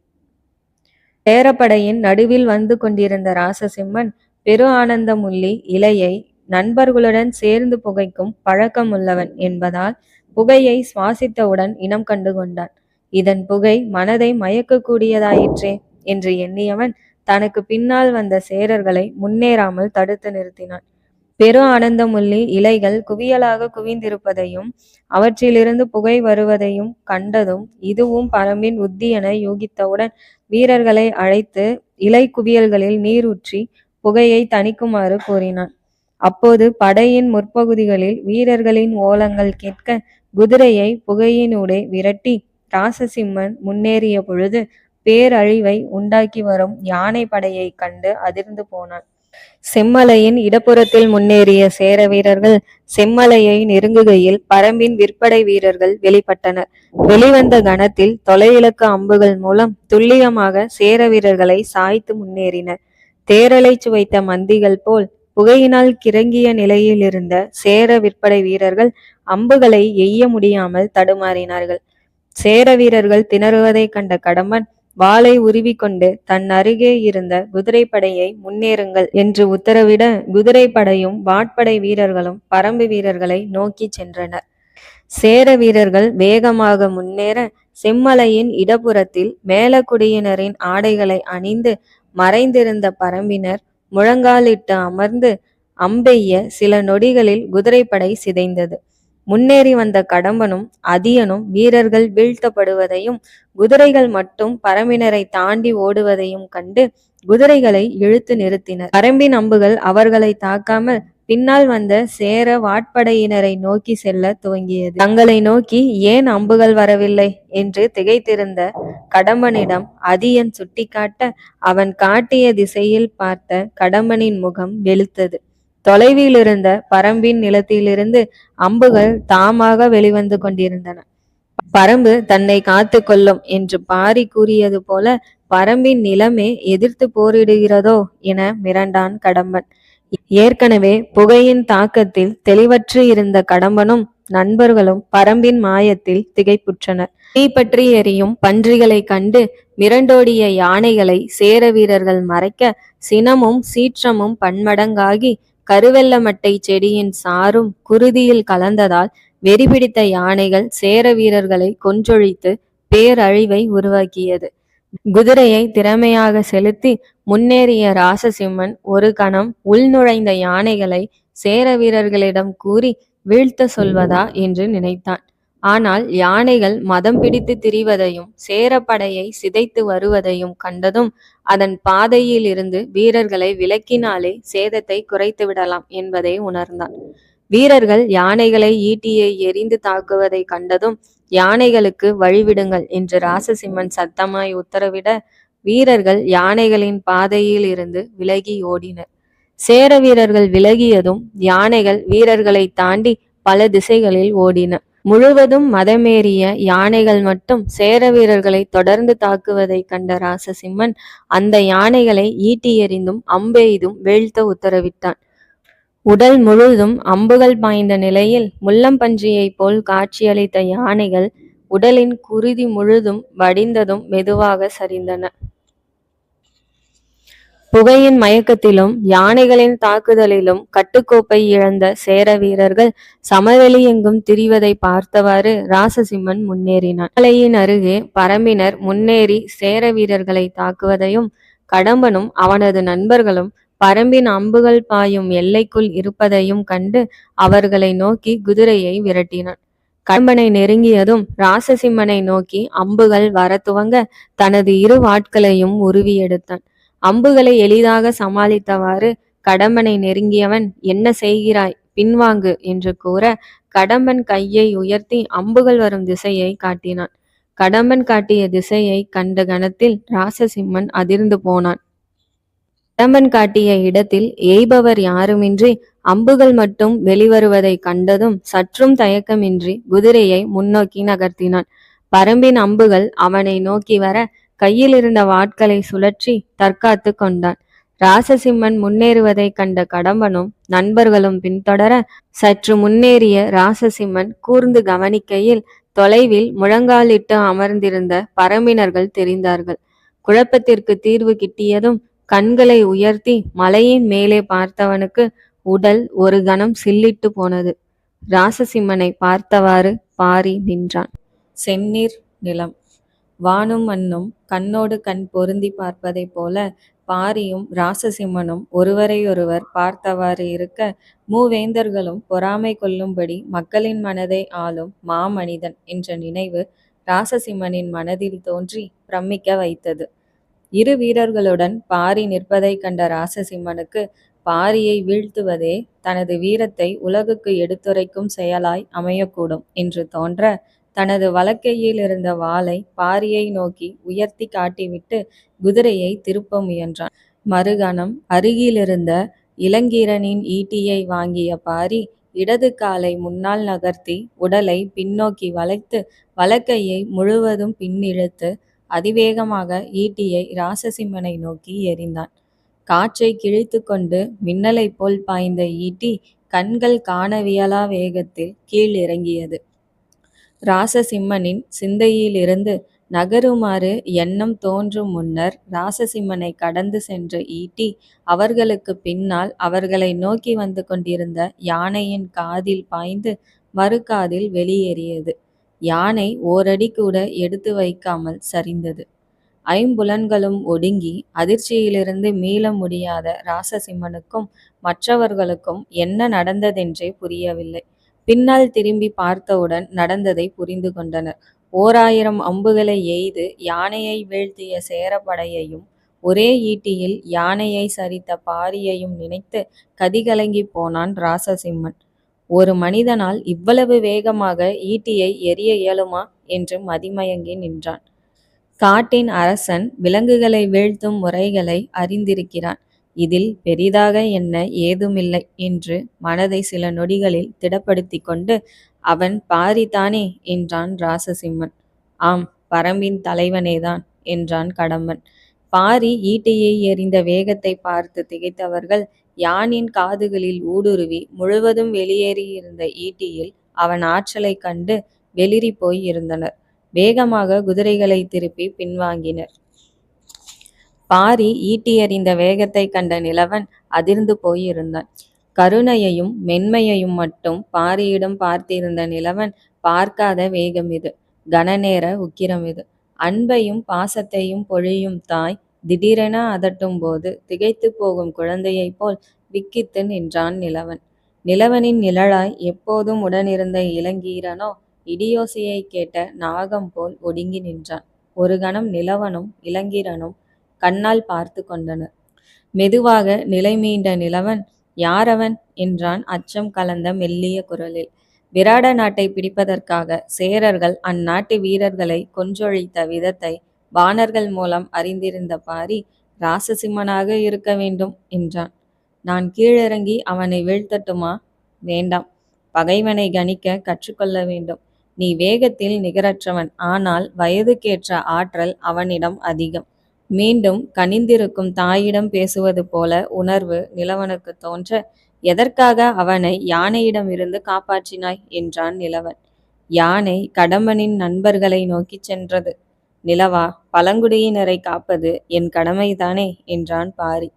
S1: சேரப்படையின் நடுவில் வந்து கொண்டிருந்த ராசசிம்மன் பெரு ஆனந்தமுள்ளி இலையை நண்பர்களுடன் சேர்ந்து புகைக்கும் பழக்கம் உள்ளவன் என்பதால் புகையை சுவாசித்தவுடன் இனம் கண்டு கொண்டான். இதன் புகை மனதை மயக்கக்கூடியதாயிற்றே என்று எண்ணியவன் தனக்கு பின்னால் வந்த சேரர்களை முன்னேறாமல் தடுத்து நிறுத்தினான். பெரு ஆனந்தமுள்ளி இலைகள் குவியலாக குவிந்திருப்பதையும் அவற்றிலிருந்து புகை வருவதையும் கண்டதும் இதுவும் பரம்பின் உத்தி என யூகித்தவுடன் வீரர்களை அழைத்து இலை குவியல்களில் நீரூற்றி புகையை தணிக்குமாறு கூறினான். அப்போது படையின் முற்பகுதிகளில் வீரர்களின் ஓலங்கள் கேட்க குதிரையை புகையினூடே விரட்டி ராசசிம்மன் முன்னேறிய பொழுது பேரழிவை உண்டாக்கி வரும் யானை படையை கண்டு அதிர்ந்து போனான். செம்மலையின் இடப்புறத்தில் முன்னேறிய சேர வீரர்கள் செம்மலையை நெருங்குகையில் பரம்பின் விற்படை வீரர்கள் வெளிப்பட்டனர். வெளிவந்த கணத்தில் தொலைவிலக்கு அம்புகள் மூலம் துல்லியமாக சேர வீரர்களை சாய்த்து முன்னேறினர். தேரலை சுவைத்த மந்திகள் போல் புகையினால் கிறங்கிய நிலையில் இருந்த சேர விற்படை வீரர்கள் அம்புகளை எய்ய முடியாமல் தடுமாறினார்கள். சேர வீரர்கள் திணறுவதை கண்ட கடம்பன் வாளை உருவிக்கொண்டு தன் அருகே இருந்த குதிரைப்படையை முன்னேறுங்கள் என்று உத்தரவிட குதிரைப்படையும் வாட்படை வீரர்களும் பரம்பு வீரர்களை நோக்கி சென்றனர். சேர வீரர்கள் வேகமாக முன்னேற செம்மலையின் இடப்புறத்தில் மேலக்குடியினரின் ஆடைகளை அணிந்து மறைந்திருந்த பரம்பினர் முழங்காலிட்டு அமர்ந்து அம்பெய்ய சில நொடிகளில் குதிரைப்படை சிதைந்தது. முன்னேறி வந்த கடம்பனும் அதியனும் வீரர்கள் வீழ்த்தப்படுவதையும் குதிரைகள் மட்டும் பரம்பினரை தாண்டி ஓடுவதையும் கண்டு குதிரைகளை இழுத்து நிறுத்தினர். பரம்பின் அம்புகள் அவர்களை தாக்காமல் பின்னால் வந்த சேர வாட்படையினரை நோக்கி செல்ல துவங்கியது. தங்களை நோக்கி ஏன் அம்புகள் வரவில்லை என்று திகைத்திருந்த கடம்பனிடம் அதியன் சுட்டிக்காட்ட அவன் காட்டிய திசையில் பார்த்த கடம்பனின் முகம் வெளுத்தது. தொலைவில் இருந்த பரம்பின் நிலத்திலிருந்து அம்புகள் தாமாக வெளிவந்து கொண்டிருந்தன. பரம்பு தன்னை காத்து கொள்ளும் என்று பாரி கூறியது போல பரம்பின் நிலமே எதிர்த்து போரிடுகிறதோ என மிரண்டான் கடம்பன். ஏற்கனவே புகையின் தாக்கத்தில் தெளிவற்று இருந்த கடம்பனும் நண்பர்களும் பரம்பின் மாயத்தில் திகைப்புற்றனர். தீப்பற்றி எரியும் பன்றிகளை கண்டு மிரண்டோடிய யானைகளை சேர வீரர்கள் மறைக்க சினமும் சீற்றமும் பன்மடங்காகி கருவெள்ளமட்டை செடியின் சாரும் குருதியில் கலந்ததால் வெறிபிடித்த யானைகள் சேர வீரர்களை கொன்றொழித்து பேரழிவை உருவாக்கியது. குதிரையை திறமையாக செலுத்தி முன்னேறிய ராசசிம்மன் ஒரு கணம் உள்நுழைந்த யானைகளை சேர வீரர்களிடம் கூறி வீழ்த்த சொல்வதா என்று நினைத்தான். ஆனால் யானைகள் மதம் பிடித்து திரிவதையும் சேரப்படையை சிதைத்து வருவதையும் கண்டதும் அதன் பாதையில் இருந்து வீரர்களை விலக்கினாலே சேதத்தை குறைத்து விடலாம் என்பதை உணர்ந்தான். வீரர்கள் யானைகளை ஈட்டியை எரிந்து தாக்குவதை கண்டதும் யானைகளுக்கு வழிவிடுங்கள் என்று ராசசிம்மன் சத்தமாய் உத்தரவிட வீரர்கள் யானைகளின் பாதையில் இருந்து விலகி ஓடினர். சேர வீரர்கள் விலகியதும் யானைகள் வீரர்களை தாண்டி பல திசைகளில் ஓடின. முழுவதும் மதமேறிய யானைகள் மட்டும் சேர வீரர்களை தொடர்ந்து தாக்குவதை கண்ட ராசசிம்மன் அந்த யானைகளை ஈட்டி எறிந்தும் அம்பெய்தும் வீழ்த்த உத்தரவிட்டான். உடல் முழுதும் அம்புகள் பாய்ந்த நிலையில் முள்ளம்பன்றியைப் போல் காட்சியளித்த யானைகள் உடலின் குருதி முழுதும் வடிந்ததும் மெதுவாக சரிந்தன. புகையின் மயக்கத்திலும் யானைகளின் தாக்குதலிலும் கட்டுக்கோப்பை இழந்த சேர வீரர்கள் சமவெளி எங்கும் திரிவதை பார்த்தவாறு ராசசிம்மன் முன்னேறினான். மலையின் அருகே பரம்பினர் முன்னேறி சேர வீரர்களை தாக்குவதையும் கடம்பனும் அவனது நண்பர்களும் பரம்பின் அம்புகள் பாயும் எல்லைக்குள் இருப்பதையும் கண்டு அவர்களை நோக்கி குதிரையை விரட்டினான். கடம்பனை நெருங்கியதும் ராசசிம்மனை நோக்கி அம்புகள் வர துவங்க தனது இரு வாட்களையும் உருவி எடுத்தான். அம்புகளை எளிதாக சமாளித்தவாறு கடம்பனை நெருங்கியவன், என்ன செய்கிறாய், பின்வாங்கு என்று கூற கடம்பன் கையை உயர்த்தி அம்புகள் வரும் திசையை காட்டினான். கடம்பன் காட்டிய திசையை கண்ட கணத்தில் ராசசிம்மன் அதிர்ந்து போனான். கடம்பன் காட்டிய இடத்தில் எய்பவர் யாருமின்றி அம்புகள் மட்டும் வெளிவருவதை கண்டதும் சற்றும் தயக்கமின்றி குதிரையை முன்னோக்கி நகர்த்தினான். பரம்பின் அம்புகள் அவனை நோக்கி வர கையில் இருந்த வாட்களை சுழற்றி தற்காத்து கொண்டான். ராசசிம்மன் முன்னேறுவதை கண்ட கடம்பனும் நண்பர்களும் பின்தொடர சற்று முன்னேறிய ராசசிம்மன் கூர்ந்து கவனிக்கையில் தொலைவில் முழங்காலிட்டு அமர்ந்திருந்த பரம்பினர்கள் தெரிந்தார்கள். குழப்பத்திற்கு தீர்வு கிட்டியதும் கண்களை உயர்த்தி மலையின் மேலே பார்த்தவனுக்கு உடல் ஒரு கணம் சில்லிட்டு போனது. ராசசிம்மனை பார்த்தவாறு பாரி நின்றான். செந்நீர் நிலம். வானும் மண்ணும் கண்ணோடு கண் பொருந்தி பார்ப்பதைப் போல பாரியும் ராசசிம்மனும் ஒருவரையொருவர் பார்த்தவாறு இருக்க மூவேந்தர்களும் பொறாமை கொள்ளும்படி மக்களின் மனதை ஆளும் மாமனிதன் என்ற நினைவு ராசசிம்மனின் மனதில் தோன்றி பிரமிக்க வைத்தது. இரு வீரர்களுடன் பாரி நிற்பதை கண்ட ராசசிம்மனுக்கு பாரியை வீழ்த்துவதே தனது வீரத்தை உலகுக்கு எடுத்துரைக்கும் செயலாய் அமையக்கூடும் என்று தோன்ற தனது வலக்கையில் இருந்த வாளை பாரியை நோக்கி உயர்த்தி காட்டிவிட்டு குதிரையை திருப்ப முயன்றான். மறுகணம் அருகிலிருந்த இளங்கீரனின் ஈட்டியை வாங்கிய பாரி இடது காலை முன்னால் நகர்த்தி உடலை பின்னோக்கி வளைத்து வலக்கையை முழுவதும் பின்னிழுத்து அதிவேகமாக ஈட்டியை ராசசிம்மனை நோக்கி எறிந்தான். காற்றை கிழித்து கொண்டு மின்னலை போல் பாய்ந்த ஈட்டி கண்கள் காணவியலா வேகத்தில் கீழ் இறங்கியது. ராசசிம்மனின் சிந்தையிலிருந்து நகருமாறு எண்ணம் தோன்றும் முன்னர் ராசசிம்மனை கடந்து சென்ற ஈட்டி அவர்களுக்கு பின்னால் அவர்களை நோக்கி வந்து கொண்டிருந்த யானையின் காதில் பாய்ந்து மறுகாதில் வெளியேறியது. யானை ஓரடி கூட எடுத்து வைக்காமல் சரிந்தது. ஐம்புலன்களும் ஒடுங்கி அதிர்ச்சியிலிருந்து மீள முடியாத ராசசிம்மனுக்கும் மற்றவர்களுக்கும் என்ன நடந்ததென்றே புரியவில்லை. பின்னால் திரும்பி பார்த்தவுடன் நடந்ததை புரிந்து கொண்டனர். 1000 அம்புகளை எய்து யானையை வீழ்த்திய சேரப்படையையும் ஒரே ஈட்டியில் யானையை சரித்த பாரியையும் நினைத்து கதிகலங்கி போனான் ராசசிம்மன். ஒரு மனிதனால் இவ்வளவு வேகமாக ஈட்டியை எறிய இயலுமா என்று மதிமயங்கி நின்றான். காட்டின் அரசன் விலங்குகளை வீழ்த்தும் முறைகளை அறிந்திருக்கிறான். இதில் பெரிதாக என்ன ஏதுமில்லை என்று மனதை சில நொடிகளில் திடப்படுத்தி கொண்டு, அவன் பாரிதானே என்றான் ராசசிம்மன். ஆம், பரம்பின் தலைவனேதான் என்றான் கடம்பன். பாரி ஈட்டியை எறிந்த வேகத்தை பார்த்து திகைத்தவர்கள் யானின் காதுகளில் ஊடுருவி முழுவதும் வெளியேறியிருந்த ஈட்டியில் அவன் ஆற்றலை கண்டு வெளிரி போய் இருந்தனர். வேகமாக குதிரைகளை திருப்பி பின்வாங்கினர். பாரி ஈட்டி எறிந்த வேகத்தை கண்ட நிலவன் அதிர்ந்து போயிருந்தான். கருணையையும் மென்மையையும் மட்டும் பாரியிடம் பார்த்திருந்த நிலவன் பார்க்காத வேகம் இது, கனநேர உக்கிரம் இது. அன்பையும் பாசத்தையும் பொழியும் தாய் திடீரென அதட்டும் போது திகைத்து போகும் குழந்தையைப் போல் விக்கித்து நின்றான் நிலவன். நிலவனின் நிழலாய் எப்போதும் உடனிருந்த இளங்கீரனோ இடியோசையை கேட்ட நாகம் போல் ஒடுங்கி நின்றான். ஒரு கணம் நிலவனும் இளங்கீரனும் கண்ணால் பார்த்து கொண்டனர். மெதுவாக நிலை மீண்ட நிலவன், யாரவன் என்றான் அச்சம் கலந்த மெல்லிய குரலில். விராட நாட்டை பிடிப்பதற்காக சேரர்கள் அந்நாட்டு வீரர்களை கொன்றொழித்த விதத்தை வாணர்கள் மூலம் அறிந்திருந்த பாரி ராசசிம்மனாக இருக்க வேண்டும் என்றான். நான் கீழிறங்கி அவனை வீழ்த்தட்டுமா? வேண்டாம். பகைவனை கணிக்க கற்றுக்கொள்ள வேண்டும். நீ வேகத்தில் நிகரற்றவன், ஆனால் வயதுக்கேற்ற ஆற்றல் அவனிடம் அதிகம். மீண்டும் கனிந்திருக்கும் தாயிடம் பேசுவது போல உணர்வு நிலவனுக்கு தோன்ற, எதற்காக அவனை யானையிடமிருந்து காப்பாற்றினாய் என்றான் நிலவன். யானை கடம்பனின் நண்பர்களை நோக்கிச் சென்றது. நிலவா, பழங்குடியினரை காப்பது என் கடமைதானே என்றான் பாரி.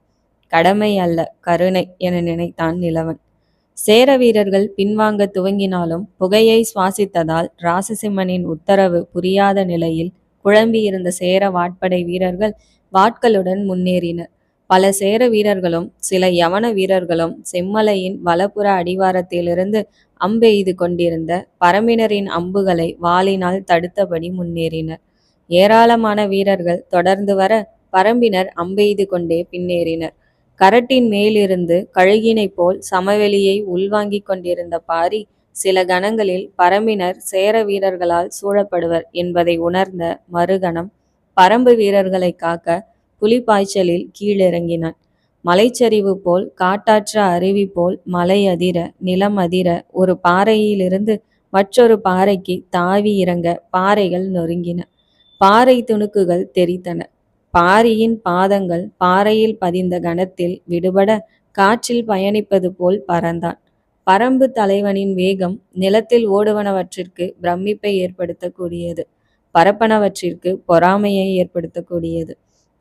S1: கடமை அல்ல, கருணை என நினைத்தான் நிலவன். சேர வீரர்கள் பின்வாங்க துவங்கினாலும் புகையை சுவாசித்ததால் ராசசிம்மனின் உத்தரவு புரியாத நிலையில் குழம்பியிருந்த சேர வாட்படை வீரர்கள் வாட்களுடன் முன்னேறினர். பல சேர வீரர்களும் சில யவன வீரர்களும் செம்மலையின் வலப்புற அடிவாரத்திலிருந்து அம்பெய்து கொண்டிருந்த பரம்பினரின் அம்புகளை வாளினால் தடுத்தபடி முன்னேறினர். ஏராளமான வீரர்கள் தொடர்ந்து வர பரம்பினர் அம்பெய்து கொண்டே பின்னேறினர். கரட்டின் மேலிருந்து கழுகினை போல் சமவெளியை உள்வாங்கிக் கொண்டிருந்த பாரி சில கணங்களில் பரம்பினர் சேர வீரர்களால் சூழப்படுவர் என்பதை உணர்ந்த மறுகணம் பரம்பு வீரர்களை காக்க புலிப்பாய்ச்சலில் கீழிறங்கினான். மலைச்சரிவு போல், காட்டாற்ற அருவி போல் மலை அதிர, நிலம் அதிர, ஒரு பாறையிலிருந்து மற்றொரு பாறைக்கு தாவி இறங்க பாறைகள் நொறுங்கின. பாறை துணுக்குகள் தெரித்தன. பாரியின் பாதங்கள் பாறையில் பதிந்த கணத்தில் விடுபட காற்றில் பயணிப்பது போல் பறந்தான். பரம்பு தலைவனின் வேகம் நிலத்தில் ஓடுவனவற்றிற்கு பிரமிப்பை ஏற்படுத்தக்கூடியது, பரப்பனவற்றிற்கு பொறாமையை ஏற்படுத்தக்கூடியது.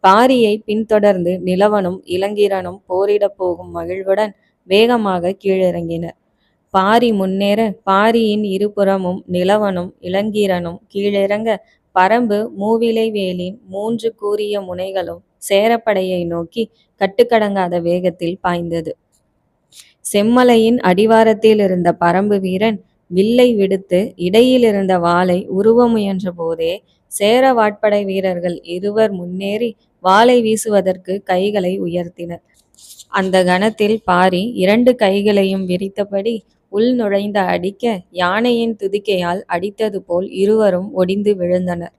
S1: பாரியை பின்தொடர்ந்து நிலவனும் இளங்கீரனும் போரிடப் போகும் மகிழ்வுடன் வேகமாக கீழிறங்கினர். பாரி முன்னேற பாரியின் இருபுறமும் நிலவனும் இளங்கீரனும் கீழிறங்க பரம்பு மூவிலை வேலின் 3 கூரிய முனைகளும் சேரப்படையை நோக்கி கட்டுக்கடங்காத வேகத்தில் பாய்ந்தது. செம்மலையின் அடிவாரத்தில் இருந்த பரம்பு வீரன் வில்லை விடுத்து இடையில் இருந்த வாளை உருவ முயன்ற போதே சேர வாட்படை வீரர்கள் இருவர் முன்னேறி வாளை வீசுவதற்கு கைகளை உயர்த்தினர். அந்த கணத்தில் பாரி 2 கைகளையும் விரித்தபடி உள் நுழைந்த அடிக்க யானையின் துதிக்கையால் அடித்தது போல் இருவரும் ஒடிந்து விழுந்தனர்.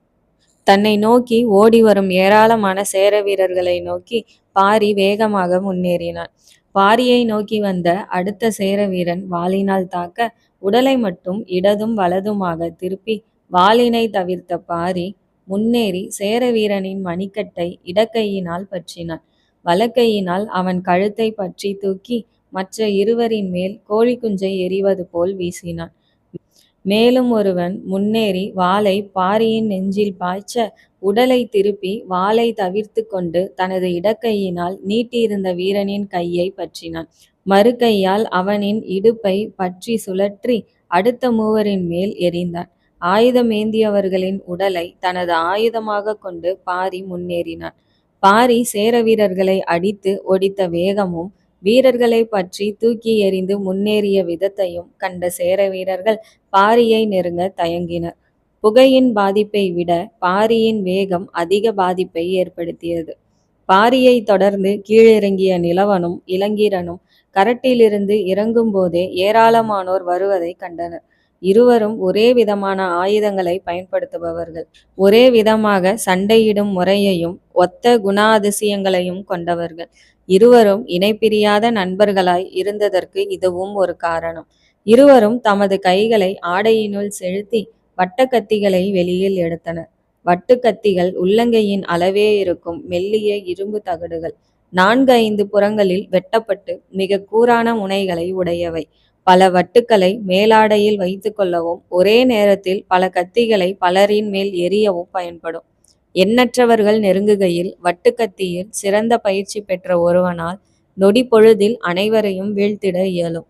S1: தன்னை நோக்கி ஓடி வரும் ஏராளமான சேர வீரர்களை நோக்கி பாரி வேகமாக முன்னேறினான். பாரியை நோக்கி வந்த அடுத்த சேர வீரன் வாளினால் தாக்க உடலை மட்டும் இடதும் வலதுமாக திருப்பி வாளினை தவிர்த்த பாரி முன்னேறி சேர வீரனின் மணிக்கட்டை இடக்கையினால் பற்றினான். வலக்கையினால் அவன் கழுத்தை பற்றி தூக்கி மற்ற இருவரின் மேல் கோழி குஞ்சை எறிவது போல் வீசினான். மேலும் ஒருவன் முன்னேறி வாளை பாரியின் நெஞ்சில் பாய்ச்ச உடலை திருப்பி வாளை தவிர்த்து கொண்டு தனது இடக்கையினால் நீட்டியிருந்த வீரனின் கையை பற்றினான். மறு கையால் அவனின் இடுப்பை பற்றி சுழற்றி அடுத்த மூவரின் மேல் எறிந்தான். ஆயுதமேந்தியவர்களின் உடலை தனது ஆயுதமாக கொண்டு பாரி முன்னேறினான். பாரி சேர வீரர்களை அடித்து ஒடித்த வேகமும் வீரர்களை பற்றி தூக்கி எறிந்து முன்னேறிய விதத்தையும் கண்ட சேர வீரர்கள் பாரியை நெருங்க தயங்கினர். புகையின் பாதிப்பை விட பாரியின் வேகம் அதிக பாதிப்பை ஏற்படுத்தியது. பாரியை தொடர்ந்து கீழிறங்கிய நிலவனும் இளங்கீரனும் கரட்டிலிருந்து இறங்கும் போதே ஏராளமானோர் வருவதை கண்டனர். இருவரும் ஒரே விதமான ஆயுதங்களை பயன்படுத்துபவர்கள், ஒரே விதமாக சண்டையிடும் முறையையும் ஒத்த குணாதிசயங்களையும் கொண்டவர்கள். இருவரும் இணைப்பிரியாத நண்பர்களாய் இருந்ததற்கு இதுவும் ஒரு காரணம். இருவரும் தமது கைகளை ஆடையினுள் செலுத்தி வட்டக்கத்திகளை வெளியில் எடுத்தனர். வட்டுக்கத்திகள் உள்ளங்கையின் அளவே இருக்கும் மெல்லிய இரும்பு தகடுகள். 4-5 புறங்களில் வெட்டப்பட்டு மிக கூரான முனைகளை உடையவை. பல வட்டுக்களை மேலாடையில் வைத்து கொள்ளவும் ஒரே நேரத்தில் பல கத்திகளை பலரின் மேல் எரியவும் பயன்படும். எண்ணற்றவர்கள் நெருங்குகையில் வட்டுக்கத்தியில் சிறந்த பயிற்சி பெற்ற ஒருவனால் நொடி பொழுதில் அனைவரையும் வீழ்த்திட இயலும்.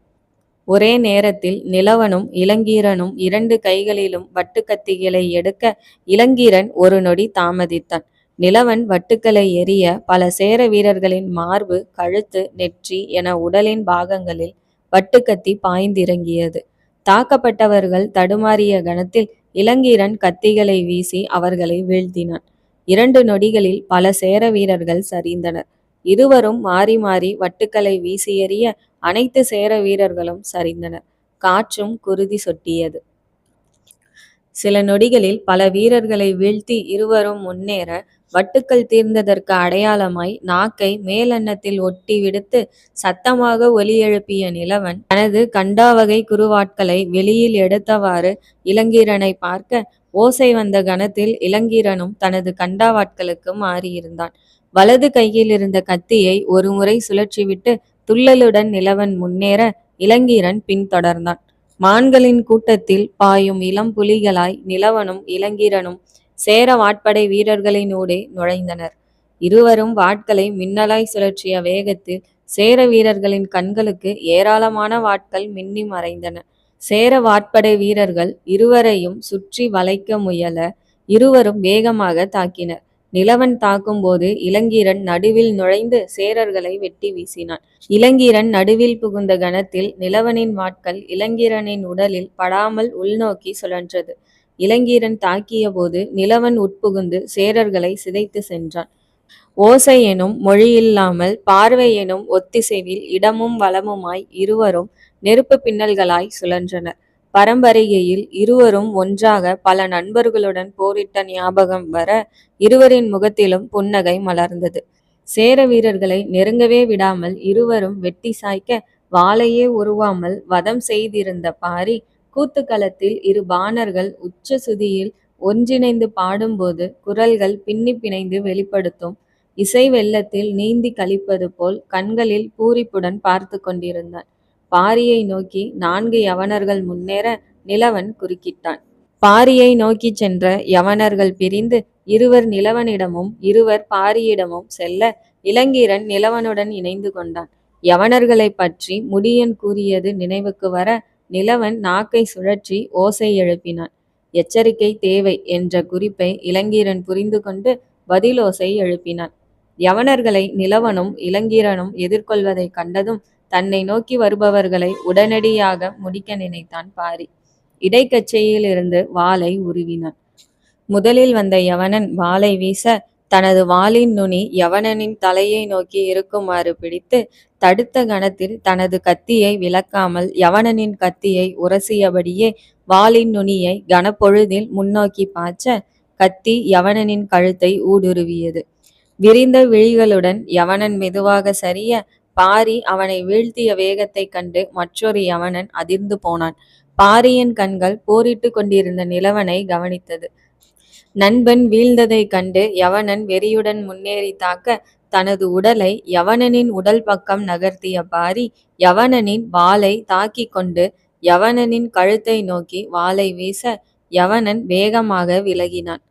S1: ஒரே நேரத்தில் நிலவனும் இளங்கீரனும் 2 கைகளிலும் வட்டுக்கத்திகளை எடுக்க இளங்கீரன் ஒரு நொடி தாமதித்தான். நிலவன் வட்டுக்களை எரிய பல சேர வீரர்களின் மார்பு, கழுத்து, நெற்றி என உடலின் பாகங்களில் வட்டுக்கத்தி பாய்ந்திறங்கியது. தாக்கப்பட்டவர்கள் தடுமாறிய கணத்தில் இளங்கீரன் கத்திகளை வீசி அவர்களை வீழ்த்தினான். 2 நொடிகளில் பல சேர வீரர்கள் சரிந்தனர். இருவரும் மாறி மாறி வட்டுக்களை வீசி எறிய அனைத்து சேர வீரர்களும் சரிந்தனர். காற்றும் குருதி சொட்டியது. சில நொடிகளில் பல வீரர்களை வீழ்த்தி இருவரும் முன்னேற, வட்டுக்கள் தீர்ந்ததற்கு அடையாளமாய் நாக்கை மேலன்னத்தில் ஒட்டி விடுத்து சத்தமாக ஒலி எழுப்பிய நிலவன் தனது கண்டாவகை குறுவாட்களை வெளியில் எடுத்தவாறு இளங்கீரனை பார்க்க, ஓசை வந்த கணத்தில் இளங்கீரனும் தனது கண்டாவாட்களுக்கு மாறியிருந்தான். வலது கையில் இருந்த கத்தியை ஒருமுறை சுழற்றிவிட்டு துள்ளலுடன் நிலவன் முன்னேற, இளங்கீரன் பின்தொடர்ந்தான். மான்களின் கூட்டத்தில் பாயும் இளம் புலிகளாய் நிலவனும் இளங்கீரனும் சேர வாட்படை வீரர்களினூடே நுழைந்தனர். இருவரும் வாட்களை மின்னலாய் சுழற்றிய வேகத்தில் சேர வீரர்களின் கண்களுக்கு ஏராளமான வாட்கள் மின்னி மறைந்தன. சேர வாட்படை வீரர்கள் இருவரையும் சுற்றி வளைக்க முயல இருவரும் வேகமாக தாக்கினர். நிலவன் தாக்கும்போது இளங்கீரன் நடுவில் நுழைந்து சேரர்களை வெட்டி வீசினான். இளங்கீரன் நடுவில் புகுந்த கணத்தில் நிலவனின் வாட்கள் இளங்கீரனின் உடலில் படாமல் உள்நோக்கி சுழன்றது. இளங்கீரன் தாக்கிய போது நிலவன் உட்புகுந்து சேரர்களை சிதைத்து சென்றான். ஓசை எனும் மொழியில்லாமல் பார்வை எனும் ஒத்திசைவில் இடமும் வலமுமாய் இருவரும் நெருப்பு பின்னல்களாய் சுழன்றனர். பரம்பரையில் இருவரும் ஒன்றாக பல நண்பர்களுடன் போரிட்ட ஞாபகம் வர இருவரின் முகத்திலும் புன்னகை மலர்ந்தது. சேர வீரர்களை நெருங்கவே விடாமல் இருவரும் வெட்டி சாய்க்க, வாளையே உருவாமல் வதம் செய்திருந்த பாரி கூத்துக்களத்தில் இரு பாணர்கள் உச்ச சுதியில் ஒன்றிணைந்து பாடும்போது குரல்கள் பின்னி பிணைந்து வெளிப்படுத்தும் இசை வெள்ளத்தில் நீந்தி கழிப்பது போல் கண்களில் பூரிப்புடன் பார்த்து கொண்டிருந்தான். பாரியை நோக்கி 4 யவனர்கள் முன்னேற நிலவன் குறுக்கிட்டான். பாரியை நோக்கி சென்ற யவனர்கள் பிரிந்து இருவர் நிலவனிடமும் இருவர் பாரியிடமும் செல்ல, இளங்கீரன் நிலவனுடன் இணைந்து கொண்டான். யவனர்களை பற்றி முடியன் கூறியது நினைவுக்கு வர நிலவன் நாக்கை சுழற்றி ஓசை எழுப்பினான். எச்சரிக்கை தேவை என்ற குறிப்பை இளங்கீரன் புரிந்து கொண்டு பதிலோசை எழுப்பினான். யவனர்களை நிலவனும் இளங்கீரனும் எதிர்கொள்வதை கண்டதும் தன்னை நோக்கி வருபவர்களை உடனடியாக முடிக்க நினைத்தான் பாரி. இடைக்கச்சையில் இருந்து வாளை உருவினான். முதலில் வந்த யவனன் வாளை வீச, தனது வாளின் நுனி யவனனின் தலையை நோக்கி இருக்குமாறு பிடித்து தடுத்த கணத்தில் தனது கத்தியை விலக்காமல் யவனனின் கத்தியை உரசியபடியே வாளின் நுனியை கனப்பொழுதில் முன்னோக்கி பாய்ச்ச, கத்தி யவனனின் கழுத்தை ஊடுருவியது. விரிந்த விழிகளுடன் யவனன் மெதுவாக சரிய, பாரி அவனை வீழ்த்திய வேகத்தைக் கண்டு மற்றொரு யவனன் அதிர்ந்து போனான். பாரியின் கண்கள் போரிட்டு கொண்டிருந்த நிலவனை கவனித்தது. நண்பன் வீழ்ந்ததைக் கண்டு யவனன் வெறியுடன் முன்னேறி தாக்க, தனது உடலை யவனனின் உடல் பக்கம் நகர்த்திய பாரி யவனனின் வாளை தாக்கி கொண்டு யவனனின் கழுத்தை நோக்கி வாளை வீச, யவனன் வேகமாக விலகினான்.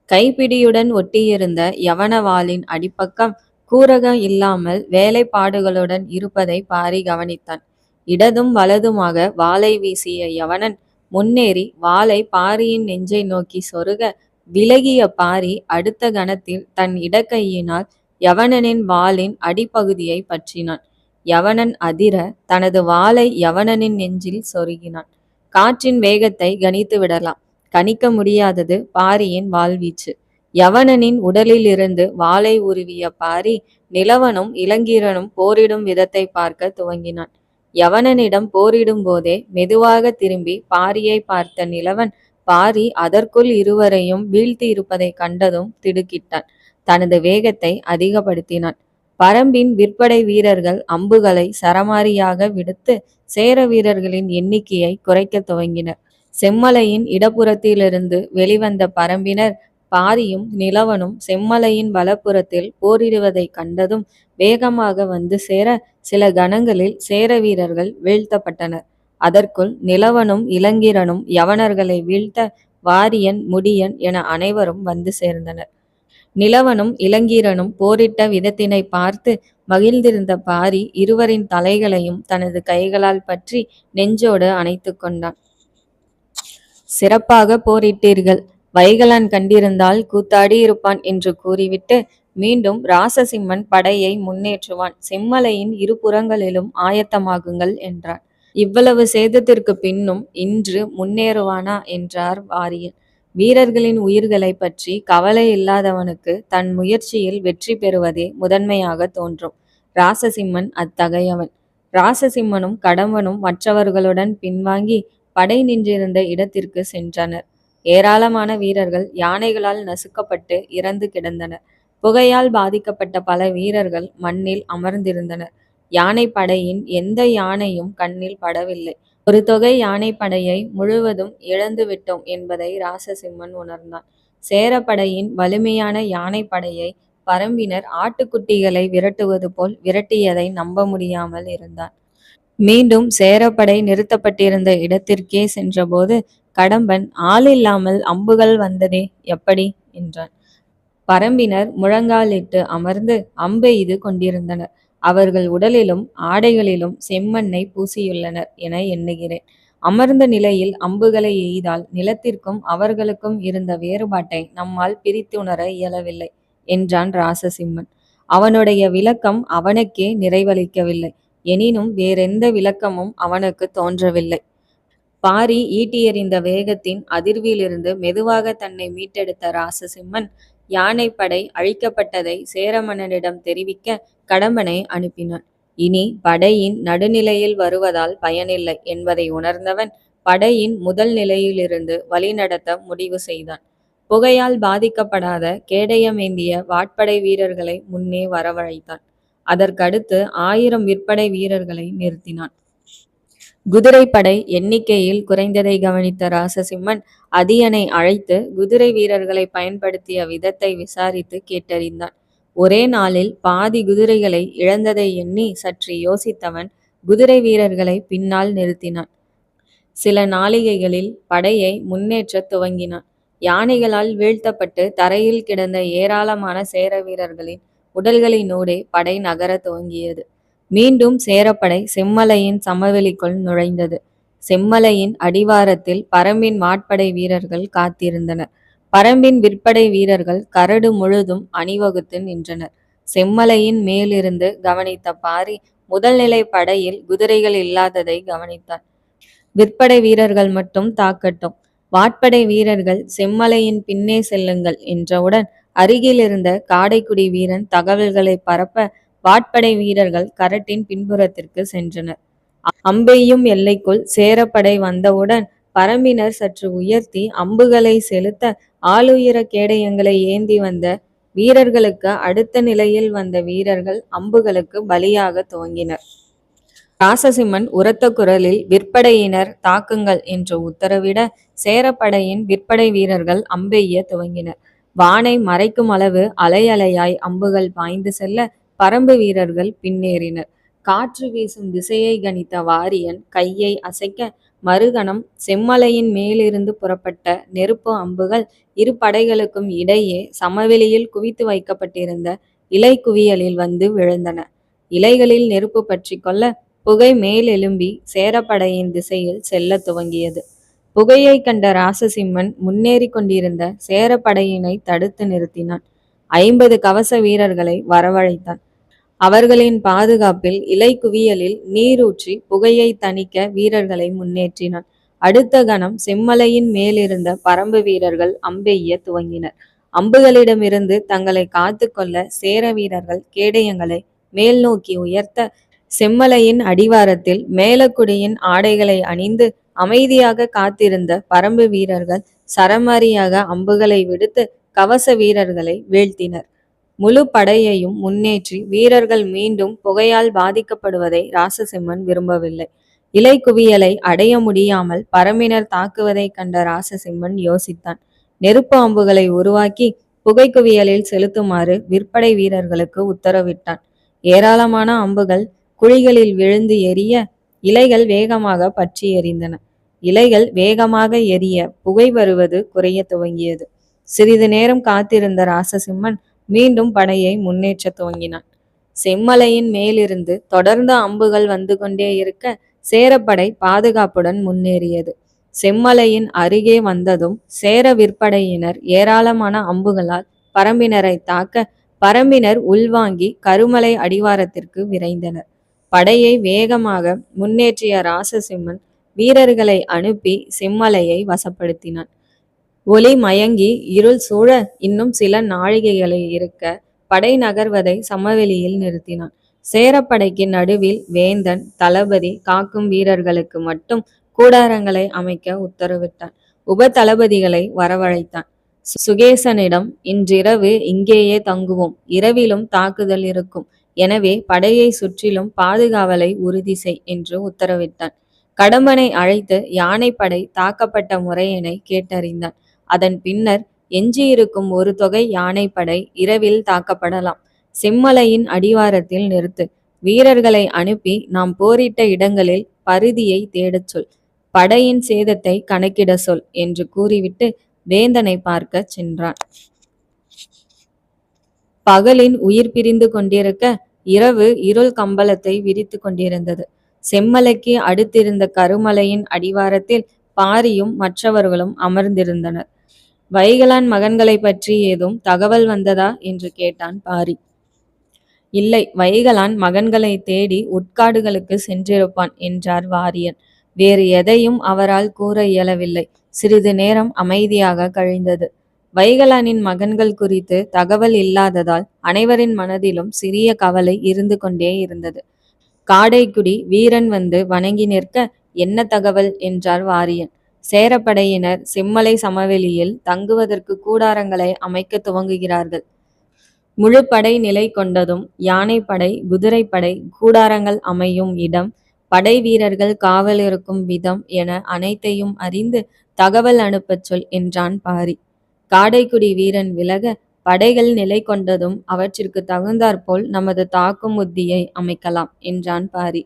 S1: கைப்பிடியுடன் ஒட்டியிருந்த யவன வாளின் அடிப்பக்கம் கூரகம் இல்லாமல் வேலைப்பாடுகளுடன் இருப்பதை பாரி கவனித்தான். இடதும் வலதுமாக வாளை வீசிய யவனன் முன்னேறி வாளை பாரியின் நெஞ்சை நோக்கி சொருக, விலகிய பாரி அடுத்த கணத்தில் தன் இடக்கையினால் யவனனின் வாளின் அடிப்பகுதியை பற்றினான். யவனன் அதிர தனது வாளை யவனனின் நெஞ்சில் சொருகினான். காற்றின் வேகத்தை கணித்து விடலாம். கணிக்க முடியாதது பாரியின் வாள்வீச்சு. யவனனின் உடலில் இருந்து வாளை உருவிய பாரி நிலவனும் இளங்கீரனும் போரிடும் விதத்தை பார்க்க துவங்கினான். யவனனிடம் போரிடும் போதே மெதுவாக திரும்பி பாரியை பார்த்த நிலவன், பாரி அதற்குள் இருவரையும் வீழ்த்தி இருப்பதை கண்டதும் திடுக்கிட்டான். தனது வேகத்தை அதிகப்படுத்தினான். பரம்பின் விற்படை வீரர்கள் அம்புகளை சரமாரியாக விடுத்து சேர வீரர்களின் எண்ணிக்கையை குறைக்க துவங்கினர். செம்மலையின் இடப்புறத்திலிருந்து வெளிவந்த பரம்பினர் பாரியும் நிலவனும் செம்மலையின் வலப்புறத்தில் போரிடுவதை கண்டதும் வேகமாக வந்து சேர, சில கணங்களில் சேர வீரர்கள் வீழ்த்தப்பட்டனர். அதற்குள் நிலவனும் இளங்கீரனும் யவனர்களை வீழ்த்த வாரியன் முடியன் என அனைவரும் வந்து சேர்ந்தனர். நிலவனும் இளங்கீரனும் போரிட்ட விதத்தினை பார்த்து மகிழ்ந்திருந்த பாரி இருவரின் தலைகளையும் தனது கைகளால் பற்றி நெஞ்சோடு அணைத்து கொண்டான். சிறப்பாக போரிட்டீர்கள். வைகலன் கண்டிருந்தால் கூத்தாடி இருப்பான் என்று கூறிவிட்டு மீண்டும் ராசசிம்மன் படையை முன்னேற்றுவான். செம்மலையின் இரு புறங்களிலும் ஆயத்தமாகுங்கள் என்றான். இவ்வளவு சேதத்திற்கு பின்னும் இன்று முன்னேறுவானா என்றார் வாரியன். வீரர்களின் உயிர்களை பற்றி கவலை இல்லாதவனுக்கு தன் முயற்சியில் வெற்றி பெறுவதே முதன்மையாக தோன்றும். ராசசிம்மன் அத்தகையவன். ராசசிம்மனும் கடம்பனும் மற்றவர்களுடன் பின்வாங்கி படை நின்றிருந்த இடத்திற்கு சென்றனர். ஏராளமான வீரர்கள் யானைகளால் நசுக்கப்பட்டு இறந்து கிடந்தனர். புகையால் பாதிக்கப்பட்ட பல வீரர்கள் மண்ணில் அமர்ந்திருந்தனர். யானை படையின் எந்த யானையும் கண்ணில் படவில்லை. ஒரு தொகை யானைப்படையை முழுவதும் இழந்துவிட்டோம் என்பதை ராசசிம்மன் உணர்ந்தான். சேரப்படையின் வலிமையான யானைப்படையை பரம்பினர் ஆட்டுக்குட்டிகளை விரட்டுவது போல் விரட்டியதை நம்ப முடியாமல் இருந்தான். மீண்டும் சேரப்படை நிறுத்தப்பட்டிருந்த இடத்திற்கே சென்றபோது கடம்பன், ஆளில்லாமல் அம்புகள் வந்ததே எப்படி என்றான். பரம்பினர் முழங்காலிட்டு அமர்ந்து அம்பெய்து கொண்டிருந்தனர். அவர்கள் உடலிலும் ஆடைகளிலும் செம்மண்ணை பூசியுள்ளனர் என எண்ணுகிறேன். அமர்ந்த நிலையில் அம்புகளை எய்தால் நிலத்திற்கும் அவர்களுக்கும் இருந்த வேறுபாட்டை நம்மால் பிரித்துணர இயலவில்லை என்றான் ராசசிம்மன். அவனுடைய விளக்கம் அவனுக்கே நிறைவளிக்கவில்லை. எனினும் வேறெந்த விளக்கமும் அவனுக்கு தோன்றவில்லை. பாரி ஈட்டி எறிந்த வேகத்தின் அதிர்விலிருந்து மெதுவாக தன்னை மீட்டெடுத்த ராசசிம்மன் யானைப்படை அழிக்கப்பட்டதை சேரமன்னனிடம் தெரிவிக்க கடம்பனை அனுப்பினான். இனி படையின் நடுநிலையில் வருவதால் பயனில்லை என்பதை உணர்ந்தவன் படையின் முதல் நிலையிலிருந்து வழிநடத்த முடிவு செய்தான். புகையால் பாதிக்கப்படாத கேடயமேந்திய வாட்படை வீரர்களை முன்னே வரவழைத்தான். அதற்கடுத்து 1000 விற்படை வீரர்களை நிறுத்தினான். குதிரைப்படை எண்ணிக்கையில் குறைந்ததை கவனித்த ராசசிம்மன் அதியனை அழைத்து குதிரை வீரர்களை பயன்படுத்திய விதத்தை விசாரித்து கேட்டறிந்தான். ஒரே நாளில் பாதி குதிரைகளை இழந்ததை எண்ணி சற்று யோசித்தவன் குதிரை வீரர்களை பின்னால் நிறுத்தினான். சில நாளிகைகளில் படையை முன்னேற்றத் துவங்கினான். யானைகளால் வீழ்த்தப்பட்டு தரையில் கிடந்த ஏராளமான சேர வீரர்களின் உடல்களினூடே படை நகர துவங்கியது. மீண்டும் சேரப்படை செம்மலையின் சமவெளிக்குள் நுழைந்தது. செம்மலையின் அடிவாரத்தில் பரம்பின் வாட்படை வீரர்கள் காத்திருந்தனர். பரம்பின் விற்படை வீரர்கள் கரடு முழுதும் அணிவகுத்து நின்றனர். செம்மலையின் மேலிருந்து கவனித்த பாரி முதல் நிலை படையில் குதிரைகள் இல்லாததை கவனித்தான். விற்படை வீரர்கள் மட்டும் தாக்கட்டும், வாட்படை வீரர்கள் செம்மலையின் பின்னே செல்லுங்கள் என்றவுடன் அருகில் இருந்த காடைக்குடி வீரன் தகவல்களை பரப்ப வாட்படை வீரர்கள் கரட்டின் பின்புறத்திற்கு சென்றனர். அம்பெய்யும் எல்லைக்குள் சேரப்படை வந்தவுடன் பரம்பினர் சற்று உயர்த்தி அம்புகளை செலுத்த ஆளுயர கேடயங்களை ஏந்தி வந்த வீரர்களுக்கு அடுத்த நிலையில் வந்த வீரர்கள் அம்புகளுக்கு பலியாக துவங்கினர். ராசசிம்மன் உரத்த குரலில் விற்படையினர் தாக்குங்கள் என்று உத்தரவிட சேரப்படையின் விற்படை வீரர்கள் அம்பெய்ய துவங்கினர். வானை மறைக்கும் அளவு அலை அலையாய் அம்புகள் பாய்ந்து செல்ல பரம்பு வீரர்கள் பின்னேறினர். காற்று வீசும் திசையை கணித்த வாரியன் கையை அசைக்க மறுகணம் செம்மலையின் மேலிருந்து புறப்பட்ட நெருப்பு அம்புகள் இரு படைகளுக்கும் இடையே சமவெளியில் குவித்து வைக்கப்பட்டிருந்த இலை குவியலில் வந்து விழுந்தன. இலைகளில் நெருப்பு பற்றி கொள்ள புகை மேலெலும்பி சேரப்படையின் திசையில் செல்ல துவங்கியது. புகையை கண்ட ராசசிம்மன் முன்னேறி கொண்டிருந்த சேரப்படையினை தடுத்து நிறுத்தினான். 50 கவச வீரர்களை வரவழைத்தான். அவர்களின் பாதுகாப்பில் இலை குவியலில் நீரூற்றி புகையை தணிக்க வீரர்களை முன்னேற்றினான். அடுத்த கணம் செம்மலையின் மேலிருந்த பரம்பு வீரர்கள் அம்பெய்ய துவங்கினர். அம்புகளிடமிருந்து தங்களை காத்து கொள்ள சேர வீரர்கள் கேடயங்களை மேல் நோக்கி உயர்த்த செம்மலையின் அடிவாரத்தில் மேலக்குடியின் ஆடைகளை அணிந்து அமைதியாக காத்திருந்த பரம்பு வீரர்கள் சரமாரியாக அம்புகளை விடுத்து கவச வீரர்களை வீழ்த்தினர். முழு படையையும் முன்னேற்றி வீரர்கள் மீண்டும் புகையால் பாதிக்கப்படுவதை ராசசிம்மன் விரும்பவில்லை. இலை குவியலை அடைய முடியாமல் பரம்பினர் தாக்குவதை கண்ட ராசசிம்மன் யோசித்தான். நெருப்பு அம்புகளை உருவாக்கி புகை குவியலில் செலுத்துமாறு விற்படை வீரர்களுக்கு உத்தரவிட்டான். ஏராளமான அம்புகள் குழிகளில் விழுந்து எரிய இலைகள் வேகமாக பற்றி எரிந்தன. இலைகள் வேகமாக எரிய புகை வருவது குறைய துவங்கியது. சிறிது நேரம் காத்திருந்த ராசசிம்மன் மீண்டும் படையை முன்னேற்ற துவங்கினான். செம்மலையின் மேலிருந்து தொடர்ந்து அம்புகள் வந்து கொண்டே இருக்க சேரப்படை பாதுகாப்புடன் முன்னேறியது. செம்மலையின் அருகே வந்ததும் சேர விற்படையினர் ஏராளமான அம்புகளால் பரம்பினரை தாக்க பரம்பினர் உள்வாங்கி கருமலை அடிவாரத்திற்கு விரைந்தனர். படையை வேகமாக முன்னேற்றிய ராசசிம்மன் வீரர்களை அனுப்பி செம்மலையை வசப்படுத்தினான். ஒளி மயங்கி இருள் சூழ இன்னும் சில நாழிகைகளை இருக்க படை நகர்வதை சமவெளியில் நிறுத்தினான். சேரப்படைக்கு நடுவில் வேந்தன் தளபதி காக்கும் வீரர்களுக்கு மட்டும் கூடாரங்களை அமைக்க உத்தரவிட்டான். உப தளபதிகளை வரவழைத்தான். சுகேசனிடம், இன்றிரவு இங்கேயே தங்குவோம், இரவிலும் தாக்குதல் இருக்கும், எனவே படையை சுற்றிலும் பாதுகாவலை உறுதி செய் என்று உத்தரவிட்டான். கடம்பனை அழைத்து யானைப்படை தாக்கப்பட்ட முறையினை கேட்டறிந்தான். அதன் பின்னர் எஞ்சியிருக்கும் ஒரு தொகை யானைப்படை இரவில் தாக்கப்படலாம், செம்மலையின் அடிவாரத்தில் நிறுத்து, வீரர்களை அனுப்பி நாம் போரிட்ட இடங்களில் பருதியை தேடச் சொல், படையின் சேதத்தை கணக்கிட சொல் என்று கூறிவிட்டு வேந்தனை பார்க்க சென்றான். பகலின் உயிர் பிரிந்து கொண்டிருக்க இரவு இருள் கம்பளத்தை விரித்து கொண்டிருந்தது. செம்மலைக்கு அடுத்திருந்த கருமலையின் அடிவாரத்தில் பாரியும் மற்றவர்களும் அமர்ந்திருந்தனர். வைகலான் மகன்களை பற்றி ஏதும் தகவல் வந்ததா என்று கேட்டான் பாரி. இல்லை, வைகலான் மகன்களை தேடி உட்காடுகளுக்கு சென்றிருப்பான் என்றார் வாரியன். வேறு எதையும் அவரால் கூற இயலவில்லை. சிறிது நேரம் அமைதியாக கழிந்தது. வைகலானின் மகன்கள் குறித்து தகவல் இல்லாததால் அனைவரின் மனதிலும் சிறிய கவலை இருந்து கொண்டே இருந்தது. காடைக்குடி வீரன் வந்து வணங்கி நிற்க, என்ன தகவல் என்றார் வாரியன். சேரப்படையினர் செம்மலை சமவெளியில் தங்குவதற்கு கூடாரங்களை அமைக்க துவங்குகிறார்கள். முழு படை நிலை கொண்டதும் யானைப்படை, குதிரைப்படை கூடாரங்கள் அமையும் இடம், படை வீரர்கள் காவல் இருக்கும் விதம் என அனைத்தையும் அறிந்து தகவல் அனுப்பச் சொல் என்றான் பாரி. காடைக்குடி வீரன் விலக, படைகள் நிலை கொண்டதும் அவற்றிற்கு தகுந்தாற்போல் நமது தாக்கும் உத்தியை அமைக்கலாம் என்றான் பாரி.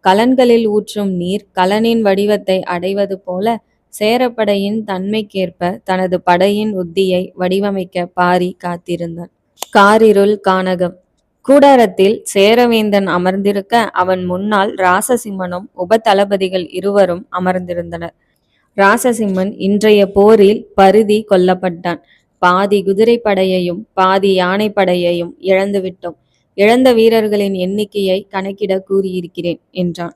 S1: கலன்களில் ஊற்றும் நீர் கலனின் வடிவத்தை அடைவது போல சேரப்படையின் தன்மைக்கேற்ப தனது படையின் உத்தியை வடிவமைக்க பாரி காத்திருந்தான். காரிருள் கானகம். கூடாரத்தில் சேரவேந்தன் அமர்ந்திருக்க அவன் முன்னால் ராசசிம்மனும் உப தளபதிகள் இருவரும் அமர்ந்திருந்தனர். ராசசிம்மன், இன்றைய போரில் பருதி கொல்லப்பட்டான். பாதி குதிரைப்படையையும் பாதி யானைப்படையையும் இழந்துவிட்டோம். இழந்த வீரர்களின் எண்ணிக்கையை கணக்கிட கூறியிருக்கிறேன் என்றான்.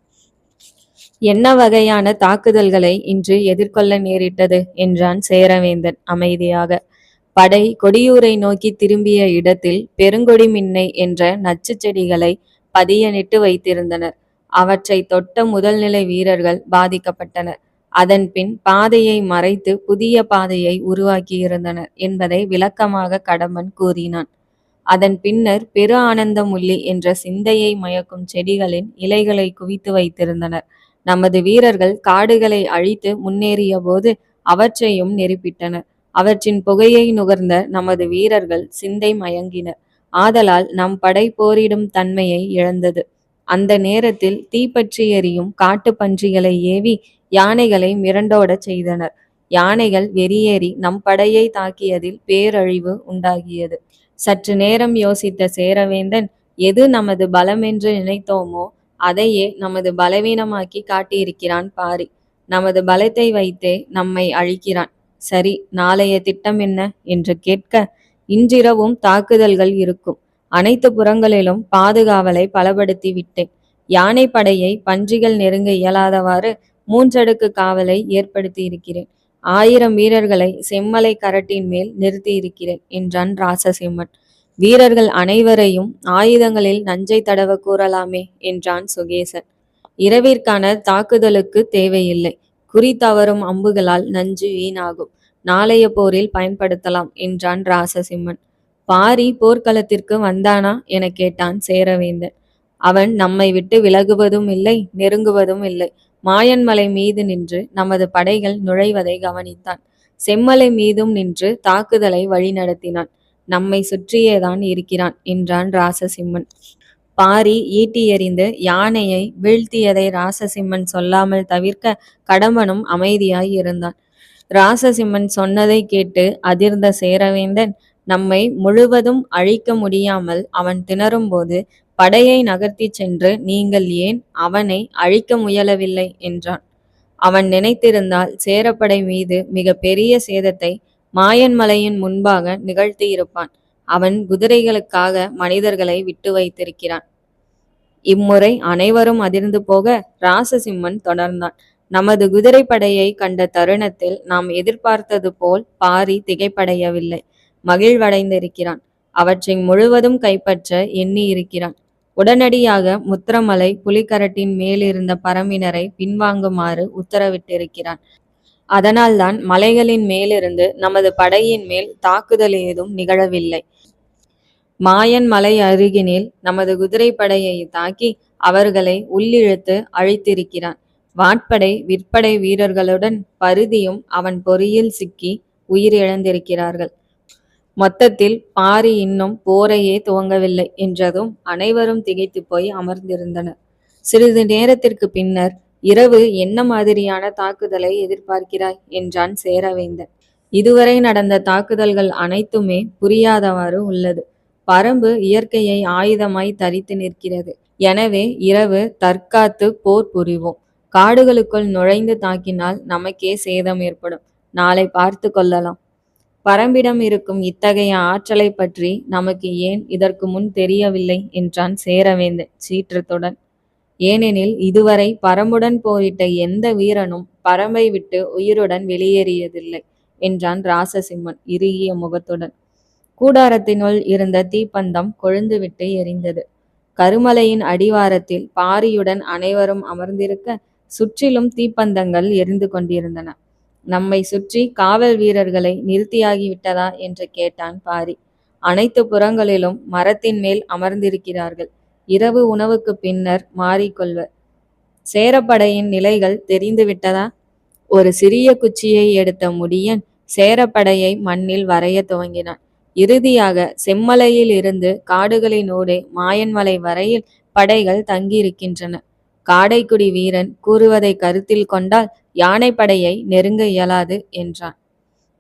S1: என்ன வகையான தாக்குதல்களை இன்று எதிர்கொள்ள நேரிட்டது என்றான் சேரவேந்தன் அமைதியாக. படை கொடியூரை நோக்கி திரும்பிய இடத்தில் பெருங்கொடி மின்னை என்ற நச்சு செடிகளை பதியனிட்டு வைத்திருந்தனர். அவற்றை தொட்ட முதல்நிலை வீரர்கள் பாதிக்கப்பட்டனர். அதன் பின் பாதையை மறைத்து புதிய பாதையை உருவாக்கியிருந்தனர் என்பதை விளக்கமாக கடம்பன் கூறினான். அதன் பின்னர் பெரு ஆனந்தமுள்ளி என்ற சிந்தையை மயக்கும் செடிகளின் இலைகளை குவித்து வைத்திருந்தனர். நமது வீரர்கள் காடுகளை அழித்து முன்னேறிய போது அவற்றையும் நெருப்பிட்டனர். அவற்றின் புகையை நுகர்ந்த நமது வீரர்கள் சிந்தை மயங்கினர். ஆதலால் நம் படை போரிடும் தன்மையை இழந்தது. அந்த நேரத்தில் தீப்பற்றி எரியும் காட்டு பன்றிகளை ஏவி யானைகளை மிரண்டோடச் செய்தனர். யானைகள் வெறியேறி நம் படையை தாக்கியதில் பேரழிவு உண்டாகியது. சற்று நேரம் யோசித்த சேரவேந்தன், எது நமது பலம் என்று நினைத்தோமோ அதையே நமது பலவீனமாக்கி காட்டியிருக்கிறான் பாரி. நமது பலத்தை வைத்தே நம்மை அழிக்கிறான். சரி, நாளைய திட்டம் என்ன என்று கேட்க, இன்றிரவும் தாக்குதல்கள் இருக்கும். அனைத்து புறங்களிலும் பாதுகாவலை பலப்படுத்தி விட்டேன். யானை படையை பன்றிகள் நெருங்க இயலாதவாறு 3 அடுக்கு காவலை ஏற்படுத்தி இருக்கிறேன். 1000 வீரர்களை செம்மலை கரட்டின் மேல் நிறுத்தி இருக்கிறேன் என்றான் ராசசிம்மன். வீரர்கள் அனைவரையும் ஆயுதங்களில் நஞ்சை தடவ கூறலாமே என்றான் சுகேசன். இரவிற்கான தாக்குதலுக்கு தேவையில்லை. குறி தவறும் அம்புகளால் நஞ்சு வீணாகும். நாளைய போரில் பயன்படுத்தலாம் என்றான் ராசசிம்மன். பாரி போர்க்களத்திற்கு வந்தானா என கேட்டான் சேரவேந்தன். அவன் நம்மை விட்டு விலகுவதும் இல்லை, நெருங்குவதும் இல்லை. மாயன்மலை மீது நின்று நமது படைகள் நுழைவதை கவனித்தான். செம்மலை மீதும் நின்று தாக்குதலை வழிநடத்தினான். நம்மை சுற்றியேதான் இருக்கிறான் என்றான் ராசசிம்மன். பாரி ஈட்டி எறிந்து யானையை வீழ்த்தியதை ராசசிம்மன் சொல்லாமல் தவிர்க்க கடம்பனும் அமைதியாய் இருந்தான். ராசசிம்மன் சொன்னதை கேட்டு அதிர்ந்த சேரவேந்தன், நம்மை முழுவதும் அழிக்க முடியாமல் அவன் திணறும் போது படையை நகர்த்தி சென்று நீங்கள் ஏன் அவனை அழிக்க முயலவில்லை என்றான். அவன் நினைத்திருந்தால் சேரப்படை மீது மிக பெரிய சேதத்தை மாயன்மலையின் முன்பாக நிகழ்த்தியிருப்பான். அவன் குதிரைகளுக்காக மனிதர்களை விட்டு வைத்திருக்கிறான். இம்முறை அனைவரும் அதிர்ந்து போக ராசசிம்மன் தொடர்ந்தான். நமது குதிரைப்படையை கண்ட தருணத்தில் நாம் எதிர்பார்த்தது போல் பாரி திகைப்படையவில்லை, மகிழ்வடைந்திருக்கிறான். அவற்றை முழுவதும் கைப்பற்ற எண்ணி இருக்கிறான். உடனடியாக முத்திரமலை புலிகரட்டின் மேலிருந்த பரம்பினரை பின்வாங்குமாறு உத்தரவிட்டிருக்கிறான். அதனால்தான் மலைகளின் மேலிருந்து நமது படையின் மேல் தாக்குதல் ஏதும் நிகழவில்லை. மாயன் மலை அருகினில் நமது குதிரைப்படையை தாக்கி அவர்களை உள்ளிழுத்து அழித்திருக்கிறான். வாட்படை விற்படை வீரர்களுடன் பருதியும் அவன் பொறியில் சிக்கி உயிரிழந்திருக்கிறார்கள். மொத்தத்தில் பாரி இன்னும் போரையே துவங்கவில்லை என்றதும் அனைவரும் திகைத்து போய் அமர்ந்திருந்தனர். சிறிது நேரத்திற்கு பின்னர், இரவு என்ன மாதிரியான தாக்குதலை எதிர்பார்க்கிறாய் என்றான் சேரவேந்தன். இதுவரை நடந்த தாக்குதல்கள் அனைத்துமே புரியாதவாறு உள்ளது. பரம்பு இயற்கையை ஆயுதமாய் தரித்து நிற்கிறது. எனவே இரவு தற்காத்து போர் புரிவோம். காடுகளுக்குள் நுழைந்து தாக்கினால் நமக்கே சேதம் ஏற்படும். நாளை பார்த்து கொள்ளலாம். பரம்பிடம் இருக்கும் இத்தகைய ஆற்றலை பற்றி நமக்கு ஏன் இதற்கு முன் தெரியவில்லை என்றான் சேரவேந்தன் சீற்றத்துடன். ஏனெனில் இதுவரை பரம்புடன் போரிட்ட எந்த வீரனும் பரம்பை விட்டு உயிருடன் வெளியேறியதில்லை என்றான் ராசசிம்மன் இறுகிய முகத்துடன். கூடாரத்தினுள் இருந்த தீப்பந்தம் கொழுந்துவிட்டு எரிந்தது. கருமலையின் அடிவாரத்தில் பாரியுடன் அனைவரும் அமர்ந்திருக்க சுற்றிலும் தீப்பந்தங்கள் எரிந்து கொண்டிருந்தன. நம்மை சுற்றி காவல் வீரர்களை நிறுத்தியாகிவிட்டதா என்று கேட்டான் பாரி. அனைத்து புறங்களிலும் மரத்தின் மேல் அமர்ந்திருக்கிறார்கள். இரவு உணவுக்கு பின்னர் மாறிக்கொள்வர். சேரப்படையின் நிலைகள் தெரிந்துவிட்டதா? ஒரு சிறிய குச்சியை எடுத்த முடியன் சேரப்படையை மண்ணில் வரைய துவங்கினான். இறுதியாக செம்மலையில் இருந்து காடுகளினூடே மாயன்மலை வரையில் படைகள் தங்கியிருக்கின்றன. காடைக்குடி வீரன் கூறுவதை கருத்தில் கொண்டால் யானைப்படையை நெருங்க இயலாது என்றான்.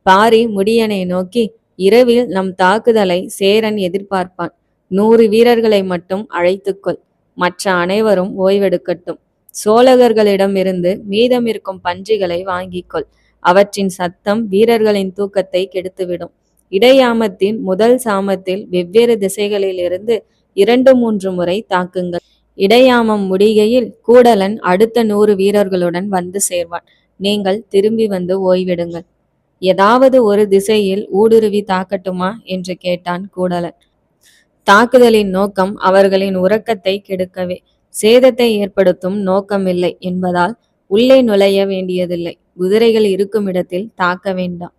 S1: பாரி முடியனை நோக்கி, இரவில் நம் தாக்குதலை சேரன் எதிர்பார்ப்பான். 100 வீரர்களை மட்டும் அழைத்துக்கொள். மற்ற அனைவரும் ஓய்வெடுக்கட்டும். சோழகர்களிடமிருந்து மீதமிருக்கும் பன்றிகளை வாங்கிக்கொள். அவற்றின் சத்தம் வீரர்களின் தூக்கத்தை கெடுத்துவிடும். இடையாமத்தின் முதல் சாமத்தில் வெவ்வேறு திசைகளில் இருந்து 2-3 முறை தாக்குங்கள். இடையாமம் முடிகையில் கூடலன் அடுத்த 100 வீரர்களுடன் வந்து சேர்வான். நீங்கள் திரும்பி வந்து ஓய்விடுங்கள். ஏதாவது ஒரு திசையில் ஊடுருவி தாக்கட்டுமா என்று கேட்டான் கூடலன். தாக்குதலின் நோக்கம் அவர்களின் உறக்கத்தை கெடுக்கவே, சேதத்தை ஏற்படுத்தும் நோக்கமில்லை என்பதால் உள்ளே நுழைய வேண்டியதில்லை. குதிரைகள் இருக்கும் இடத்தில் தாக்க வேண்டாம்.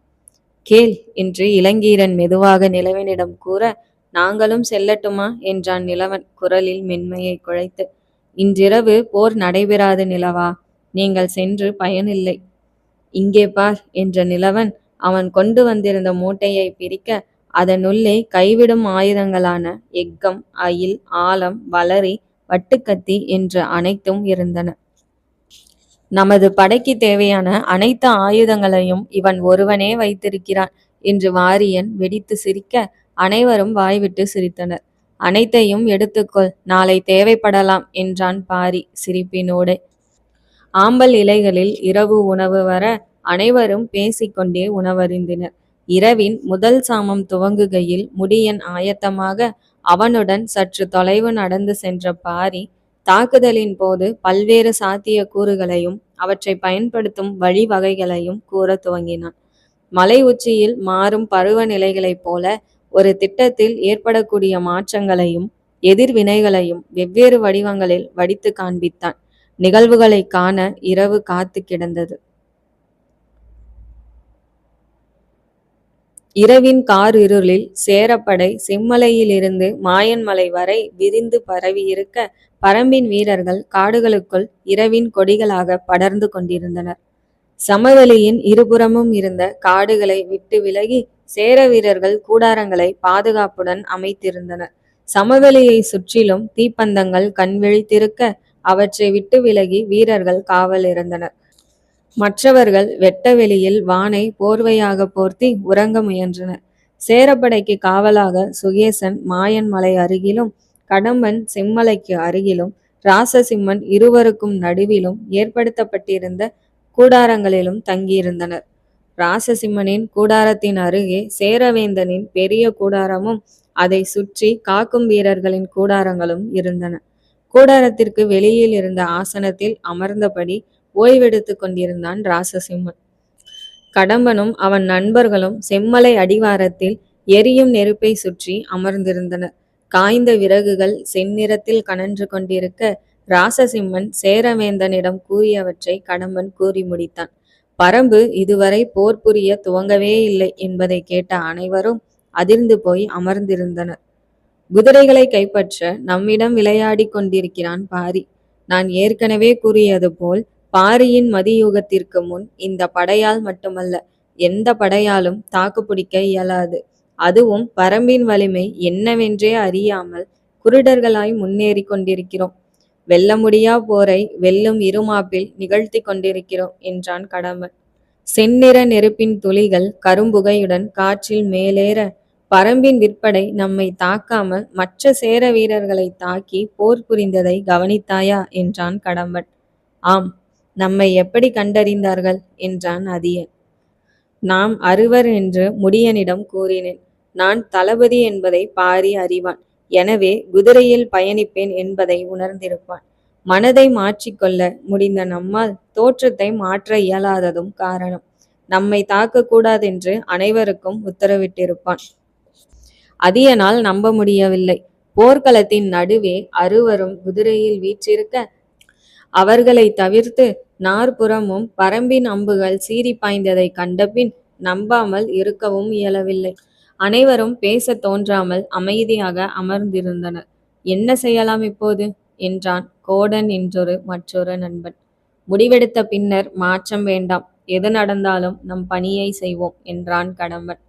S1: கேள் என்று இளங்கீரன் மெதுவாக நிலவனிடம் கூற, நாங்களும் செல்லட்டுமா என்றான் நிலவன் குரலில் மென்மையை குழைத்து. இன்றிரவு போர் நடைபெறாது நிலவா. நீங்கள் சென்று பயனில்லை. இங்கே பார் என்ற நிலவன் அவன் கொண்டு வந்திருந்த மூட்டையை பிரிக்க, அதனுள்ளே கைவிடும் ஆயுதங்களான எக்கம், அயில், ஆலம், வளரி, வட்டுக்கத்தி என்று அனைத்தும் இருந்தன. நமது படைக்கு தேவையான அனைத்து ஆயுதங்களையும் இவன் ஒருவனே வைத்திருக்கிறான் என்று வாரியன் வெடித்து சிரிக்க, அனைவரும் வாய்விட்டு சிரித்தனர். அனைத்தையும் எடுத்துக்கொள், நாளை தேவைப்படலாம் என்றான் பாரி சிரிப்பினோடு. ஆம்பல் இலைகளில் இரவு உணவு வர அனைவரும் பேசிக்கொண்டே உணவருந்தினர். இரவின் முதல் சாமம் துவங்குகையில் முடியன் ஆயத்தமாக அவனுடன் சற்று தொலைவு நடந்து சென்ற பாரி தாக்குதலின் போது பல்வேறு சாத்திய கூறுகளையும் அவற்றை பயன்படுத்தும் வழிவகைகளையும் கூற துவங்கினான். மலை உச்சியில் மாறும் பருவநிலைகளைப் போல ஒரு திட்டத்தில் ஏற்படக்கூடிய மாற்றங்களையும் எதிர்வினைகளையும் வெவ்வேறு வடிவங்களில் வடித்து காண்பித்தான். நிகழ்வுகளை காண இரவு காத்து கிடந்தது. இரவின் கார் இருளில் சேரப்படை செம்மலையிலிருந்து மாயன்மலை வரை விரிந்து பரவியிருக்க, பரம்பின் வீரர்கள் காடுகளுக்குள் இரவின் கொடிகளாக படர்ந்து கொண்டிருந்தனர். சமவெளியின் இருபுறமும் இருந்த காடுகளை விட்டு விலகி சேர வீரர்கள் கூடாரங்களை பாதுகாப்புடன் அமைத்திருந்தனர். சமவெளியை சுற்றிலும் தீப்பந்தங்கள் கண்விழித்திருக்க, அவற்றை விட்டு விலகி வீரர்கள் காவல் இருந்தனர். மற்றவர்கள் வெட்ட வெளியில் வானை போர்வையாக போர்த்தி உறங்க முயன்றனர். சேரப்படைக்கு காவலாக சுகேசன் மாயன் மலை அருகிலும், கடம்பன் செம்மலைக்கு அருகிலும், ராசசிம்மன் இருவருக்கும் நடுவிலும் ஏற்படுத்தப்பட்டிருந்த கூடாரங்களிலும் தங்கியிருந்தனர். ராசசிம்மனின் கூடாரத்தின் அருகே சேரவேந்தனின் பெரிய கூடாரமும் அதை சுற்றி காக்கும் வீரர்களின் கூடாரங்களும் இருந்தன. கூடாரத்திற்கு வெளியில் இருந்த ஆசனத்தில் அமர்ந்தபடி ஓய்வெடுத்து கொண்டிருந்தான் ராசசிம்மன். கடம்பனும் அவன் நண்பர்களும் செம்மலை அடிவாரத்தில் எரியும் நெருப்பை சுற்றி அமர்ந்திருந்தனர். காய்ந்த விறகுகள் செந்நிறத்தில் கனன்று கொண்டிருக்க, ராசசிம்மன் சேரவேந்தனிடம் கூறியவற்றை கடம்பன் கூறி முடித்தான். பரம்பு இதுவரை போர் புரிய துவங்கவே இல்லை என்பதை கேட்ட அனைவரும் அதிர்ந்து போய் அமர்ந்திருந்தனர். குதிரைகளை கைப்பற்ற நம்மிடம் விளையாடி கொண்டிருக்கிறான் பாரி. நான் ஏற்கனவே கூறியது போல் பாரியின் மதியூகத்திற்கு முன் இந்த படையால் மட்டுமல்ல, எந்த படையாலும் தாக்குப்பிடிக்க இயலாது. அதுவும் பரம்பின் வலிமை என்னவென்றே அறியாமல் குருடர்களாய் முன்னேறி கொண்டிருக்கிறோம். வெல்ல முடியா போரை வெல்லும் இருமாப்பில் நிகழ்த்தி கொண்டிருக்கிறோம் என்றான் கடம்பன். செந்நிற நெருப்பின் துளிகள் கரும்புகையுடன் காற்றில் மேலேற, பரம்பின் விற்படை நம்மை தாக்காமல் மற்ற சேர வீரர்களை தாக்கி போர் புரிந்ததை கவனித்தாயா என்றான் கடம்பன். ஆம், நம்மை எப்படி கண்டறிந்தார்கள் என்றான் அதியன். நாம் அறுவர் என்று முடியனிடம் கூறினேன். நான் தளபதி என்பதை பாரி அறிவான். எனவே குதிரையில் பயணிப்பேன் என்பதை உணர்ந்திருப்பான். மனதை மாற்றிக்கொள்ள முடிந்த நம்மால் தோற்றத்தை மாற்ற இயலாததும் காரணம். நம்மை தாக்கக்கூடாதென்று அனைவருக்கும் உத்தரவிட்டிருப்பான். அதியனால் நம்ப முடியவில்லை. போர்க்களத்தின் நடுவே அறுவரும் குதிரையில் வீற்றிருக்க, அவர்களை தவிர்த்து நாற்புறமும் பரம்பின் அம்புகள் சீறி பாய்ந்ததை கண்டபின் நம்பாமல் இருக்கவும் இயலவில்லை. அனைவரும் பேச தோன்றாமல் அமைதியாக அமர்ந்திருந்தனர். என்ன செய்யலாம் இப்போது என்றான் கோடன் என்றொரு மற்றொரு நண்பன். முடிவெடுத்த பின்னர் மாற்றம் வேண்டாம். எது நடந்தாலும் நம் பணியை செய்வோம் என்றான் கடம்பன்.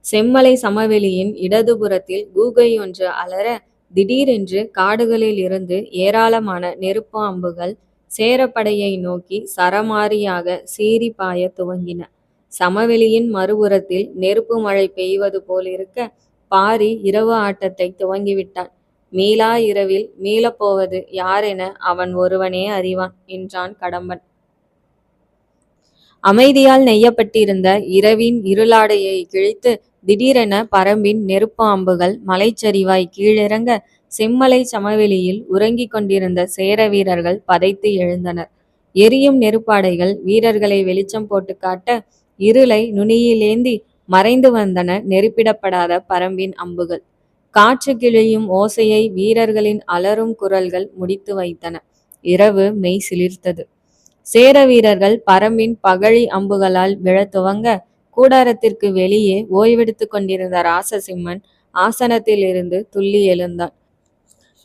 S1: செம்மலை சமவெளியின் இடதுபுறத்தில் கூகை ஒன்று அலற, திடீரென்று காடுகளில் இருந்து ஏராளமான நெருப்பு அம்புகள் சேரப்படையை நோக்கி சரமாரியாக சீறி பாய துவங்கின. சமவெளியின் மறுபுறத்தில் நெருப்பு மழை பெய்வது போலிருக்க, பாரி இரவு ஆட்டத்தை துவங்கிவிட்டான். மீளா இரவில் மீளப்போவது யாரென அவன் ஒருவனே அறிவான் என்றான் கடம்பன். அமைதியால் நெய்யப்பட்டிருந்த இரவின் இருளாடையை கிழித்து திடீரென பரம்பின் நெருப்பு அம்புகள் மலைச்சரிவாய் கீழிறங்க, செம்மலை சமவெளியில் உறங்கிக் கொண்டிருந்த சேர வீரர்கள் பதைத்து எழுந்தனர். எரியும் நெருப்பாடைகள் வீரர்களை வெளிச்சம் போட்டு காட்ட, இருளை நுனியிலேந்தி மறைந்து வந்தன நெருப்பிடப்படாத பரம்பின் அம்புகள். காற்று கிழியும் ஓசையை வீரர்களின் அலறும் குரல்கள் முடித்து வைத்தன. இரவு மெய் சிலிர்த்தது. சேர வீரர்கள் பரம்பின் பகழி அம்புகளால் விழத் துவங்க, கூடாரத்திற்கு வெளியே ஓய்வெடுத்து கொண்டிருந்த ராசசிம்மன் ஆசனத்தில் இருந்து துள்ளி எழுந்தான்.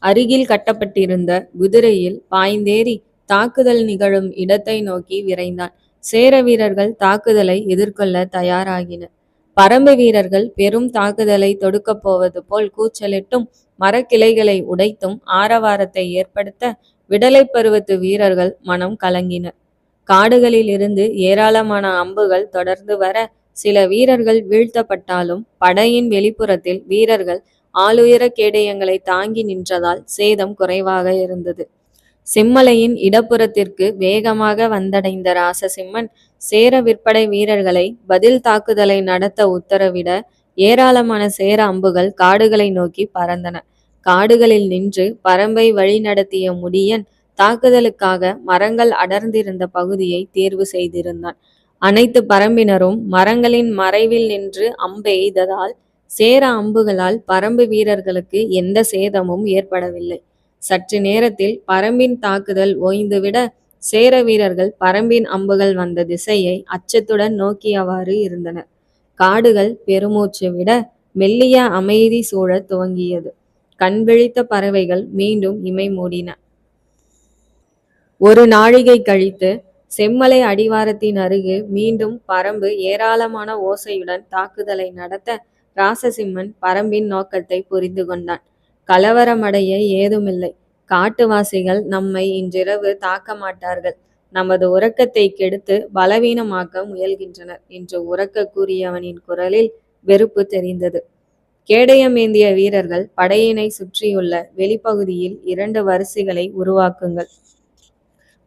S1: அருகில் கட்டப்பட்டிருந்த குதிரையில் பாய்ந்தேறி தாக்குதல் நிகழும் இடத்தை நோக்கி விரைந்தான். சேர வீரர்கள் தாக்குதலை எதிர்கொள்ள தயாராகினர். பரம்பு வீரர்கள் பெரும் தாக்குதலை தொடுக்கப் போவது போல் கூச்சலிட்டும் மரக்கிளைகளை உடைத்தும் ஆரவாரத்தை ஏற்படுத்த விடலை பருவத்து வீரர்கள் மனம் கலங்கினர். காடுகளில் இருந்து ஏராளமான அம்புகள் தொடர்ந்து வர, சில வீரர்கள் வீழ்த்தப்பட்டாலும் படையின் வெளிப்புறத்தில் வீரர்கள் ஆளுயர கேடயங்களை தாங்கி நின்றதால் சேதம் குறைவாக இருந்தது. செம்மலையின் இடப்புறத்திற்கு வேகமாக வந்தடைந்த ராசசிம்மன் சேர விற்படை வீரர்களை பதில் தாக்குதலை நடத்த உத்தரவிட, ஏராளமான சேர அம்புகள் காடுகளை நோக்கி பறந்தன. காடுகளில் நின்று பரம்பை வழி நடத்திய முடியன் தாக்குதலுக்காக மரங்கள் அடர்ந்திருந்த பகுதியை தேர்வு செய்திருந்தான். அனைத்து பரம்பினரும் மரங்களின் மறைவில் நின்று அம்பெய்ததால் சேர அம்புகளால் பரம்பு வீரர்களுக்கு எந்த சேதமும் ஏற்படவில்லை. சற்று நேரத்தில் பரம்பின் தாக்குதல் ஓய்ந்துவிட, சேர வீரர்கள் பரம்பின் அம்புகள் வந்த திசையை அச்சத்துடன் நோக்கியவாறு இருந்தனர். காடுகள் பெருமூச்சு விட மெல்லிய அமைதி சூழத் துவங்கியது. கண் விழித்த பறவைகள் மீண்டும் இமை மூடின. ஒரு நாழிகை கழித்து செம்மலை அடிவாரத்தின் அருகே மீண்டும் பரம்பு ஏராளமான ஓசையுடன் தாக்குதலை நடத்த, ராசசிம்மன் பரம்பின் நோக்கத்தை புரிந்து கொண்டான். கலவரமடைய ஏதுமில்லை. காட்டுவாசிகள் நம்மை இன்றிரவு தாக்க மாட்டார்கள். நமது உறக்கத்தை கெடுத்து பலவீனமாக்க முயல்கின்றனர் என்று உரக்க கூறியவனின் குரலில் வெறுப்பு தெரிந்தது. கேடயமேந்திய வீரர்கள் படையினை சுற்றியுள்ள வெளிப்பகுதியில் 2 வரிசைகளை உருவாக்குங்கள்.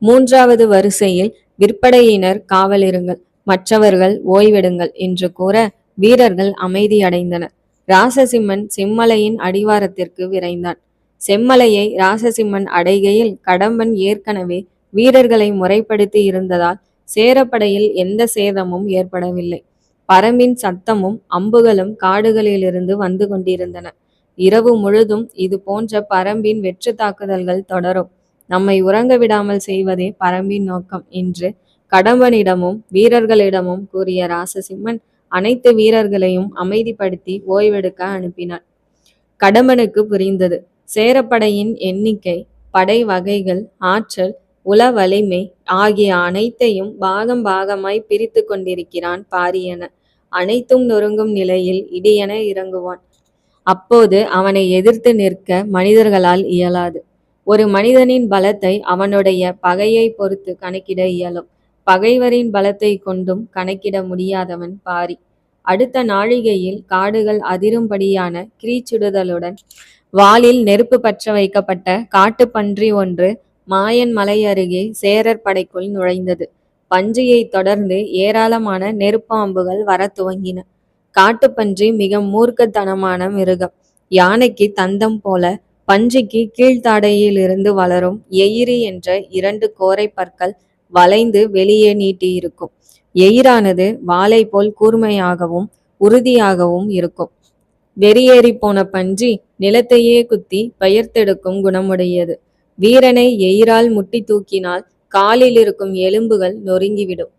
S1: 3வது வரிசையில் விற்படையினர் காவலிருங்கள், மற்றவர்கள் ஓய்வெடுங்கள் என்று கூற வீரர்கள் அமைதியடைந்தனர். ராசசிம்மன் செம்மலையின் அடிவாரத்திற்கு விரைந்தான். செம்மலையை ராசசிம்மன் அடைகையில் கடம்பன் ஏற்கனவே வீரர்களை முறைப்படுத்தி இருந்ததால் சேரப்படையில் எந்த சேதமும் ஏற்படவில்லை. பரம்பின் சத்தமும் அம்புகளும் காடுகளிலிருந்து வந்து கொண்டிருந்தன. இரவு முழுதும் இது போன்ற பரம்பின் வெற்று தாக்குதல்கள் தொடரும். நம்மை உறங்க விடாமல் செய்வதே பரம்பின் நோக்கம் என்று கடம்பனிடமும் வீரர்களிடமும் கூறிய ராசசிம்மன் அனைத்து வீரர்களையும் அமைதிப்படுத்தி ஓய்வெடுக்க அனுப்பினார். கடம்பனுக்கு புரிந்தது. சேரப்படையின் எண்ணிக்கை, படை வகைகள், ஆற்றல், உள வலிமை ஆகிய அனைத்தையும் பாகம் பாகமாய் பிரித்து கொண்டிருக்கிறான் பாரியன. அனைத்தும் நொறுங்கும் நிலையில் இடியென இறங்குவான். அப்போது அவனை எதிர்த்து நிற்க மனிதர்களால் இயலாது. ஒரு மனிதனின் பலத்தை அவனுடைய பகையை பொறுத்து கணக்கிட இயலும். பகைவரின் பலத்தை கொண்டும் கணக்கிட முடியாதவன் பாரி. அடுத்த நாழிகையில் காடுகள் அதிரும்படியான கிரீச்சுடுதலுடன் வாளில் நெருப்பு பற்ற வைக்கப்பட்ட காட்டுப்பன்றி ஒன்று மாயன் மலை அருகே சேரர் படைக்குள் நுழைந்தது. பன்றியை தொடர்ந்து ஏராளமான நெருப்பாம்புகள் வர துவங்கின. காட்டுப்பன்றி மிக மூர்க்கத்தனமான மிருகம். யானைக்கு தந்தம் போல பன்றிக்கு கீழ்த்தாடையில் இருந்து வளரும் எயிரி என்ற 2 கோரை பற்கள் வளைந்து வெளியே நீட்டியிருக்கும். எயிரானது வாளை போல் கூர்மையாகவும் உறுதியாகவும் இருக்கும். வெறியேறி போன பன்றி நிலத்தையே குத்தி பெயர்த்தெடுக்கும் குணமுடையது. வீரனை எயிரால் முட்டி தூக்கினால் காலில் இருக்கும் எலும்புகள் நொறுங்கிவிடும்.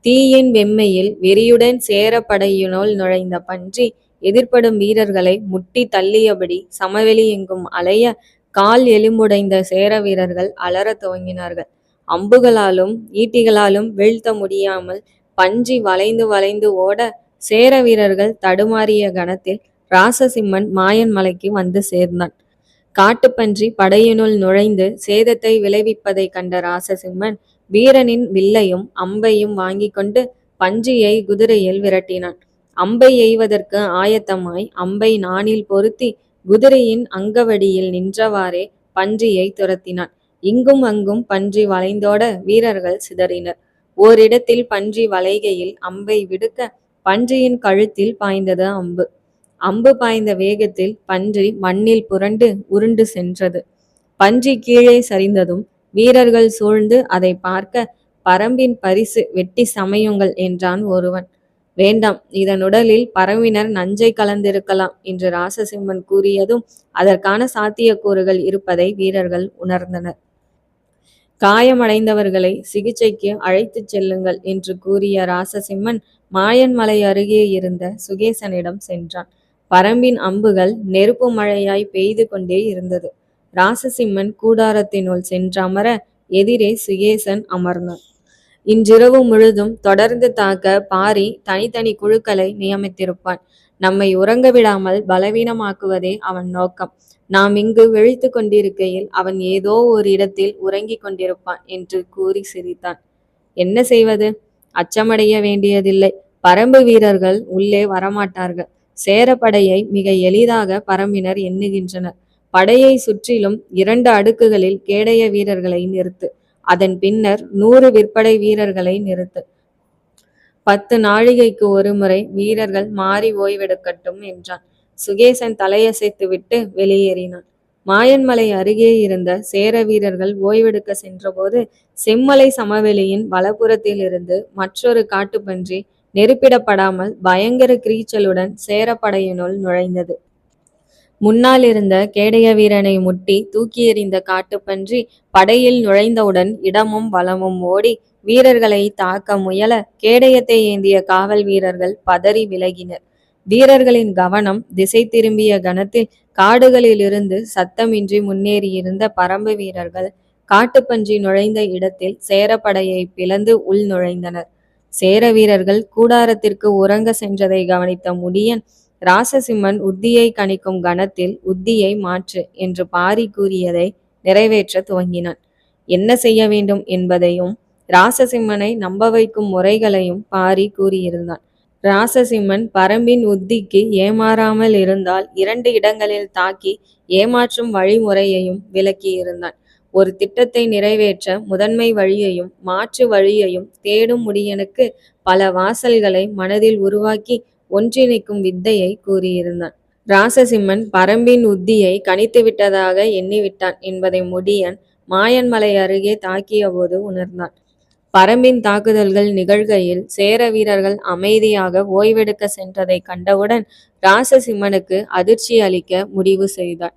S1: தீயின் வெம்மையில் வெறியுடன் சேரப்படையினுள் நுழைந்த பன்றி எதிர்ப்படும் வீரர்களை முட்டி தள்ளியபடி சமவெளி எங்கும் அலைய கால் எலும்புடைந்த சேர வீரர்கள் அலற துவங்கினார்கள். அம்புகளாலும் ஈட்டிகளாலும் வீழ்த்த முடியாமல் பன்றி வளைந்து வளைந்து ஓட சேர வீரர்கள் தடுமாறிய கணத்தில் ராசசிம்மன் மாயன் மலைக்கு வந்து சேர்ந்தான். காட்டுப்பன்றி படையினுள் நுழைந்து சேதத்தை விளைவிப்பதை கண்ட ராசசிம்மன் வீரனின் வில்லையும் அம்பையும் வாங்கி கொண்டு பன்றியை குதிரையில் விரட்டினான். அம்பை எய்வதற்கு ஆயத்தமாய் அம்பை நாணில் பொருத்தி குதிரையின் அங்கவடியில் நின்றவாறே பன்றியை துரத்தினான். இங்கும் அங்கும் பன்றி வளைந்தோட வீரர்கள் சிதறினர். ஓரிடத்தில் பன்றி வளைகையில் அம்பை விடுக்க பன்றியின் கழுத்தில் பாய்ந்தது அம்பு. அம்பு பாய்ந்த வேகத்தில் பன்றி மண்ணில் புரண்டு உருண்டு சென்றது. பன்றி கீழே சரிந்ததும் வீரர்கள் சூழ்ந்து அதை பார்க்க, பரம்பின் பரிசு வெட்டி சமையுங்கள் என்றான் ஒருவன். வேண்டாம், இதன் உடலில் பரம்பினர் நஞ்சை கலந்திருக்கலாம் என்று ராசசிம்மன் கூறியதும் அதற்கான சாத்தியக்கூறுகள் இருப்பதை வீரர்கள் உணர்ந்தனர். காயமடைந்தவர்களை சிகிச்சைக்கு அழைத்துச் செல்லுங்கள் என்று கூறிய ராசசிம்மன் மாயன் மலை அருகே இருந்த சுகேசனிடம் சென்றான். பரம்பின் அம்புகள் நெருப்பு மழையாய் பெய்து கொண்டே இருந்தது. ராசசிம்மன் கூடாரத்தினுள் சென்றமர எதிரே சுகேசன் அமர்ந்தான். இன்றிரவு முழுதும் தொடர்ந்து தாக்க பாரி தனித்தனி குழுக்களை நியமித்திருப்பான். நம்மை உறங்க விடாமல் பலவீனமாக்குவதே அவன் நோக்கம். நாம் இங்கு விழித்து கொண்டிருக்கையில் அவன் ஏதோ ஒரு இடத்தில் உறங்கிக் கொண்டிருப்பான் என்று கூறி சிரித்தான். என்ன செய்வது? அச்சமடைய வேண்டியதில்லை. பரம்பு வீரர்கள் உள்ளே வரமாட்டார்கள். சேரப்படையை மிக எளிதாக பரம்பினர் எண்ணுகின்றனர். படையை சுற்றிலும் 2 அடுக்குகளில் கேடய வீரர்களை நிறுத்து. அதன் பின்னர் 100 விற்படை வீரர்களை நிறுத்து. 10 நாழிகைக்கு ஒரு முறை வீரர்கள் மாறி ஓய்வெடுக்கட்டும் என்றான். சுகேசன் தலையசைத்து விட்டு வெளியேறினான். மாயன்மலை அருகே இருந்த சேர வீரர்கள் ஓய்வெடுக்க சென்றபோது செம்மலை சமவெளியின் வலப்புறத்தில் இருந்து மற்றொரு காட்டுப்பன்றி நெருப்பிடப்படாமல் பயங்கர கிரீச்சலுடன் சேரப்படையினுள் நுழைந்தது. முன்னால் இருந்த கேடய வீரனை முட்டி தூக்கி எறிந்த காட்டுப்பன்றி படையில் நுழைந்தவுடன் இடமும் வலமும் ஓடி வீரர்களை தாக்க முயல கேடயத்தை ஏந்திய காவல் வீரர்கள் பதறி விலகினர். வீரர்களின் கவனம் திசை திரும்பிய கணத்தில் காடுகளிலிருந்து சத்தமின்றி முன்னேறியிருந்த பரம்பு வீரர்கள் காட்டுப்பன்றி நுழைந்த இடத்தில் சேரப்படையை பிளந்து உள் நுழைந்தனர். சேர வீரர்கள் கூடாரத்திற்கு உறங்க சென்றதை கவனித்த முடியன் ராசசிம்மன் உத்தியை கணிக்கும் கணத்தில் உத்தியை மாற்று என்று பாரி கூறியதை நிறைவேற்ற துவங்கினான். என்ன செய்ய வேண்டும் என்பதையும் ராசசிம்மனை நம்ப வைக்கும் முறைகளையும் பாரி கூறியிருந்தான். ராசசிம்மன் பரம்பின் உத்திக்கு ஏமாறாமல் இருந்தால் 2 இடங்களில் தாக்கி ஏமாற்றும் வழிமுறையையும் விளக்கியிருந்தான். ஒரு திட்டத்தை நிறைவேற்ற முதன்மை வழியையும் மாற்று வழியையும் தேடும் முடியனுக்கு பல வாசல்களை மனதில் உருவாக்கி ஒன்றிணைக்கும் வித்தையை கூறியிருந்தான். ராசசிம்மன் பரம்பின் உத்தியை கணித்து விட்டதாக எண்ணிவிட்டான் என்பதை முடியன் மாயன்மலை அருகே தாக்கிய போது உணர்ந்தான். பரம்பின் தாக்குதல்கள் நிகழ்கையில் சேர வீரர்கள் அமைதியாக ஓய்வெடுக்க சென்றதை கண்டவுடன் ராசசிம்மனுக்கு அதிர்ச்சி அளிக்க முடிவு செய்தார்.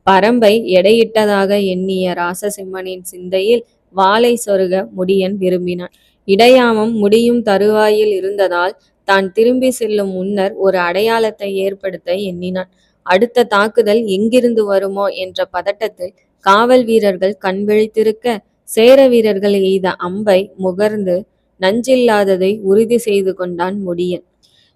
S1: பரம்பை எடையிட்டதாக எண்ணிய ராசசிம்மனின் சிந்தையில் வாளை சொருக முடியன் விரும்பினான். இடையாமம் முடியும் தருவாயில் இருந்ததால் தான் திரும்பி செல்லும் முன்னர் ஒரு அடையாளத்தை ஏற்படுத்த எண்ணினான். அடுத்த தாக்குதல் எங்கிருந்து வருமோ என்ற பதட்டத்தில் காவல் வீரர்கள் கண் விழித்திருக்க, சேர வீரர்கள் எய்த அம்பை முகர்ந்து நஞ்சில்லாததை உறுதி செய்து கொண்டான் முடியன்.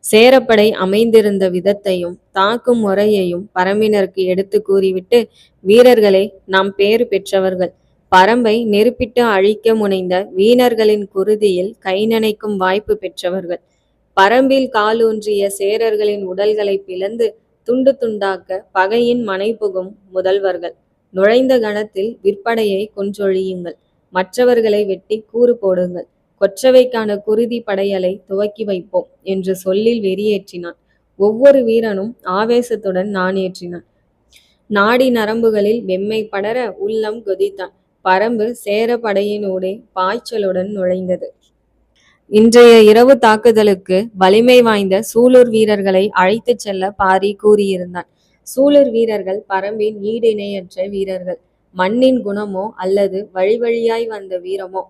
S1: சேரப்படை அமைந்திருந்த விதத்தையும் தாக்கும் முறையையும் பரம்பினருக்கு எடுத்து கூறிவிட்டு, வீரர்களே, நாம் பேறு பெற்றவர்கள். பரம்பை நெருப்பிட்டு அழிக்க முனைந்த வீணர்களின் குருதியில் கை நனைக்கும் வாய்ப்பு பெற்றவர்கள். பரம்பில் காலூன்றிய சேரர்களின் உடல்களை பிளந்து துண்டு துண்டாக்க பகையின் மனைபுகும் முதல்வர்கள். நுழைந்த கணத்தில் விற்படையை கொன்றொழியுங்கள், மற்றவர்களை வெட்டி கூறு போடுங்கள், கொற்றவைக்கான குருதி படையலை துவக்கி வைப்போம் என்று சொல்லில் வெறியேற்றினான். ஒவ்வொரு வீரனும் ஆவேசத்துடன் நாணேற்றினான். நாடி நரம்புகளில் வெம்மை படர உள்ளம் கொதித்தான். பரம்பு சேர படையினூடே பாய்ச்சலுடன் நுழைந்தது. இன்றைய இரவு தாக்குதலுக்கு வலிமை வாய்ந்த சூலூர் வீரர்களை அழைத்துச் செல்ல பாரி கூறியிருந்தான். சூலூர் வீரர்கள் பரம்பின் ஈடு இணையற்ற வீரர்கள். மண்ணின் குணமோ அல்லது வழி வழியாய் வந்த வீரமோ,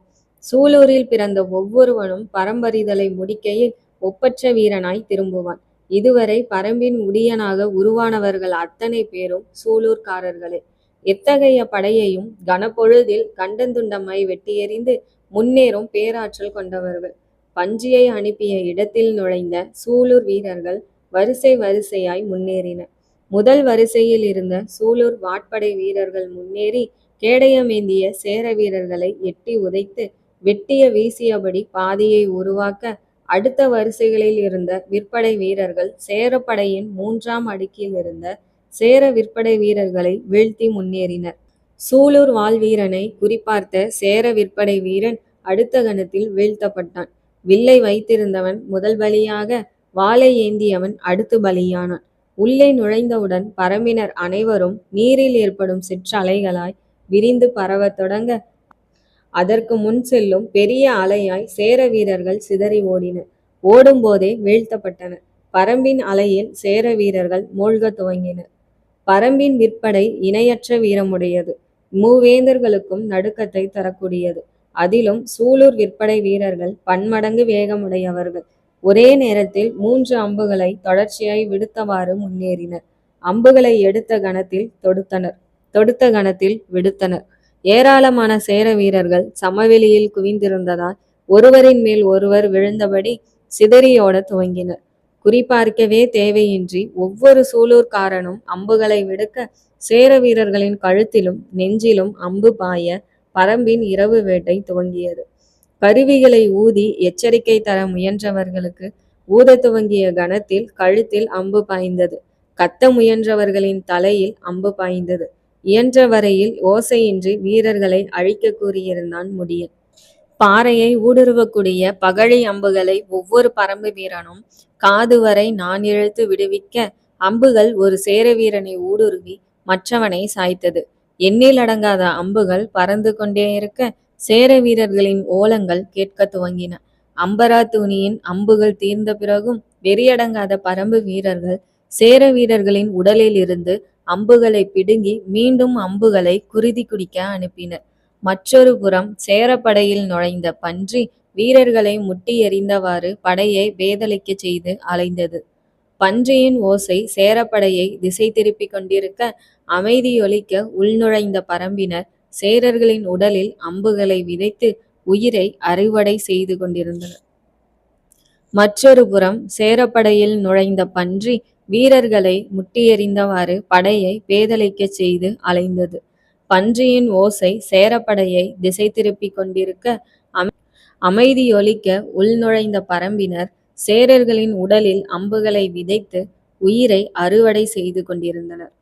S1: சூலூரில் பிறந்த ஒவ்வொருவனும் பரம்பரிதலை முடிக்கையில் ஒப்பற்ற வீரனாய் திரும்புவான். இதுவரை பரம்பின் உடியனாக உருவானவர்கள் அத்தனை பேரும் சூலூர்காரர்களே. எத்தகைய படையையும் கனப்பொழுதில் கண்டந்துண்டமாய் வெட்டியெறிந்து முன்னேறும் பேராற்றல் கொண்டவர்கள். பன்றியை அனுப்பிய இடத்தில் நுழைந்த சூலூர் வீரர்கள் வரிசை வரிசையாய் முன்னேறினர். முதல் வரிசையில் இருந்த சூலூர் வாட்படை வீரர்கள் முன்னேறி கேடயமேந்திய சேர வீரர்களை எட்டி உதைத்து வெட்டிய வீசியபடி பாதையை உருவாக்க, அடுத்த வரிசைகளில் இருந்த விற்படை வீரர்கள் சேரப்படையின் 3ஆம் அடுக்கில் இருந்த சேர விற்படை வீரர்களை வீழ்த்தி முன்னேறினர். சூலூர் வாழ்வீரனை குறிப்பார்த்த சேர விற்படை வீரன் அடுத்த கணத்தில் வீழ்த்தப்பட்டான். வில்லை வைத்திருந்தவன் முதல் பலியாக, வாளை ஏந்தியவன் அடுத்து பலியானான். உள்ளே நுழைந்தவுடன் பரம்பினர் அனைவரும் நீரில் ஏற்படும் சிற்றலைகளாய் விரிந்து பரவத் தொடங்க, அதற்கு முன் செல்லும் பெரிய அலையாய் சேர வீரர்கள் சிதறி ஓடினர். ஓடும்போதே வீழ்த்தப்பட்டனர். பரம்பின் அலையில் சேர வீரர்கள் மூழ்கத் துவங்கினர். பரம்பின் விற்படை இணையற்ற வீரமுடையது. மூவேந்தர்களுக்கும் நடுக்கத்தை தரக்கூடியது. அதிலும் சூலூர் விற்படை வீரர்கள் பன்மடங்கு வேகமுடையவர்கள். ஒரே நேரத்தில் 3 அம்புகளை தொடர்ச்சியாய் விடுத்தவாறு முன்னேறினர். அம்புகளை எடுத்த கணத்தில் தொடுத்தனர், தொடுத்த கணத்தில் விடுத்தனர். ஏராளமான சேர வீரர்கள் சமவெளியில் குவிந்திருந்ததால் ஒருவரின் மேல் ஒருவர் விழுந்தபடி சிதறியோட துவங்கினர். குறிப்பார்க்கவே தேவையின்றி ஒவ்வொரு சூலூர்காரனும் அம்புகளை விடுக்க, சேர வீரர்களின் கழுத்திலும் நெஞ்சிலும் அம்பு பாய பரம்பின் இரவு வேட்டை துவங்கியது. கருவிகளை ஊதி எச்சரிக்கை தர முயன்றவர்களுக்கு ஊத துவங்கிய கணத்தில் கழுத்தில் அம்பு பாய்ந்தது. கத்த முயன்றவர்களின் தலையில் அம்பு பாய்ந்தது. இயன்ற வரையில் ஓசையின்றி வீரர்களை அழிக்க கூறியிருந்தான் முடியன். பாறையை ஊடுருவக்கூடிய பகழி அம்புகளை ஒவ்வொரு பரம்பு வீரனும் காது வரை நான் இழுத்து விடுவிக்க, அம்புகள் ஒரு சேர வீரனை ஊடுருவி மற்றவனை சாய்த்தது. எண்ணில் அடங்காத அம்புகள் பறந்து கொண்டே இருக்க, சேர வீரர்களின் ஓலங்கள் கேட்க துவங்கின. அம்பரா தூணியின் அம்புகள் தீர்ந்த பிறகும் வெறியடங்காத பரம்பு வீரர்கள் சேர வீரர்களின் உடலில் இருந்து அம்புகளை பிடுங்கி மீண்டும் அம்புகளை குருதி குடிக்க அனுப்பினர். மற்றொரு புறம் சேரப்படையில் நுழைந்த பன்றி வீரர்களை முட்டி எறிந்தவாறு படையை வேதளிக்க செய்து அலைந்தது. பன்றியின் ஓசை சேரப்படையை திசை திருப்பி கொண்டிருக்க, அமைதியொலிக்க உள்நுழைந்த பரம்பினர் சேரர்களின் உடலில் அம்புகளை விதைத்து உயிரை அறுவடை செய்து கொண்டிருந்தனர். மற்றொரு புறம் சேரப்படையில் நுழைந்த பன்றி வீரர்களை முட்டியெறிந்தவாறு படையை பேதலிக்க செய்து அலைந்தது. பன்றியின் ஓசை சேரப்படையை திசை திருப்பி கொண்டிருக்க, அமைதியொலிக்க உள்நுழைந்த பரம்பினர் சேரர்களின் உடலில் அம்புகளை விதைத்து உயிரை அறுவடை செய்து கொண்டிருந்தனர்.